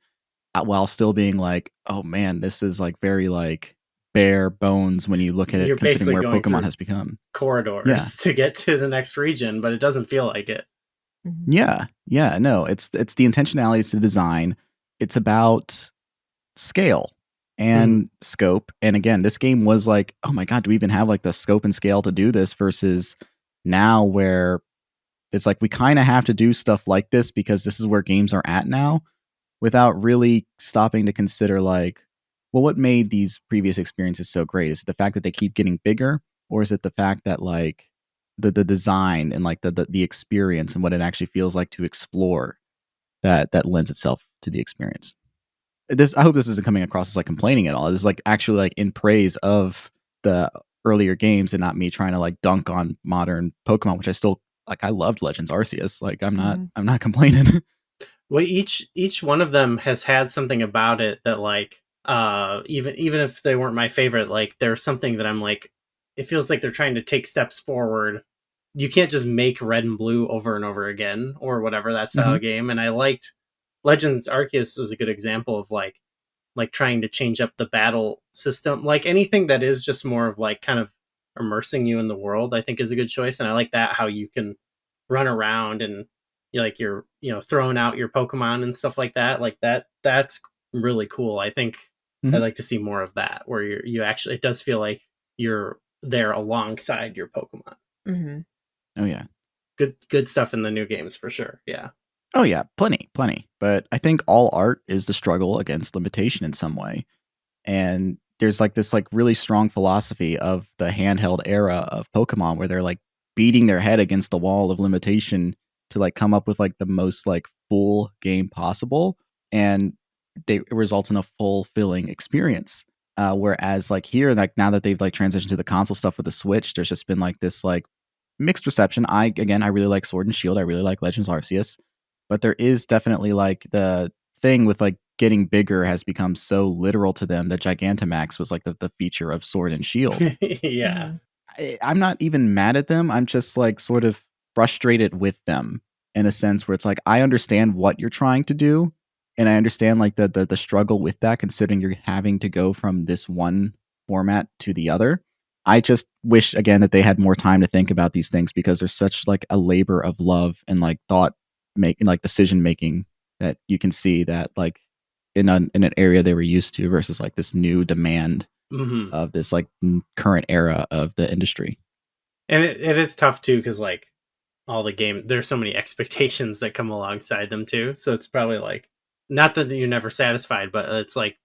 while still being like, oh man, this is like very like bare bones when you look at You're it, considering where basically going Pokemon has become. corridors to get to the next region, but it doesn't feel like it. Yeah, no, it's the intentionality, it's the design, it's about scale and scope. And again, this game was like, oh my god, do we even have like the scope and scale to do this? Versus now where it's like we kind of have to do stuff like this because this is where games are at now, without really stopping to consider like, well, what made these previous experiences so great? Is it the fact that they keep getting bigger, or is it the fact that like the design and like the experience and what it actually feels like to explore that lends itself to the experience? I hope this isn't coming across as like complaining at all. This is like actually like in praise of the earlier games and not me trying to like dunk on modern Pokemon, which I still like. I loved Legends Arceus. Like I'm not complaining. Well, each one of them has had something about it that like even if they weren't my favorite, like there's something that I'm like, it feels like they're trying to take steps forward. You can't just make Red and Blue over and over again or whatever that style of game. And I liked Legends Arceus is a good example of like trying to change up the battle system. Like anything that is just more of like kind of immersing you in the world, I think is a good choice. And I like that how you can run around and you're throwing out your Pokemon and stuff like that. Like that's really cool. I think I'd like to see more of that where you actually, it does feel like you're there alongside your Pokemon. Oh yeah, good stuff in the new games for sure. Yeah. Oh yeah, plenty. But I think all art is the struggle against limitation in some way. And there's like this like really strong philosophy of the handheld era of Pokemon where they're like beating their head against the wall of limitation to like come up with like the most like full game possible, and it results in a fulfilling experience. Whereas like here, like now that they've like transitioned to the console stuff with the Switch, there's just been like this like mixed reception. I really like Sword and Shield. I really like Legends Arceus. But there is definitely like the thing with like getting bigger has become so literal to them that Gigantamax was like the feature of Sword and Shield. Yeah. I'm not even mad at them. I'm just like sort of frustrated with them in a sense where it's like, I understand what you're trying to do. And I understand like the struggle with that, considering you're having to go from this one format to the other. I just wish again that they had more time to think about these things because there's such like a labor of love and like thought making, like decision making that you can see that like in an area they were used to versus like this new demand of this like current era of the industry. And it's tough too because like all the game, there's so many expectations that come alongside them too. So it's probably like not that you're never satisfied, but it's like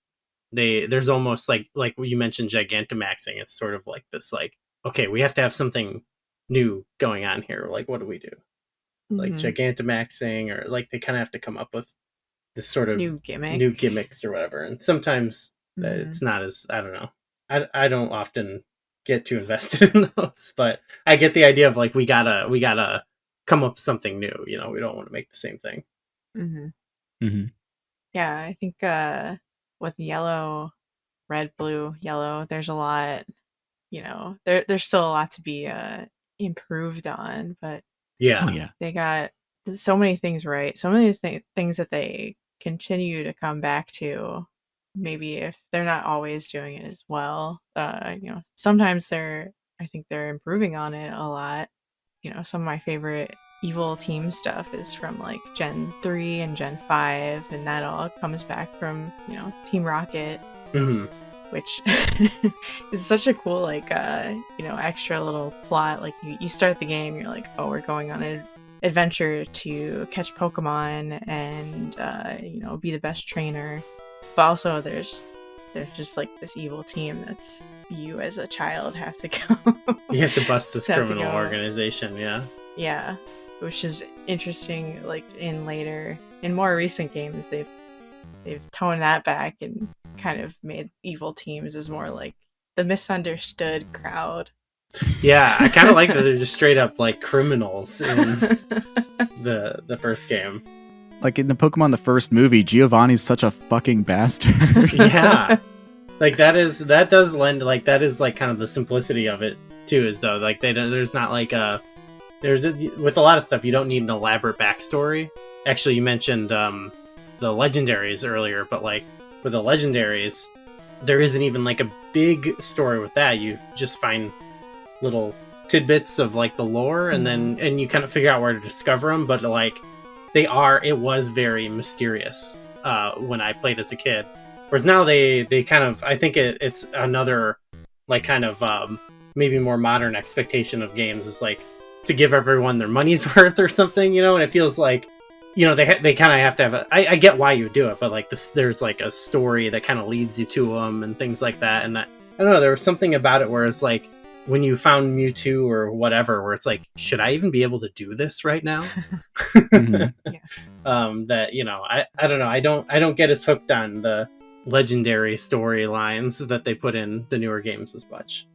there's almost like you mentioned Gigantamaxing. It's sort of like this, like, okay, we have to have something new going on here. Like, what do we do? Like Gigantamaxing, or like they kind of have to come up with this sort of new gimmicks or whatever. And sometimes it's not as, I don't know. I don't often get too invested in those, but I get the idea of like, we gotta come up with something new. You know, we don't want to make the same thing. Yeah, I think with yellow, red, blue, yellow, there's a lot, you know, there's still a lot to be improved on, but yeah, they got so many things right. So many things that they continue to come back to. Maybe if they're not always doing it as well, you know, sometimes I think they're improving on it a lot. You know, some of my favorite evil team stuff is from like Gen 3 and Gen 5, and that all comes back from, you know, Team Rocket, which is such a cool, like, you know, extra little plot. Like, you start the game, you're like, oh, we're going on an adventure to catch Pokemon and, you know, be the best trainer. But also there's just like this evil team that's you as a child have to go. You have to bust this criminal organization, yeah, which is interesting. Like in more recent games, they've toned that back and kind of made evil teams as more like the misunderstood crowd. Yeah, I kind of like that they're just straight up like criminals in the first game. Like in the Pokemon the first movie, Giovanni's such a fucking bastard. Yeah. Like that does lend, like, that is like kind of the simplicity of it too, is though like there's not like with a lot of stuff you don't need an elaborate backstory. Actually, you mentioned the legendaries earlier, but like with the legendaries, there isn't even like a big story with that. You just find little tidbits of like the lore, and then you kind of figure out where to discover them. But like it was very mysterious when I played as a kid. Whereas now they kind of, I think it's another like kind of maybe more modern expectation of games, is like to give everyone their money's worth or something, you know. And it feels like, you know, they kind of have to have I get why you do it, but like there's like a story that kind of leads you to them and things like that. And I don't know, there was something about it where it's like when you found Mewtwo or whatever, where it's like, should I even be able to do this right now? That, you know, I don't know, I don't get as hooked on the legendary storylines that they put in the newer games as much.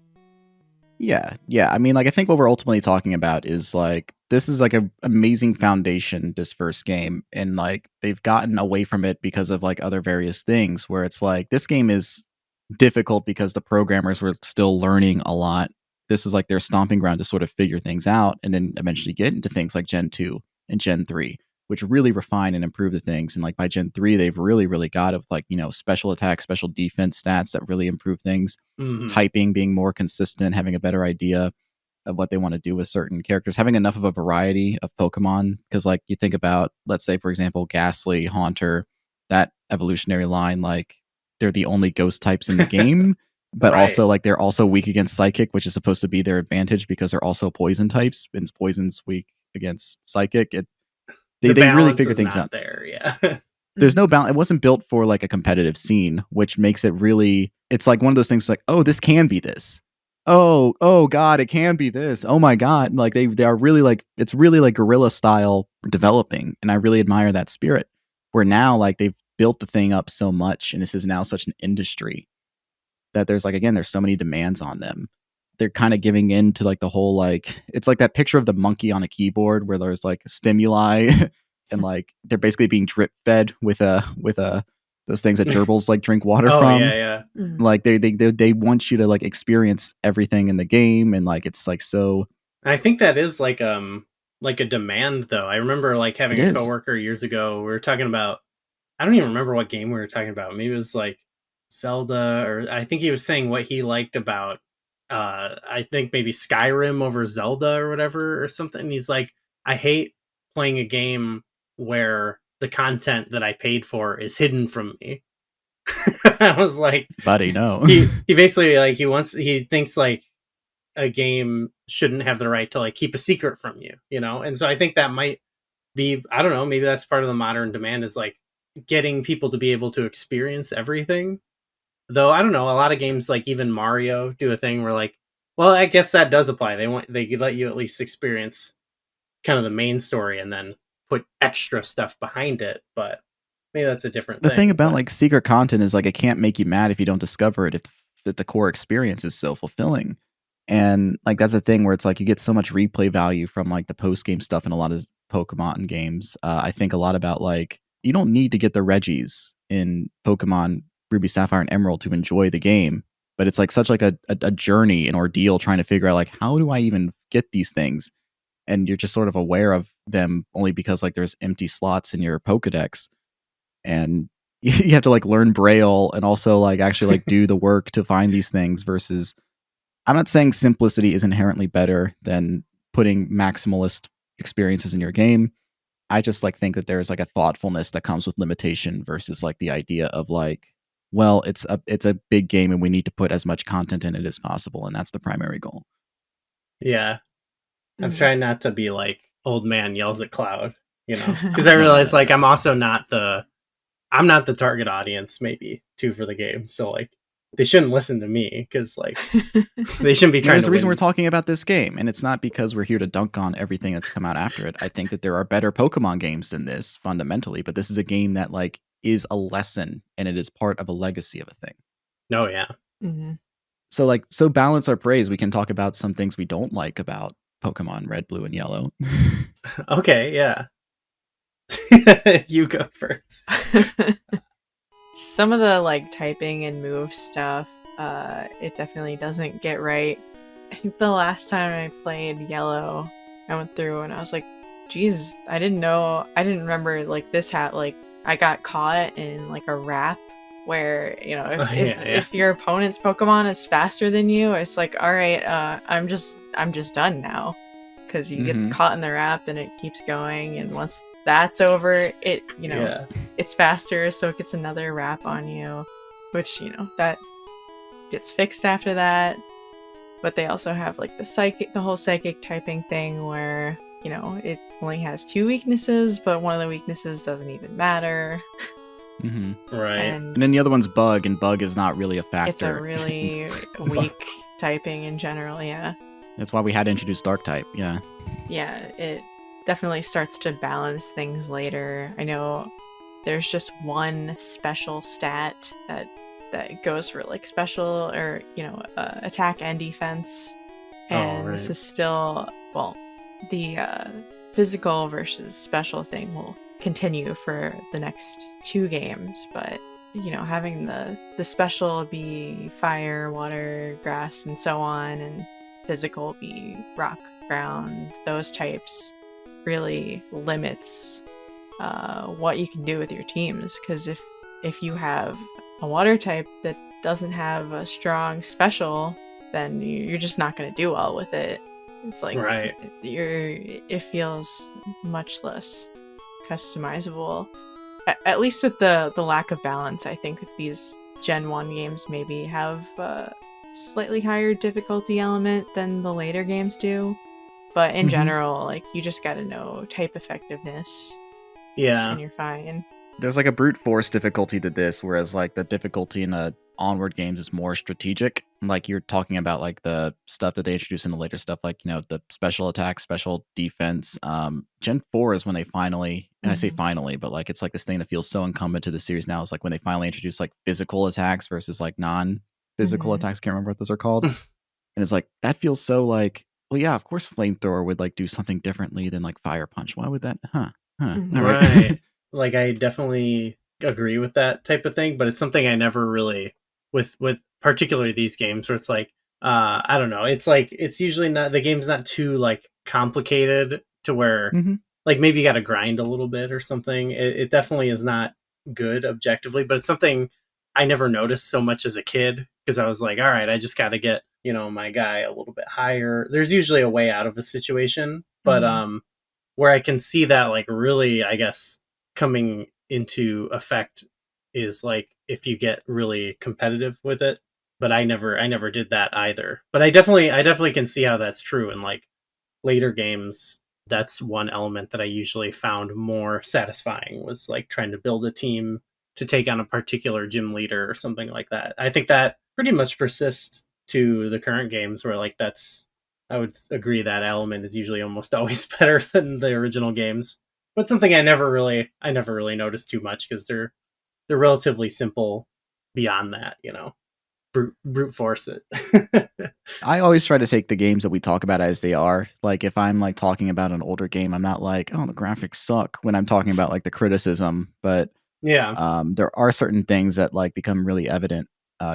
Yeah. I mean, like, I think what we're ultimately talking about is like, this is like an amazing foundation, this first game, and like they've gotten away from it because of like other various things, where it's like this game is difficult because the programmers were still learning a lot. This is like their stomping ground to sort of figure things out and then eventually get into things like Gen 2 and Gen 3, which really refine and improve the things. And like by Gen 3, they've really got of like, you know, special attack, special defense stats that really improve things. Typing being more consistent, having a better idea of what they want to do with certain characters, having enough of a variety of Pokemon. Because like you think about, let's say, for example, Ghastly, Haunter, that evolutionary line, like they're the only ghost types in the game. But also, like, they're also weak against Psychic, which is supposed to be their advantage because they're also poison types, and Poison's weak against Psychic. They really figure things out. There, yeah. There's no balance. It wasn't built for like a competitive scene, which makes it really. It's like one of those things like, oh, this can be this. Oh God, it can be this. Oh my God, like they are really like, it's really like guerrilla style developing, and I really admire that spirit. Where now, like, they've built the thing up so much, and this is now such an industry that there's like, again, there's so many demands on them. They're kind of giving in to like the whole, like, it's like that picture of the monkey on a keyboard where there's like stimuli and like they're basically being drip fed with those things that gerbils like drink water from. Yeah. Like they want you to like experience everything in the game, and like it's like so. I think that is like a demand though. I remember like having a coworker years ago. We were talking about, I don't even remember what game we were talking about. Maybe it was like Zelda, or I think he was saying what he liked about I think maybe Skyrim over Zelda or whatever or something. He's like, I hate playing a game where the content that I paid for is hidden from me. I was like, buddy, no. he basically like he thinks like a game shouldn't have the right to like keep a secret from you, you know? And so I think that might be, I don't know, maybe that's part of the modern demand, is like getting people to be able to experience everything. Though I don't know, a lot of games like even Mario do a thing where like, well, I guess that does apply. They let you at least experience kind of the main story and then put extra stuff behind it, but maybe that's a different The thing. thing about but- like secret content is like it can't make you mad if you don't discover it if the core experience is so fulfilling. And like that's a thing where it's like you get so much replay value from like the post game stuff in a lot of Pokemon games. I think a lot about like you don't need to get the Reggies in Pokemon Ruby, Sapphire, and Emerald to enjoy the game, but it's like such like a journey, an ordeal trying to figure out like how do I even get these things, and you're just sort of aware of them only because like there's empty slots in your Pokedex, and you have to like learn Braille and also like actually like do the work to find these things versus. I'm not saying simplicity is inherently better than putting maximalist experiences in your game. I just like think that there's like a thoughtfulness that comes with limitation versus like the idea of like, well, it's a big game and we need to put as much content in it as possible, and that's the primary goal. Yeah. I'm Mhm. trying not to be like old man yells at cloud, because I realize like I'm also not the target audience maybe too for the game. So like they shouldn't listen to me because like they shouldn't be trying There's to a reason win. we're talking about this game, and it's not because we're here to dunk on everything that's come out after it. I think that there are better Pokemon games than this fundamentally, but this is a game that like is a lesson and it is part of a legacy of a thing. Oh yeah. Mhm. So balance our praise. We can talk about some things we don't like about Pokemon Red, Blue, and Yellow. Okay, yeah. You go first. Some of the like typing and move stuff, it definitely doesn't get right. I think the last time I played Yellow, I went through and I was like, geez, I didn't remember like this like I got caught in like a wrap where, if your opponent's Pokemon is faster than you, it's like, all right, I'm just done now. Because you get caught in the wrap and it keeps going, and once that's over, it it's faster, so it gets another wrap on you, which that gets fixed after that. But they also have like the whole psychic typing thing where it only has 2 weaknesses, but one of the weaknesses doesn't even matter. Right. And then the other one's bug, and bug is not really a factor. It's a really weak typing in general. Yeah. That's why we had to introduce Dark type. Yeah. Yeah, it definitely starts to balance things later. I know there's just one special stat that goes for like special or attack and defense, and this is still the physical versus special thing will continue for the next 2 games, but having the special be fire, water, grass, and so on, and physical be rock, ground, those types really limits what you can do with your teams, because if you have a water type that doesn't have a strong special, then you're just not going to do well with it. It's like it feels much less customizable, at least with the lack of balance. I think these Gen 1 games maybe have slightly higher difficulty element than the later games do, but in general, like, you just gotta know type effectiveness, and you're fine. There's like a brute force difficulty to this, whereas like the difficulty in the onward games is more strategic. Like you're talking about like the stuff that they introduced in the later stuff, like the special attack, special defense. Gen 4 is when they finally, and I say finally, but like it's like this thing that feels so incumbent to the series now, is like when they finally introduce like physical attacks versus like non-physical attacks. Can't remember what those are called. And it's like that feels so like, well, yeah, of course flamethrower would like do something differently than like fire punch. Why would that? All right. Like I definitely agree with that type of thing, but it's something I never really with particularly these games where it's like I don't know, it's like it's usually not, the game's not too like complicated to where like maybe you got to grind a little bit or something. It definitely is not good objectively, but it's something I never noticed so much as a kid, because I was like, all right, I just got to get my guy a little bit higher. There's usually a way out of a situation, but where I can see that like really, I guess, coming into effect is like if you get really competitive with it. But I never did that either. But I definitely can see how that's true in like later games that's one element that I usually found more satisfying, was like trying to build a team to take on a particular gym leader or something like that. I think that pretty much persists to the current games, where like I would agree that element is usually almost always better than the original games. But something I never really noticed too much, because they're relatively simple beyond that, brute force it. I always try to take the games that we talk about as they are. Like if I'm like talking about an older game, I'm not like, oh, the graphics suck when I'm talking about like the criticism. But yeah, there are certain things that like become really evident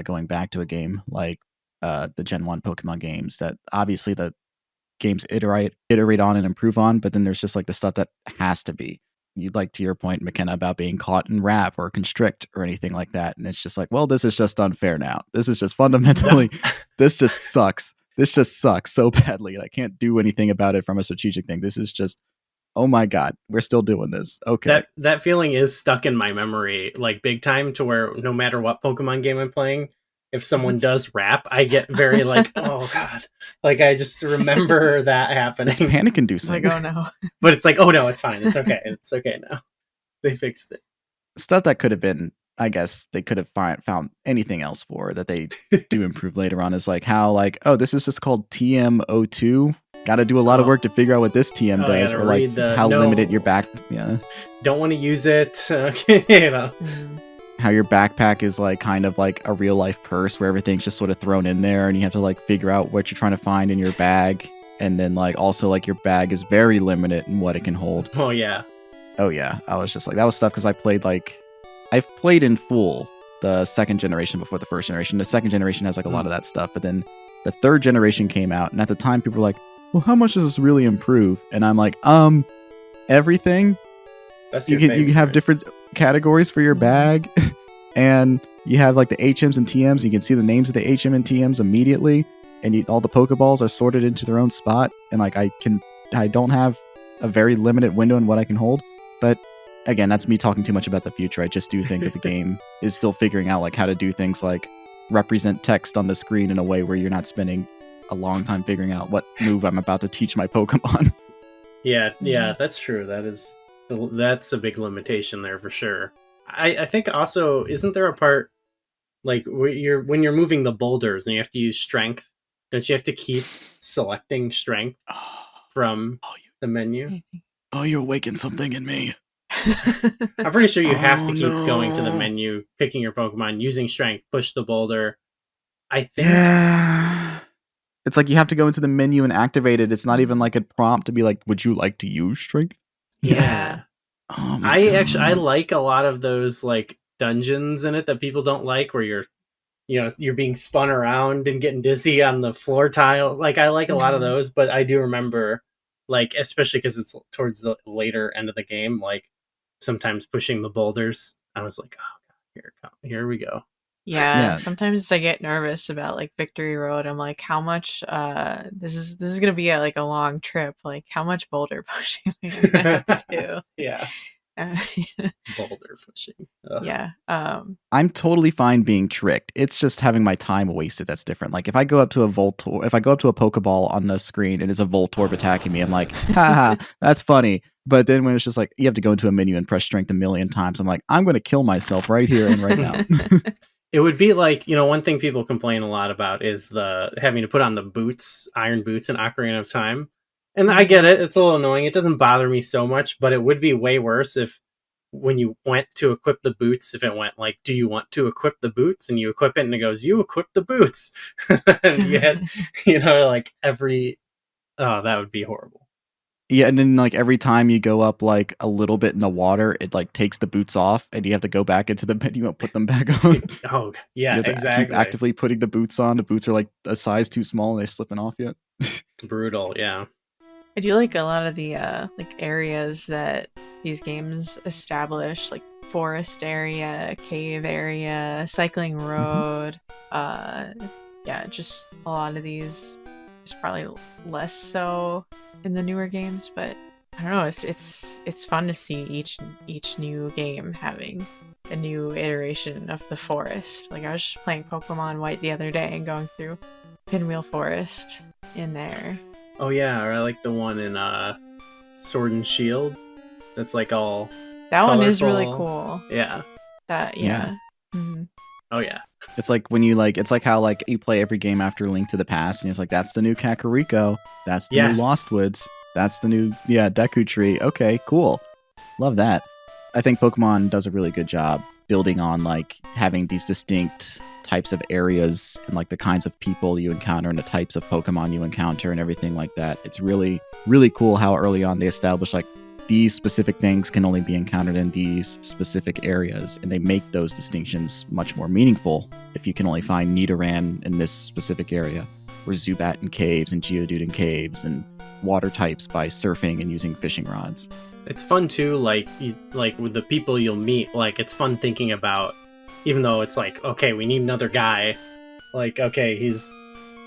going back to a game like the Gen 1 Pokemon games, that obviously the games iterate on and improve on, but then there's just like the stuff that has to be. You'd like, to your point, McKenna, about being caught in wrap or constrict or anything like that. And it's just like, well, this is just unfair now. This is just fundamentally, this just sucks. This just sucks so badly. And I can't do anything about it from a strategic thing. This is just, oh my God, we're still doing this. Okay. That feeling is stuck in my memory, like big time, to where no matter what Pokemon game I'm playing, if someone does rap, I get very like, oh God. Like I just remember that happening. It's panic-inducing. Like, oh no. But it's like, oh no, it's fine. It's okay. It's okay now. They fixed it. Stuff that could have been, I guess, they could have found anything else for that they do improve later on, is like how like, oh, this is just called TM02. Got to do a lot of work to figure out what this TM does, or like how limited your back. Yeah. Don't want to use it. You know. How your backpack is like kind of like a real life purse where everything's just sort of thrown in there, and you have to like figure out what you're trying to find in your bag. And then like also like your bag is very limited in what it can hold. Oh yeah. Oh yeah. I was just like, that was stuff, because I've played in full the second generation before the first generation. The second generation has like a lot of that stuff, but then the third generation came out, and at the time people were like, well, how much does this really improve? And I'm like, everything. That's you have different categories for your bag, and you have like the HMs and TMs. You can see the names of the HM and TMs immediately, and all the Pokeballs are sorted into their own spot. And like I don't have a very limited window in what I can hold, but again, that's me talking too much about the future. I just do think that the game is still figuring out like how to do things like represent text on the screen in a way where you're not spending a long time figuring out what move I'm about to teach my Pokemon. Yeah, that's true. That's a big limitation there for sure. I think also, isn't there a part like when you're moving the boulders and you have to use strength, don't you have to keep selecting strength from the menu? Oh, you're waking something in me. I'm pretty sure you have to keep going to the menu, picking your Pokemon, using strength, push the boulder. I think. Yeah. It's like you have to go into the menu and activate it. It's not even like a prompt to be like, would you like to use strength? Yeah. Oh I like a lot of those like dungeons in it that people don't like, where you're being spun around and getting dizzy on the floor tiles. Like I like a lot of those, but I do remember, like, especially because it's towards the later end of the game, like sometimes pushing the boulders, I was like, oh God, here we go. Yeah, sometimes I get nervous about like Victory Road. I'm like, how much this is gonna be like a long trip. Like, how much boulder pushing am I gonna have to do? Yeah. Boulder pushing. Ugh. Yeah. I'm totally fine being tricked. It's just having my time wasted that's different. Like if I go up to a Pokeball on the screen and it's a Voltorb attacking me, I'm like, haha, that's funny. But then when it's just like you have to go into a menu and press strength a million times, I'm like, I'm going to kill myself right here and right now. It would be like, one thing people complain a lot about is the having to put on the boots, iron boots in Ocarina of Time. And I get it. It's a little annoying. It doesn't bother me so much, but it would be way worse if when you went to equip the boots, if it went like, do you want to equip the boots? And you equip it and it goes, you equip the boots. And you had, like that would be horrible. Yeah, and then like every time you go up like a little bit in the water, it like takes the boots off, and you have to go back into the menu and put them back on. Oh, yeah, exactly. Keep actively putting the boots on. The boots are like a size too small, and they're slipping off yet. Brutal, yeah. I do like a lot of the like areas that these games establish, like forest area, cave area, cycling road. Yeah, just a lot of these. It's probably less so in the newer games, but I don't know. It's fun to see each new game having a new iteration of the forest. Like I was just playing Pokemon White the other day and going through Pinwheel Forest in there. Oh yeah, or I like the one in Sword and Shield. That's like all That one is really colorful. cool. Yeah. Yeah. Mm-hmm. Oh yeah. It's like when you it's like how like you play every game after Link to the Past, and it's like that's the new Kakariko, that's the new Lost Woods, that's the new Deku Tree. Okay, cool, love that. I think Pokemon does a really good job building on like having these distinct types of areas and like the kinds of people you encounter and the types of Pokemon you encounter and everything like that. It's really, really cool how early on they establish like these specific things can only be encountered in these specific areas, and they make those distinctions much more meaningful if you can only find Nidoran in this specific area, or Zubat in caves and Geodude in caves, and water types by surfing and using fishing rods. It's fun too, like with the people you'll meet, like it's fun thinking about, even though it's like, okay, we need another guy, like, okay,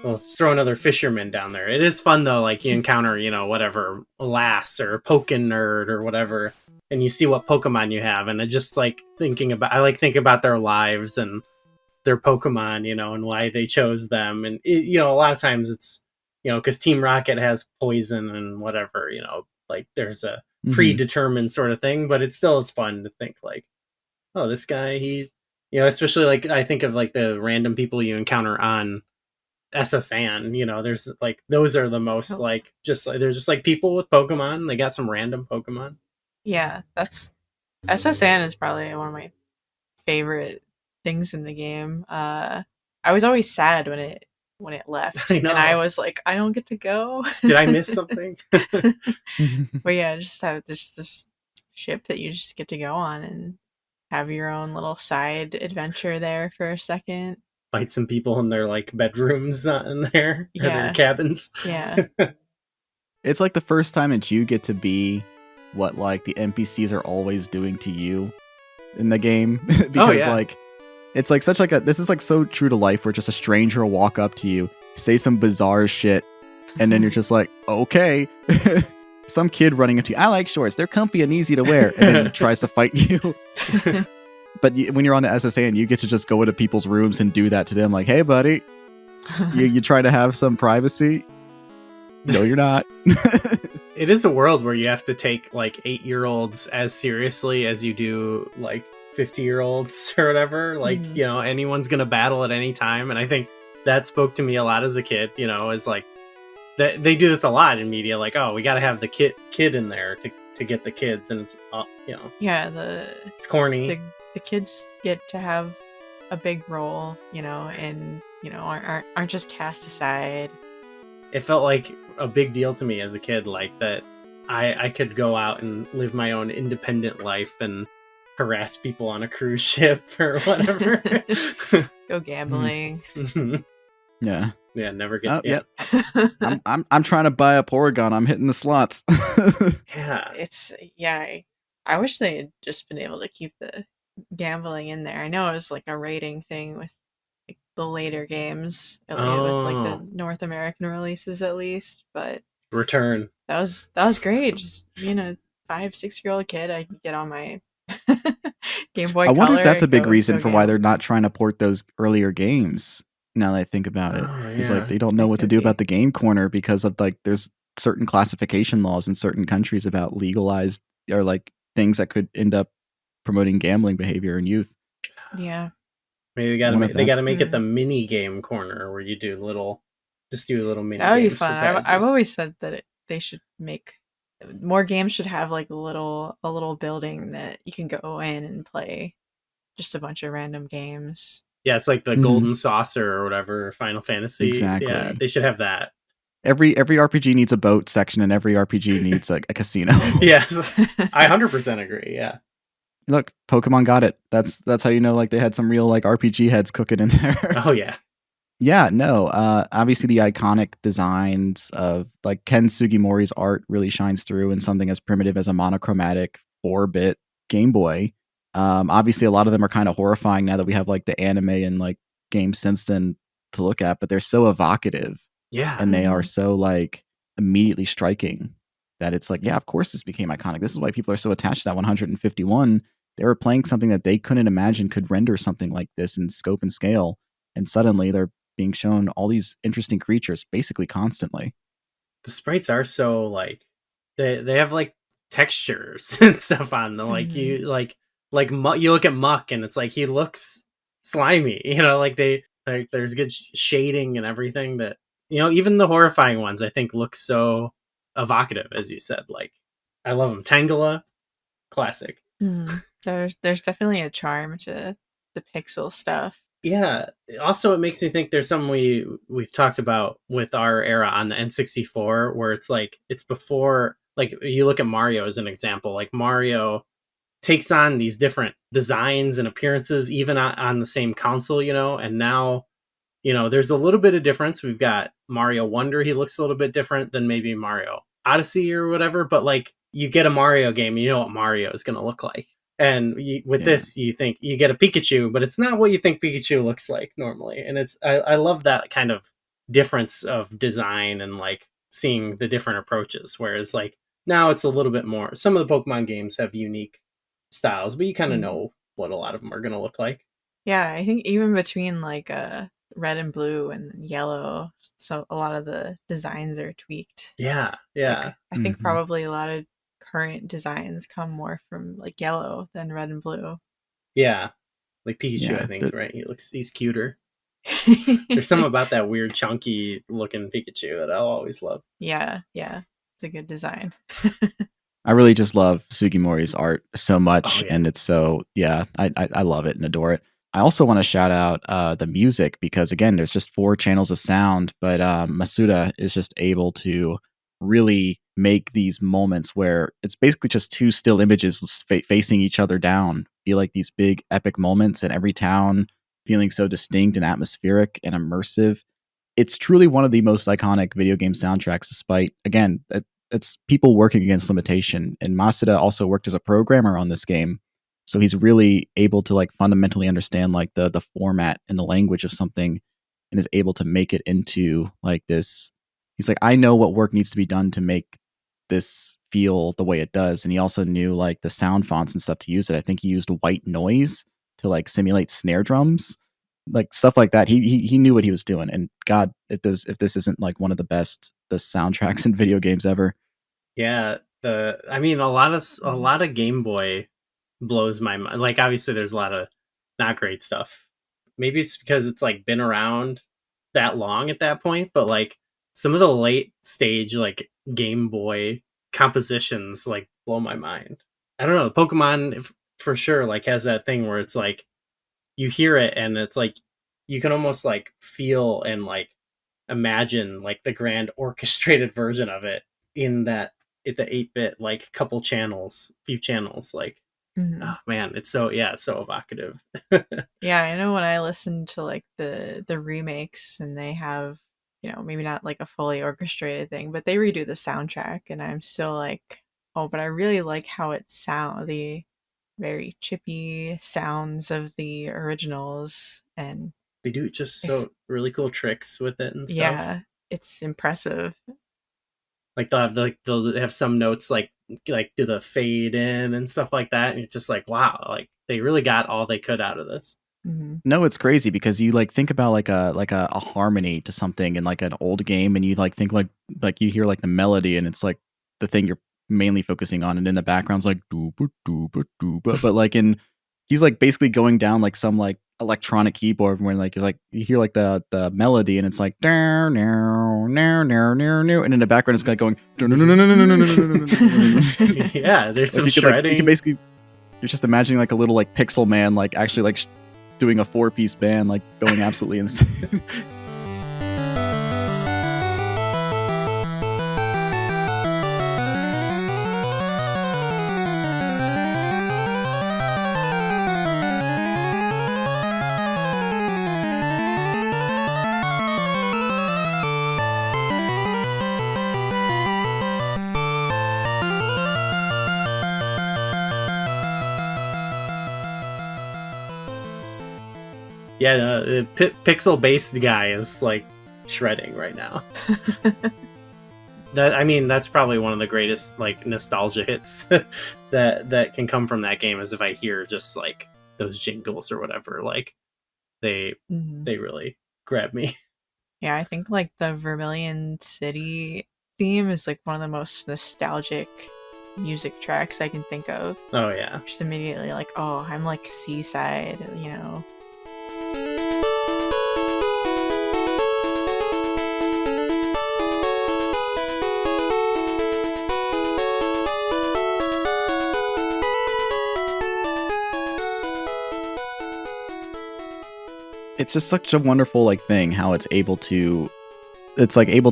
let's throw another fisherman down there. It is fun though, like you encounter, whatever, Lass or Pokenerd or whatever, and you see what Pokemon you have, and I just like thinking about their lives and their Pokemon, and why they chose them, and a lot of times it's, because Team Rocket has poison and whatever, like there's a predetermined sort of thing, but it's fun to think like, oh, this guy, he, especially like I think of like the random people you encounter on SSN, there's like those are the most they're just like people with Pokemon. They got some random Pokemon. Yeah, that's SSN is probably one of my favorite things in the game. I was always sad when it left, and I was like, I don't get to go. Did I miss something? But yeah, just have this ship that you just get to go on and have your own little side adventure there for a second. Fight some people in their like bedrooms in there, or their cabins. Yeah. It's like the first time that you get to be what like the NPCs are always doing to you in the game. Because like it's like such like this is like so true to life, where just a stranger will walk up to you, say some bizarre shit, and then you're just like, okay. Some kid running up to you, I like shorts, they're comfy and easy to wear, and then he tries to fight you. But when you're on the SSN, you get to just go into people's rooms and do that to them. Like, hey, buddy, you try to have some privacy? No, you're not. It is a world where you have to take like 8-year-olds as seriously as you do like 50-year-olds or whatever. Like, anyone's going to battle at any time. And I think that spoke to me a lot as a kid, is like, they do this a lot in media. Like, oh, we got to have the kid in there to get the kids. And it's, Yeah, it's corny. The kids get to have a big role, and aren't just cast aside. It felt like a big deal to me as a kid, like that I could go out and live my own independent life and harass people on a cruise ship or whatever. Go gambling. Yeah. Yeah, never get. I'm trying to buy a Porygon. I'm hitting the slots. Yeah. I wish they had just been able to keep the gambling in there. I know it was like a rating thing with like the later games, with like the North American releases at least. But Return. That was great. Just being a 5-6-year-old kid, I could get on my Game Boy Color. I wonder if that's a big reason for why they're not trying to port those earlier games. Now that I think about it, it's like they don't know what to do about the game corner because of like there's certain classification laws in certain countries about legalized or like things that could end up promoting gambling behavior in youth. Yeah, maybe they got to make it the mini game corner where you do little mini. That would be games fun. I've always said that they should make more games. Should have like a little building that you can go in and play just a bunch of random games. Yeah, it's like the Golden Saucer or whatever, Final Fantasy. Exactly. Yeah, they should have that. Every RPG needs a boat section, and every RPG needs a casino. Yes, I 100% agree. Yeah. Look, Pokemon got it. That's how you know like they had some real like RPG heads cooking in there. Oh yeah. Yeah, no. Obviously the iconic designs of like Ken Sugimori's art really shines through in something as primitive as a monochromatic 4-bit Game Boy. Obviously a lot of them are kind of horrifying now that we have like the anime and like games since then to look at, but they're so evocative. Yeah. And they are so like immediately striking that it's like, yeah, of course this became iconic. This is why people are so attached to that 151. They were playing something that they couldn't imagine could render something like this in scope and scale. And suddenly they're being shown all these interesting creatures basically constantly. The sprites are so like they have like textures and stuff on them. Like you you look at Muck and it's like he looks slimy. Like there's good shading and everything that even the horrifying ones I think look so evocative, as you said. Like I love them. Tangela, classic. There's definitely a charm to the pixel stuff. Yeah. Also, it makes me think there's something we've talked about with our era on the N64, where it's like it's before. Like you look at Mario as an example. Like Mario takes on these different designs and appearances, even on the same console. And now, there's a little bit of difference. We've got Mario Wonder. He looks a little bit different than maybe Mario Odyssey or whatever. But like you get a Mario game, you know what Mario is going to look like. And with this, you think you get a Pikachu, but it's not what you think Pikachu looks like normally. And I love that kind of difference of design and like seeing the different approaches. Whereas like now it's a little bit more. Some of the Pokemon games have unique styles, but you kind of know what a lot of them are going to look like. Yeah, I think even between like red and blue and yellow, so a lot of the designs are tweaked. Yeah. Like, I think probably a lot of current designs come more from like yellow than red and blue. Yeah, like Pikachu, I think, right? He's cuter. There's something about that weird chunky looking Pikachu that I'll always love. Yeah, it's a good design. I really just love Sugimori's art so much, and it's so I love it and adore it. I also want to shout out the music because again, there's just 4 channels of sound, but Masuda is just able to really make these moments where it's basically just 2 still images facing each other down feel like these big epic moments, and every town feeling so distinct and atmospheric and immersive. It's truly one of the most iconic video game soundtracks, despite again it's people working against limitation. And Masuda also worked as a programmer on this game, so he's really able to like fundamentally understand like the format and the language of something, and is able to make it into like this. He's like, I know what work needs to be done to make this feel the way it does. And he also knew like the sound fonts and stuff to use it. I think he used white noise to like simulate snare drums, like stuff like that. He knew what he was doing. And God, if this isn't like one of the best soundtracks in video games ever. Yeah, a lot of Game Boy blows my mind. Like obviously there's a lot of not great stuff. Maybe it's because it's like been around that long at that point, but like some of the late stage like Game Boy compositions like blow my mind. I don't know, Pokemon for sure like has that thing where it's like you hear it and it's like you can almost like feel and like imagine like the grand orchestrated version of it in the 8-bit like few channels like oh man, it's so evocative. Yeah, I know when I listen to like the remakes and they have, maybe not like a fully orchestrated thing, but they redo the soundtrack and I'm still like, oh, but I really like how it sounds, the very chippy sounds of the originals, and they do just so really cool tricks with it and stuff. Yeah, it's impressive. Like they'll have some notes like do the fade in and stuff like that, and you're just like, wow, like they really got all they could out of this. No, it's crazy because you like think about like a harmony to something in like an old game, and you like think like you hear like the melody, and it's like the thing you're mainly focusing on, and in the background's like dooba dooba dooba, but like he's like basically going down like some like electronic keyboard where like you hear like the melody and it's like and in the background it's like going yeah, there's some shredding. You can basically you're just imagining like a little like pixel man like actually like doing a 4-piece band like going absolutely insane. Yeah, the pixel-based guy is like shredding right now. That's probably one of the greatest like nostalgia hits that can come from that game. Is if I hear just like those jingles or whatever, like they really grab me. Yeah, I think like the Vermilion City theme is like one of the most nostalgic music tracks I can think of. Oh yeah. Just immediately like, oh, I'm like seaside, you know. It's just such a wonderful like thing how it's able to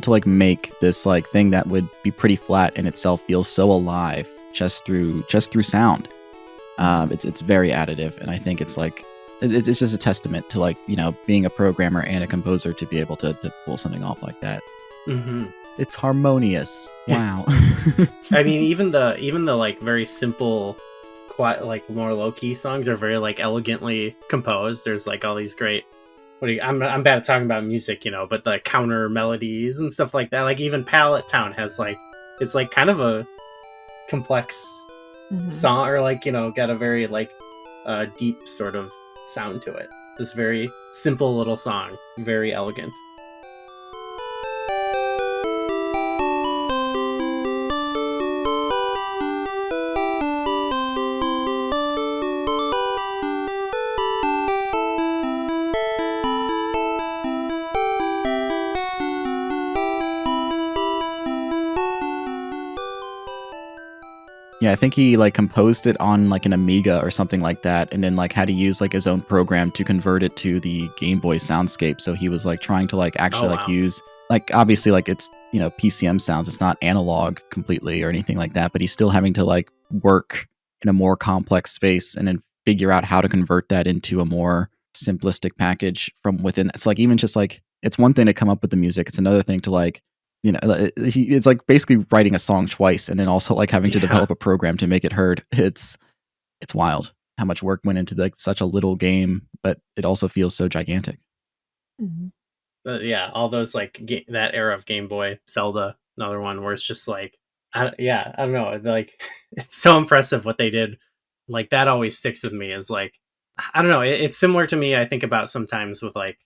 like make this like thing that would be pretty flat in itself feel so alive just through sound. It's very additive, and I think it's like it's just a testament to like, you know, being a programmer and a composer to be able to pull something off like that. Mm-hmm. It's harmonious. Wow. I mean, even the like very simple, quiet, like more low key songs are very like elegantly composed. There's like all these great. I'm bad at talking about music, you know, but the counter melodies and stuff like that. Like even Pallet Town has like, it's like kind of a complex song, or like, you know, got a very like deep sort of sound to it. This very simple little song, very elegant. Yeah, I think he like composed it on like an Amiga or something like that, and then like had to use like his own program to convert it to the Game Boy soundscape. So he was like trying to like actually like use like, obviously like it's, you know, PCM sounds, it's not analog completely or anything like that, but he's still having to like work in a more complex space and then figure out how to convert that into a more simplistic package from within. It's like, even just like, it's one thing to come up with the music, it's another thing to like, you know, it's like basically writing a song twice and then also like having to develop a program to make it heard. It's wild how much work went into like such a little game, but it also feels so gigantic. Yeah, all those like that era of Game Boy, Zelda, another one where it's just like, I don't know, like it's so impressive what they did. Like that always sticks with me as like, I don't know, it's similar to me. I think about sometimes with like,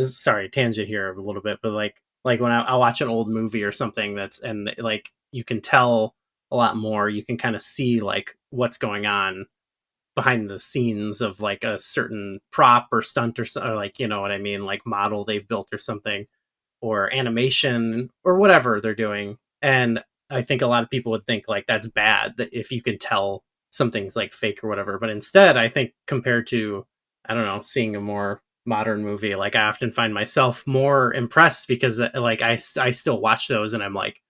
sorry, tangent here a little bit, but like when I watch an old movie or something that's, and like you can tell a lot more, you can kind of see like what's going on behind the scenes of like a certain prop or stunt or like, you know what I mean, like model they've built or something, or animation or whatever they're doing. And I think a lot of people would think like that's bad, that if you can tell something's like fake or whatever. But instead, I think compared to, I don't know, seeing a more modern movie, like I often find myself more impressed because like I still watch those and I'm like,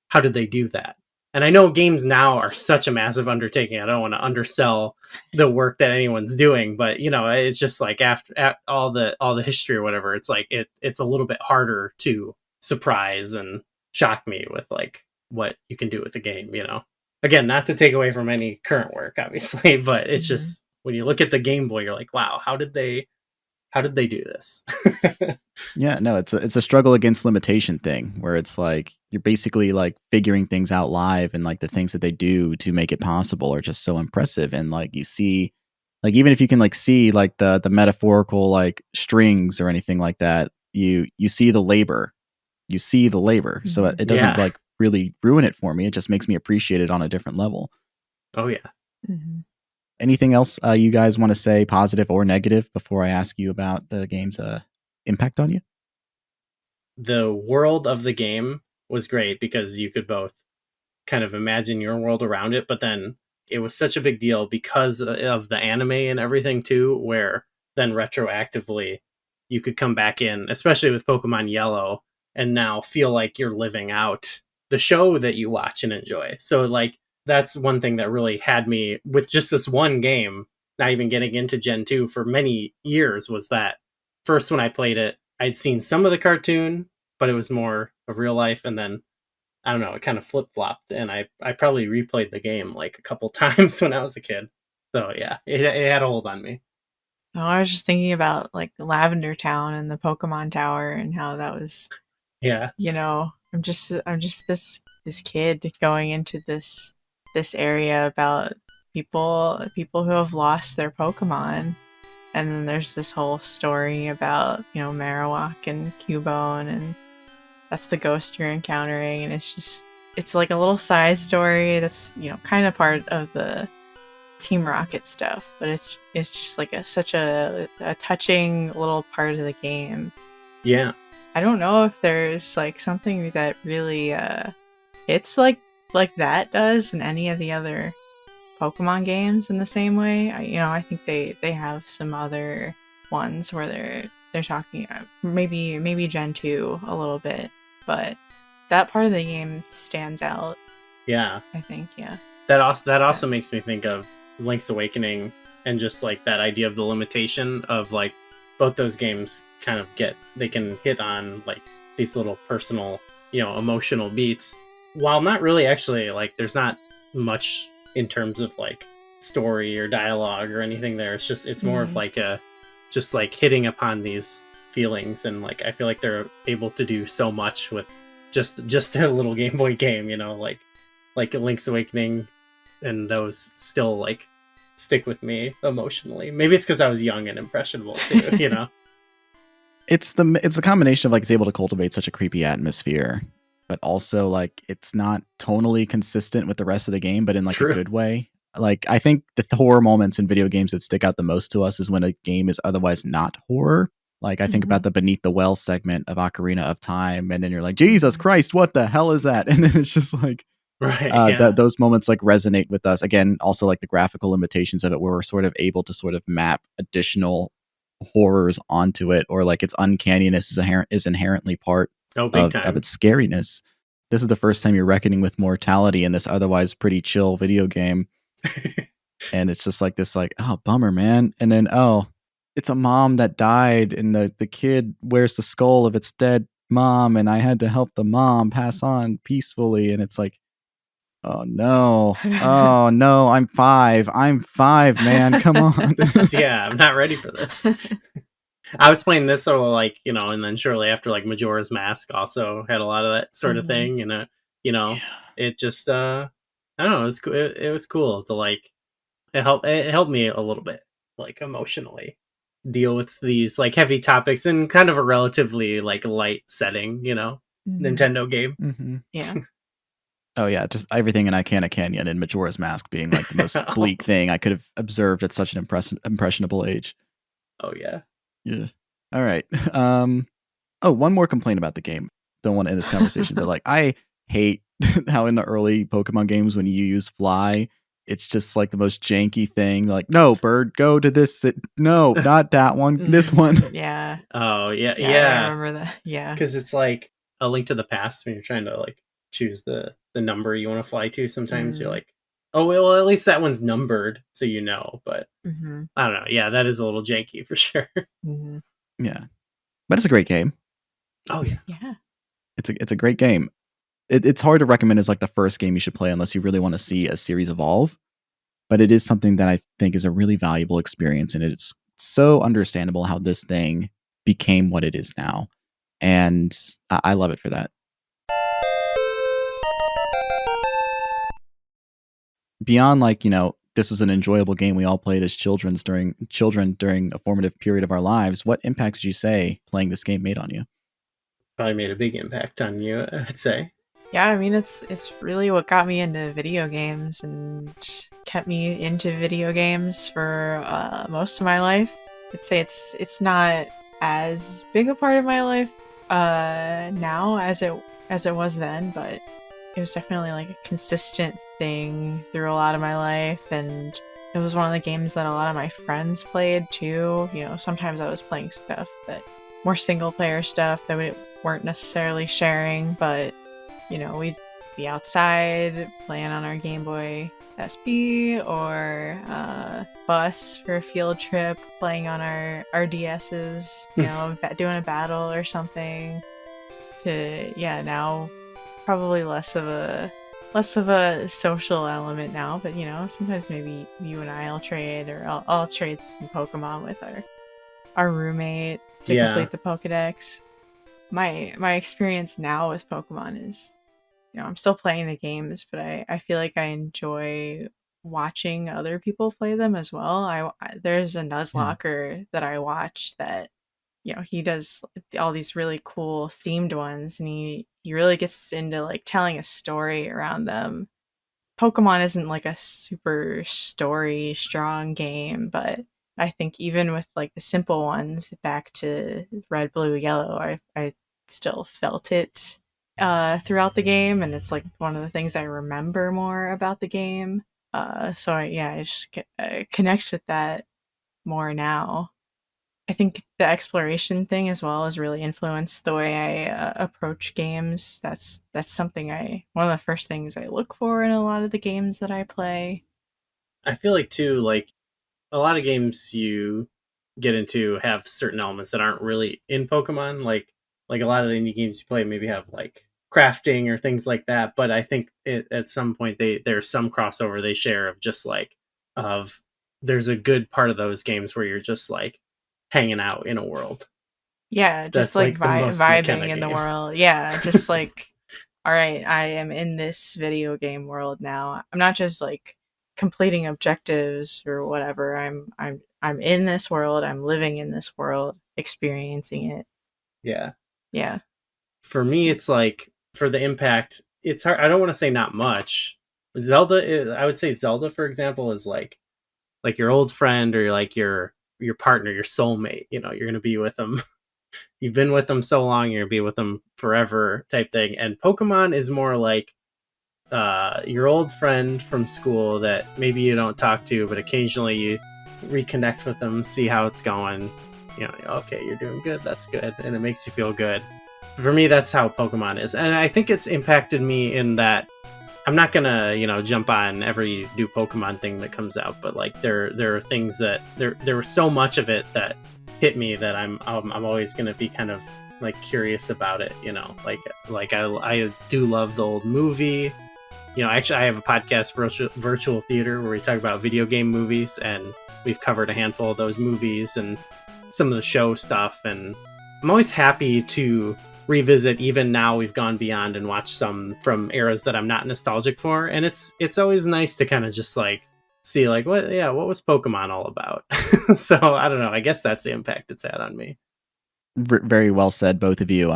how did they do that? And I know games now are such a massive undertaking. I don't want to undersell the work that anyone's doing, but you know, it's just like after all the history or whatever, it's like it's a little bit harder to surprise and shock me with like what you can do with a game, you know. Again, not to take away from any current work, obviously, but it's just when you look at the Game Boy, you're like, wow, how did they do this? Yeah, no, it's a struggle against limitation thing where it's like you're basically like figuring things out live, and like the things that they do to make it possible are just so impressive. And like you see, like even if you can like see like the metaphorical like strings or anything like that, you see the labor. So it doesn't like really ruin it for me. It just makes me appreciate it on a different level. Oh yeah. Anything else you guys want to say, positive or negative, before I ask you about the game's impact on you? The world of the game was great because you could both kind of imagine your world around it, but then it was such a big deal because of the anime and everything too, where then retroactively you could come back in, especially with Pokemon Yellow, and now feel like you're living out the show that you watch and enjoy. So like, that's one thing that really had me with just this one game, not even getting into Gen 2 for many years, was that first when I played it, I'd seen some of the cartoon, but it was more of real life. And then, I don't know, it kind of flip-flopped, and I probably replayed the game like a couple times when I was a kid. So yeah, it had a hold on me. Oh, I was just thinking about like Lavender Town and the Pokemon Tower and how that was, you know, I'm just this kid going into this area about people who have lost their Pokemon, and then there's this whole story about, you know, Marowak and Cubone, and that's the ghost you're encountering, and it's like a little side story that's, you know, kind of part of the Team Rocket stuff, but it's just like such a touching little part of the game. Yeah. I don't know if there's like something that really hits like that does in any of the other Pokemon games in the same way. I think they have some other ones where they're talking maybe Gen 2 a little bit, but that part of the game stands out. Yeah. I think, yeah. That also makes me think of Link's Awakening, and just like that idea of the limitation of like both those games kind of they can hit on like these little personal, you know, emotional beats, while not really actually like there's not much in terms of like story or dialogue or anything there. It's more of like just like hitting upon these feelings, and like I feel like they're able to do so much with just a little Game Boy game, you know, like Link's Awakening, and those still like stick with me emotionally. Maybe it's because I was young and impressionable too, you know. It's the combination of like it's able to cultivate such a creepy atmosphere, but also like it's not tonally consistent with the rest of the game, but in like True. a good way. Like I think the horror moments in video games that stick out the most to us is when a game is otherwise not horror. Like I think about the Beneath the Well segment of Ocarina of Time, and then you're like, Jesus Christ, what the hell is that? And then it's just like, right, those moments like resonate with us. Again, also like the graphical limitations of it, where we're sort of able to sort of map additional horrors onto it, or like its uncanniness is inherently part of its scariness. This is the first time you're reckoning with mortality in this otherwise pretty chill video game. And it's just like this, like, oh, bummer, man. And then, oh, it's a mom that died, and the kid wears the skull of its dead mom, and I had to help the mom pass on peacefully. And it's like, oh no, I'm five, man, come on. I'm not ready for this. I was playing this, so like, you know, and then shortly after, like Majora's Mask also had a lot of that sort of thing, and you know, it just I don't know, it was cool to like it helped me a little bit, like emotionally deal with these like heavy topics in kind of a relatively like light setting, you know, Nintendo game. Yeah. Oh yeah, just everything in Icana Canyon and Majora's Mask being like the most bleak thing I could have observed at such an impressionable age. Oh yeah. Yeah. All right. Oh, one more complaint about the game. Don't want to end this conversation, but like I hate how in the early Pokemon games when you use fly, it's just like the most janky thing. Like, no, bird, go to this. No, not that one. This one. Yeah. Oh yeah. I remember that. Yeah. Because it's like A Link to the Past when you're trying to like choose the number you want to fly to. Sometimes you're like, oh well, at least that one's numbered, so you know. But I don't know. Yeah, that is a little janky for sure. Yeah, but it's a great game. Oh yeah. Yeah. It's a great game. It's hard to recommend as like the first game you should play unless you really want to see a series evolve. But it is something that I think is a really valuable experience, and it's so understandable how this thing became what it is now, and I love it for that. Beyond like, you know, this was an enjoyable game we all played as children during a formative period of our lives, what impact did you say playing this game made on you? Probably made a big impact on you, I'd say. Yeah, I mean, it's really what got me into video games and kept me into video games for most of my life. I'd say it's not as big a part of my life now as it was then, but it was definitely like a consistent thing through a lot of my life, and it was one of the games that a lot of my friends played too. You know, sometimes I was playing stuff that more single player stuff that we weren't necessarily sharing, but you know, we'd be outside playing on our Game Boy SP or bus for a field trip, playing on our DSs, you know, doing a battle or something. Now probably less of a social element now, but you know, sometimes maybe you and I'll trade, or I'll trade some Pokemon with our roommate to complete the Pokedex. My experience now with Pokemon is, you know, I'm still playing the games, but I feel like I enjoy watching other people play them as well. There's a Nuzlocke that I watch that he does all these really cool themed ones, and he really gets into like telling a story around them. Pokemon isn't like a super story strong game, but I think even with like the simple ones back to Red, Blue, Yellow, I still felt it throughout the game, and it's like one of the things I remember more about the game. So I just connect with that more now. I think the exploration thing as well has really influenced the way I approach games. That's something one of the first things I look for in a lot of the games that I play. I feel like too, like a lot of games you get into have certain elements that aren't really in Pokemon. Like a lot of the indie games you play maybe have like crafting or things like that. But I think at some point there's some crossover they share of just like there's a good part of those games where you're just like hanging out in a world. Yeah, just That's like, the most vibing in the game. world. Yeah, just like, all right, I am in this video game world now. I'm not just like completing objectives or whatever. I'm in this world. I'm living in this world, experiencing it. Yeah. Yeah. For me, it's like for the impact, it's hard. I don't want to say not much. I would say Zelda, for example, is like your old friend or like your partner, your soulmate. You're going to be with them. You've been with them so long, you're going to be with them forever type thing. And Pokemon is more like your old friend from school that maybe you don't talk to, but occasionally you reconnect with them, see how it's going. Okay, you're doing good. That's good. And it makes you feel good. For me, that's how Pokemon is. And I think it's impacted me in that I'm not gonna, jump on every new Pokemon thing that comes out, but like there are things that there was so much of it that hit me that I'm always gonna be kind of like curious about it. Like I do love the old movie. Actually, I have a podcast, Virtual Theater, where we talk about video game movies, and we've covered a handful of those movies and some of the show stuff. And I'm always happy to revisit. Even now, we've gone beyond and watched some from eras that I'm not nostalgic for, and it's always nice to kind of just like see like what was Pokemon all about. So I don't know. I guess that's the impact it's had on me. Very well said, both of you.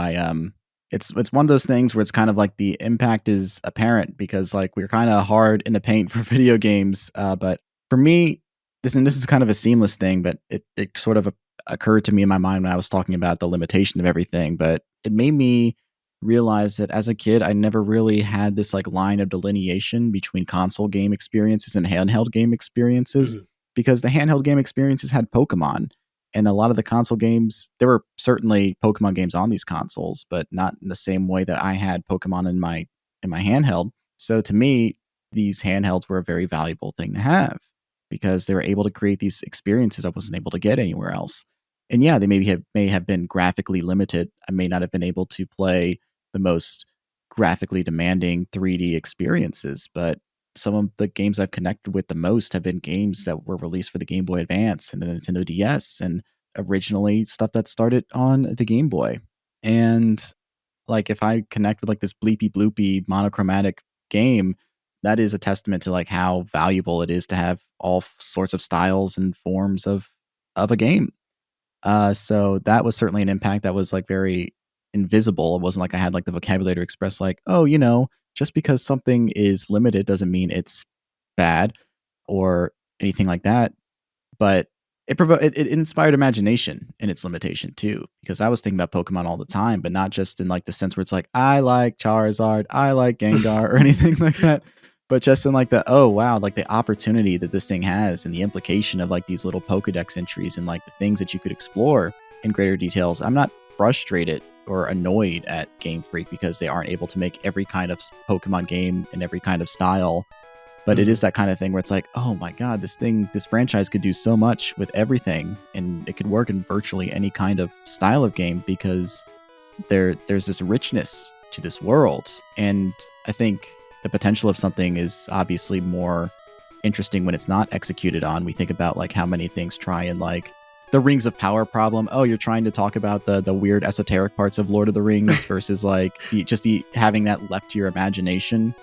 It's one of those things where it's kind of like the impact is apparent because like we're kind of hard in the paint for video games. But for me, this is kind of a seamless thing, but it sort of occurred to me in my mind when I was talking about the limitation of everything. But it made me realize that as a kid, I never really had this like line of delineation between console game experiences and handheld game experiences, because the handheld game experiences had Pokemon. And a lot of the console games, there were certainly Pokemon games on these consoles, but not in the same way that I had Pokemon in my handheld. So to me, these handhelds were a very valuable thing to have because they were able to create these experiences I wasn't able to get anywhere else. And yeah, they may have been graphically limited. I may not have been able to play the most graphically demanding 3D experiences, but some of the games I've connected with the most have been games that were released for the Game Boy Advance and the Nintendo DS, and originally stuff that started on the Game Boy. And like if I connect with like this bleepy bloopy monochromatic game, that is a testament to like how valuable it is to have all sorts of styles and forms of a game. So that was certainly an impact that was like very invisible. It wasn't like I had like the vocabulary to express like, oh, just because something is limited doesn't mean it's bad or anything like that. But it inspired imagination in its limitation too, because I was thinking about Pokemon all the time, but not just in like the sense where it's like, I like Charizard, I like Gengar or anything like that, but just in like the, oh wow, like the opportunity that this thing has and the implication of like these little Pokedex entries and like the things that you could explore in greater details. I'm not frustrated or annoyed at Game Freak because they aren't able to make every kind of Pokemon game in every kind of style. But it is that kind of thing where it's like, oh my God, this franchise could do so much with everything, and it could work in virtually any kind of style of game because there's this richness to this world. And I think the potential of something is obviously more interesting when it's not executed on. We think about like how many things try and like the Rings of Power problem. Oh, you're trying to talk about the weird esoteric parts of Lord of the Rings versus like having that left to your imagination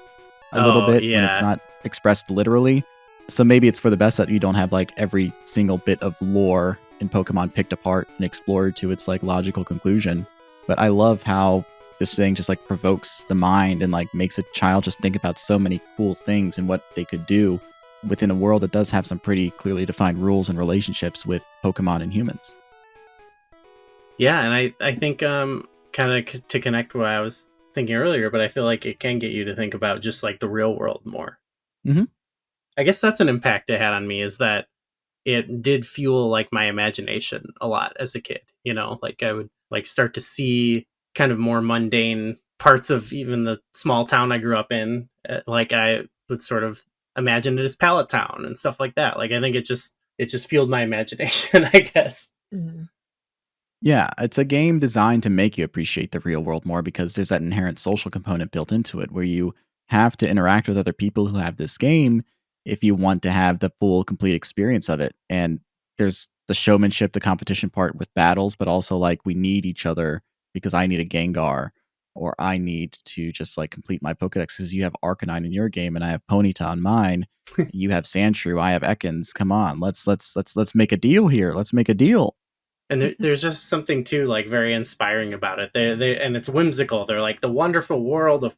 a little bit when it's not expressed literally. So maybe it's for the best that you don't have like every single bit of lore in Pokemon picked apart and explored to its like logical conclusion. But I love how this thing just like provokes the mind and like makes a child just think about so many cool things and what they could do within a world that does have some pretty clearly defined rules and relationships with Pokemon and humans. Yeah, and I think kind of to connect what I was thinking earlier, but I feel like it can get you to think about just like the real world more. Mm-hmm. I guess that's an impact it had on me, is that it did fuel like my imagination a lot as a kid. You know, like I would like start to see kind of more mundane parts of even the small town I grew up in. Like I would sort of imagine it as Pallet Town and stuff like that. Like I think it just fueled my imagination, I guess. Mm-hmm. Yeah, it's a game designed to make you appreciate the real world more because there's that inherent social component built into it where you have to interact with other people who have this game if you want to have the full, complete experience of it. And there's the showmanship, the competition part with battles, but also like we need each other because I need a Gengar or I need to just like complete my Pokedex because you have Arcanine in your game and I have Ponyta on mine. You have Sandshrew, I have Ekans. Come on, let's make a deal here. Let's make a deal. And there's just something too like very inspiring about it. They and it's whimsical. They're like the wonderful world of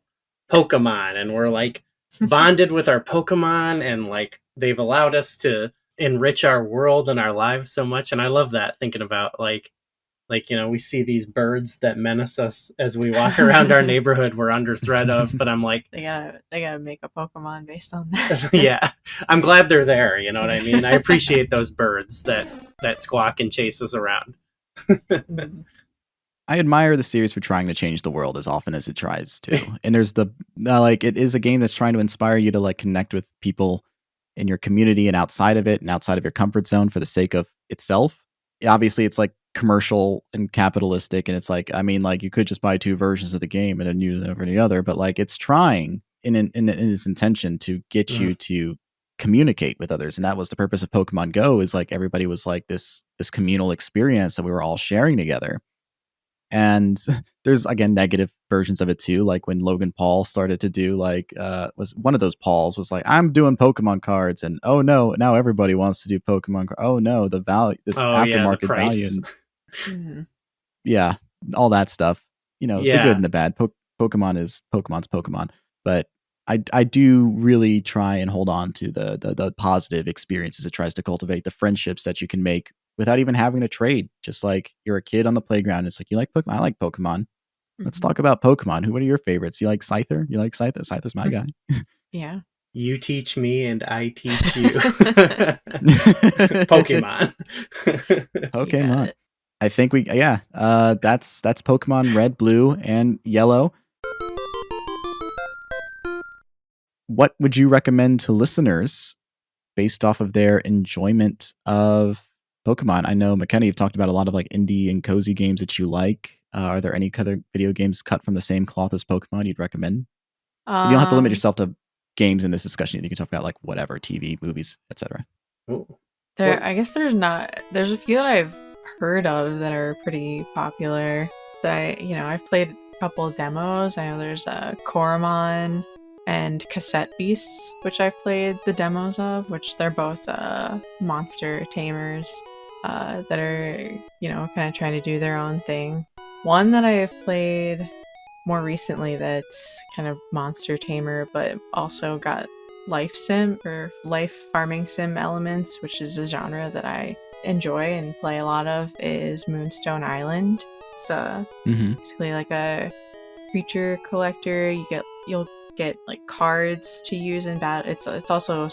Pokemon, and we're like bonded with our Pokemon, and like they've allowed us to enrich our world and our lives so much. And I love that, thinking about like you know, we see these birds that menace us as we walk around our neighborhood we're under threat of, but I'm like, they gotta make a Pokemon based on that. Yeah, I'm glad they're there, you know what I mean? I appreciate those birds that squawk and chase us around. I admire the series for trying to change the world as often as it tries to. And there's the like it is a game that's trying to inspire you to like connect with people in your community and outside of it and outside of your comfort zone for the sake of itself. Obviously it's like commercial and capitalistic, and it's like, I mean, like you could just buy 2 versions of the game and then use it over the other, but like it's trying in its intention to get you to communicate with others. And that was the purpose of Pokemon Go, is like everybody was like this communal experience that we were all sharing together. And there's again negative versions of it too, like when Logan Paul started to do like was one of those Pauls was like, I'm doing Pokemon cards, and oh no, now everybody wants to do Pokemon cards. Oh no, the value, this aftermarket value, and yeah, all that stuff, you know, the good and the bad. Pokemon's Pokemon, but I do really try and hold on to the positive experiences it tries to cultivate, the friendships that you can make without even having to trade. Just like you're a kid on the playground. It's like, you like Pokemon? I like Pokemon. Let's talk about Pokemon. What are your favorites? You like Scyther? You like Scyther? Scyther's my guy. Yeah. You teach me and I teach you. Pokemon. Pokemon. I think that's Pokemon Red, Blue, and Yellow. What would you recommend to listeners based off of their enjoyment of Pokemon? I know, McKenna, you've talked about a lot of like indie and cozy games that you like. Are there any other video games cut from the same cloth as Pokemon you'd recommend? You don't have to limit yourself to games in this discussion. You can talk about like whatever, TV, movies, etc. I guess there's a few that I've heard of that are pretty popular that I've played a couple of demos. I know there's Coromon and Cassette Beasts, which I've played the demos of, which they're both monster tamers that are, kind of trying to do their own thing. One that I have played more recently that's kind of monster tamer, but also got life sim or life farming sim elements, which is a genre that I enjoy and play a lot of, is Moonstone Island. It's basically like a creature collector. You'll get like cards to use in battle. It's also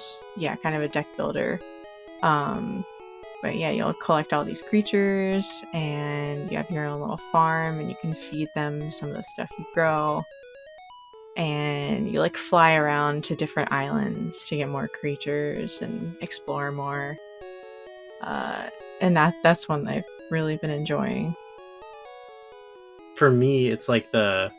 kind of a deck builder. But yeah, you'll collect all these creatures and you have your own little farm and you can feed them some of the stuff you grow. And you like fly around to different islands to get more creatures and explore more. And that's one I've really been enjoying. For me, it's like the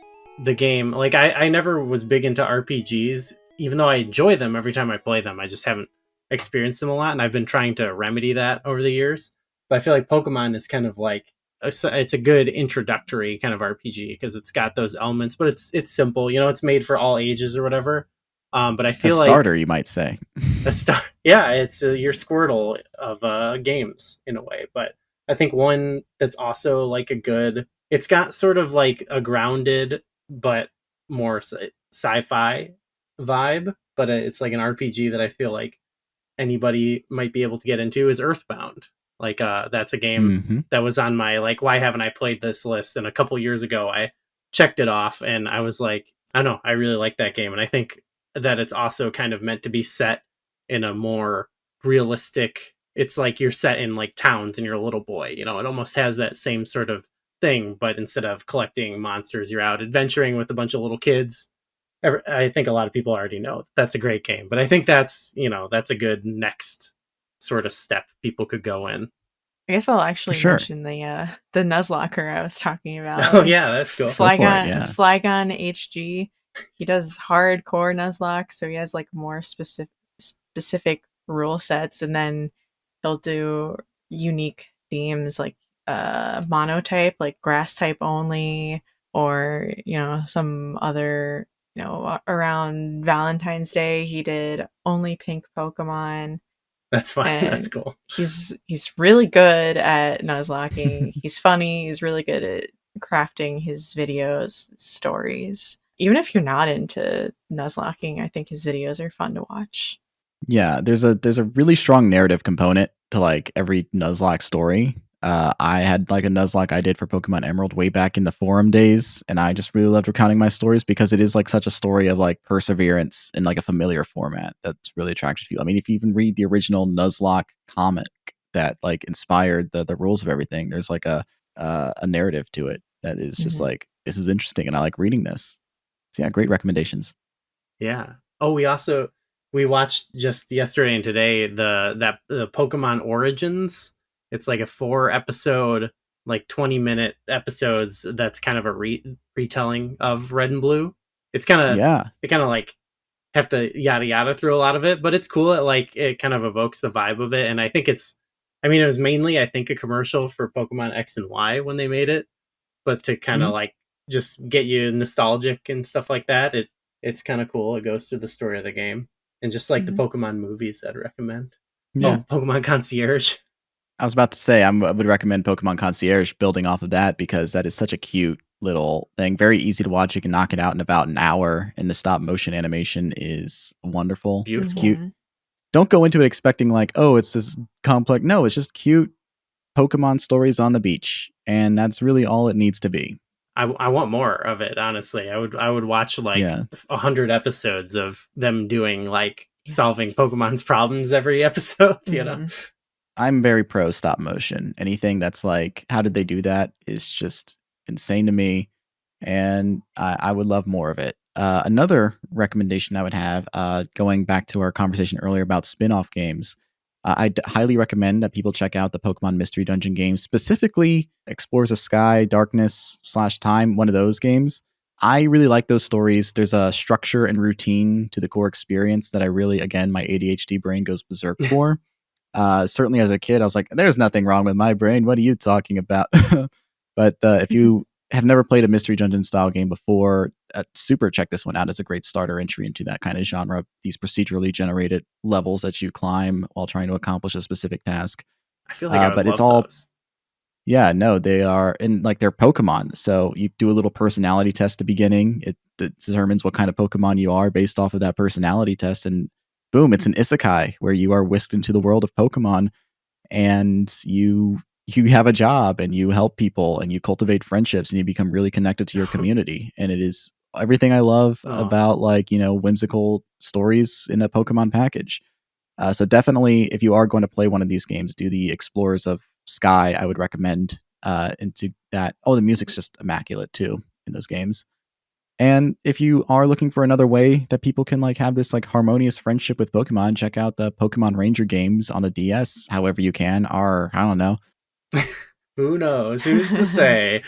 game. Like I never was big into RPGs, even though I enjoy them every time I play them. I just haven't experienced them a lot, and I've been trying to remedy that over the years. But I feel like Pokemon is kind of like it's a good introductory kind of RPG because it's got those elements, but it's simple. It's made for all ages or whatever. But I A feel starter, you might say. a star. Yeah, it's your Squirtle of games in a way. But I think one that's also like a good. It's got sort of like a grounded but more sci-fi vibe, but it's like an RPG that I feel like anybody might be able to get into is Earthbound. Like that's a game Mm-hmm. that was on my like why haven't I played this list, and a couple years ago I checked it off and I was like, I don't know, I really like that game, and I think that it's also kind of meant to be set in a more realistic, it's like you're set in like towns and you're a little boy, you know, it almost has that same sort of thing, but instead of collecting monsters, you're out adventuring with a bunch of little kids. I think a lot of people already know that's a great game, but I think that's, you know, that's a good next sort of step people could go in. I guess I'll actually sure. mention the Nuzlocker I was talking about. Oh yeah, that's cool. Flygon HG. He does hardcore Nuzlocke, so he has like more specific rule sets, and then he'll do unique themes like monotype, like grass type only, or you know, some other, you know, around Valentine's Day he did only pink Pokemon. That's fine. And that's cool. He's really good at Nuzlocking. He's funny. He's really good at crafting his videos, stories. Even if you're not into Nuzlocking, I think his videos are fun to watch. Yeah, there's a really strong narrative component to like every Nuzlocke story. I had like a Nuzlocke I did for Pokemon Emerald way back in the forum days, and I just really loved recounting my stories because it is like such a story of like perseverance in like a familiar format that's really attractive to you. I mean, if you even read the original Nuzlocke comic that like inspired the rules of everything, there's like a narrative to it that is just like, this is interesting and I like reading this. So yeah, great recommendations. Yeah. Oh, we watched just yesterday and today the Pokemon Origins. It's like a 4-episode, like 20-minute episodes. That's kind of a retelling of Red and Blue. It's kind of They kind of like have to yada yada through a lot of it, but it's cool. It kind of evokes the vibe of it, and I think it was mainly I think a commercial for Pokemon X and Y when they made it, but to kind of like just get you nostalgic and stuff like that. It's kind of cool. It goes through the story of the game, and just like the Pokemon movies, I'd recommend. Yeah. Oh, Pokemon Concierge. I was about to say I would recommend Pokemon Concierge building off of that because that is such a cute little thing. Very easy to watch. You can knock it out in about an hour, and the stop motion animation is wonderful. Beautiful. It's cute. Don't go into it expecting like, oh, it's this complex. No, it's just cute Pokemon stories on the beach, and that's really all it needs to be. I want more of it, honestly. I would watch like 100 episodes of them doing like solving Pokemon's problems every episode, you know? I'm very pro stop motion. Anything that's like, how did they do that is just insane to me. And I would love more of it. Another recommendation I would have, going back to our conversation earlier about spin-off games, I'd highly recommend that people check out the Pokemon Mystery Dungeon games, specifically Explorers of Sky, Darkness / Time, one of those games. I really like those stories. There's a structure and routine to the core experience that I really, again, my ADHD brain goes berserk for. Certainly as a kid, I was like, there's nothing wrong with my brain. What are you talking about? But if you have never played a Mystery Dungeon style game before, super check this one out. It's a great starter entry into that kind of genre. These procedurally generated levels that you climb while trying to accomplish a specific task. I feel like I would but love it's all those. Yeah, no, they are, and like they're Pokemon. So you do a little personality test at the beginning. It determines what kind of Pokemon you are based off of that personality test, and boom, it's an isekai where you are whisked into the world of Pokemon, and you have a job and you help people and you cultivate friendships and you become really connected to your community. And it is everything I love about like, whimsical stories in a Pokemon package. So definitely, if you are going to play one of these games, do the Explorers of Sky. I would recommend into that. Oh, the music's just immaculate too in those games. And if you are looking for another way that people can like have this like harmonious friendship with Pokemon, check out the Pokemon Ranger games on the DS. However you can, or I don't know. Who knows? Who's to say?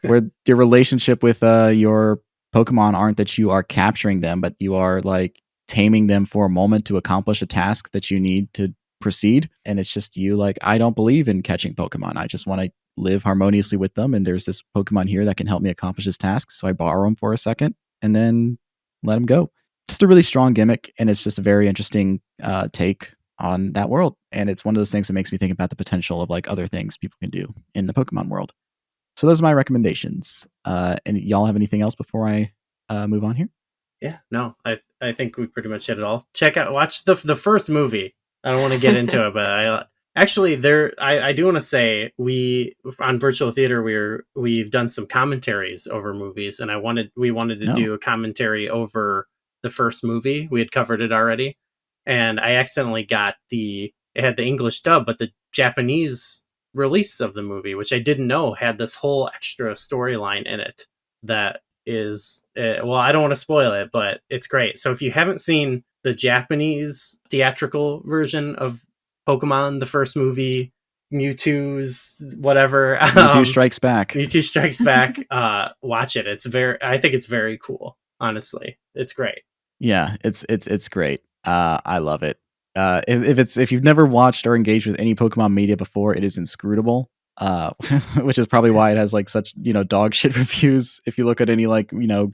Where your relationship with your Pokemon aren't that you are capturing them, but you are like taming them for a moment to accomplish a task that you need to proceed. And it's just you like, I don't believe in catching Pokemon. I just want to live harmoniously with them. And there's this Pokemon here that can help me accomplish this task. So I borrow them for a second and then let them go. just a really strong gimmick, and it's just a very interesting take on that world. And it's one of those things that makes me think about the potential of like other things people can do in the Pokemon world. So those are my recommendations. And y'all have anything else before I move on here? Yeah, no, I think we pretty much hit it all. Watch the first movie. I don't want to get into it, but I do want to say we on Virtual Theater we've done some commentaries over movies, and we wanted to do a commentary over the first movie. We had covered it already, and I accidentally got it had the English dub, but the Japanese release of the movie, which I didn't know had this whole extra storyline in it that is I don't want to spoil it, but it's great. So if you haven't seen the Japanese theatrical version of Pokemon, the first movie, Mewtwo's whatever, Mewtwo Strikes Back. Mewtwo Strikes Back. Watch it. I think it's very cool. Honestly, it's great. Yeah, it's great. I love it. If you've never watched or engaged with any Pokemon media before, it is inscrutable. Which is probably why it has like such dog shit reviews if you look at any like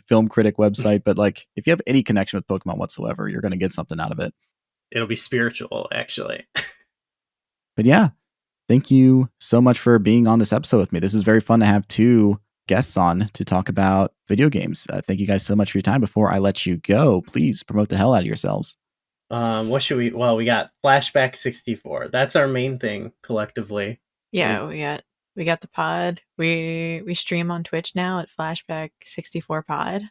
film critic website. But like if you have any connection with Pokemon whatsoever, you're going to get something out of it. It'll be spiritual, actually. But yeah, thank you so much for being on this episode with me. This is very fun to have two guests on to talk about video games. Thank you guys so much for your time. Before I let you go, please promote the hell out of yourselves. What should we? Well, we got Flashback 64. That's our main thing collectively. Yeah, we got the pod. We stream on Twitch now at Flashback 64 Pod.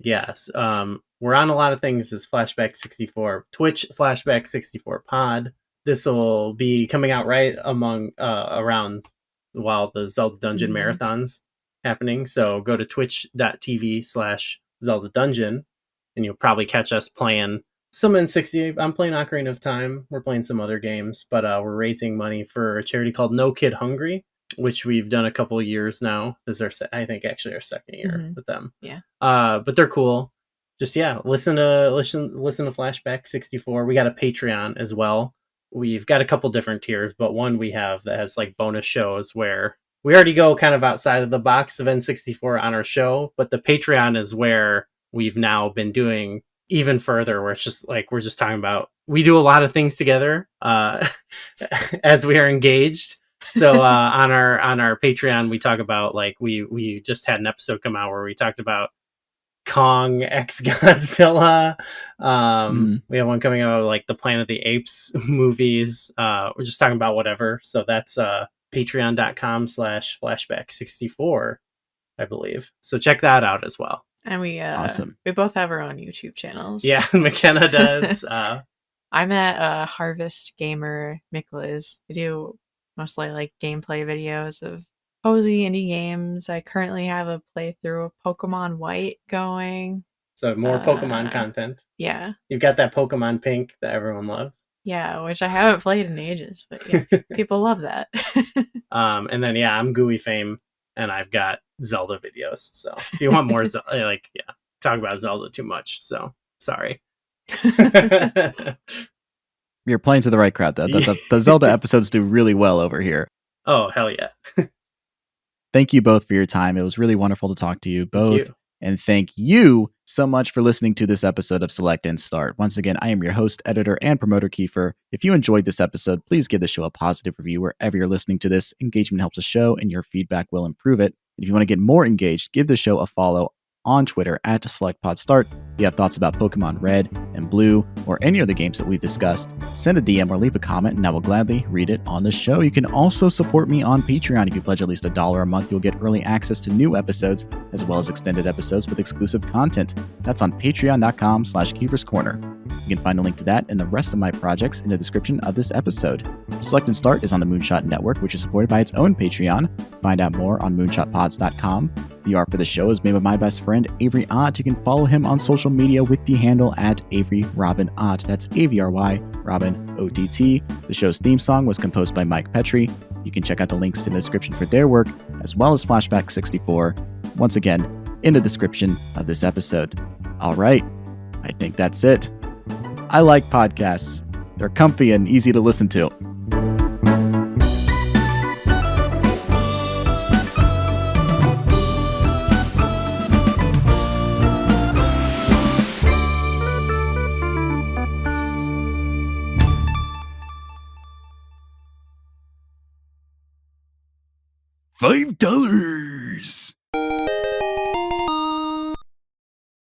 Yes. We're on a lot of things as Flashback 64 Twitch, Flashback 64 Pod. This will be coming out right around while the Zelda Dungeon marathon's happening. So go to twitch.tv/Zelda Dungeon and you'll probably catch us playing some N60. I'm playing Ocarina of Time. We're playing some other games, but we're raising money for a charity called No Kid Hungry, which we've done a couple of years now. This is I think actually our second year with them. Yeah. But they're cool. Just listen to Flashback 64. We got a Patreon as well. We've got a couple different tiers, but one we have that has like bonus shows where we already go kind of outside of the box of N64 on our show, but the Patreon is where we've now been doing even further, where it's just like we're just talking about we do a lot of things together as we are engaged. So on our Patreon we talk about like we just had an episode come out where we talked about Kong x Godzilla. We have one coming out like the Planet of the Apes movies. We're just talking about whatever. So that's patreon.com/flashback64, I believe. So check that out as well. And we awesome. We both have our own YouTube channels. Yeah, McKenna does. I'm at Harvest Gamer Mikliz. I do mostly like gameplay videos of cozy indie games. I currently have a playthrough of Pokemon White going. So more Pokemon content. Yeah. You've got that Pokemon Pink that everyone loves. Yeah, which I haven't played in ages, but yeah, people love that. And then I'm Gooey Fame, and I've got Zelda videos. So if you want more talk about Zelda too much. So sorry. You're playing to the right crowd though. The Zelda episodes do really well over here. Oh, hell yeah. Thank you both for your time. It was really wonderful to talk to you both. And thank you so much for listening to this episode of Select and Start. Once again, I am your host, editor, and promoter, Keifer. If you enjoyed this episode, please give the show a positive review wherever you're listening to this. Engagement helps the show, and your feedback will improve it. If you want to get more engaged, give the show a follow on Twitter at SelectPodStart. If you have thoughts about Pokemon Red and Blue or any other games that we've discussed, send a DM or leave a comment and I will gladly read it on the show. You can also support me on Patreon. If you pledge at least $1 a month, you'll get early access to new episodes as well as extended episodes with exclusive content. That's on patreon.com/Keifer's Corner. You can find a link to that and the rest of my projects in the description of this episode. Select and Start is on the Moonshot Network, which is supported by its own Patreon. Find out more on moonshotpods.com. The art for the show is made by my best friend, Avery Ott. You can follow him on social media with the handle at Avery Robin Ott. That's AVRY Robin OTT. The show's theme song was composed by Mike Petrie. You can check out the links in the description for their work, as well as Flashback 64, once again, in the description of this episode. All right, I think that's it. I like podcasts. They're comfy and easy to listen to. $5.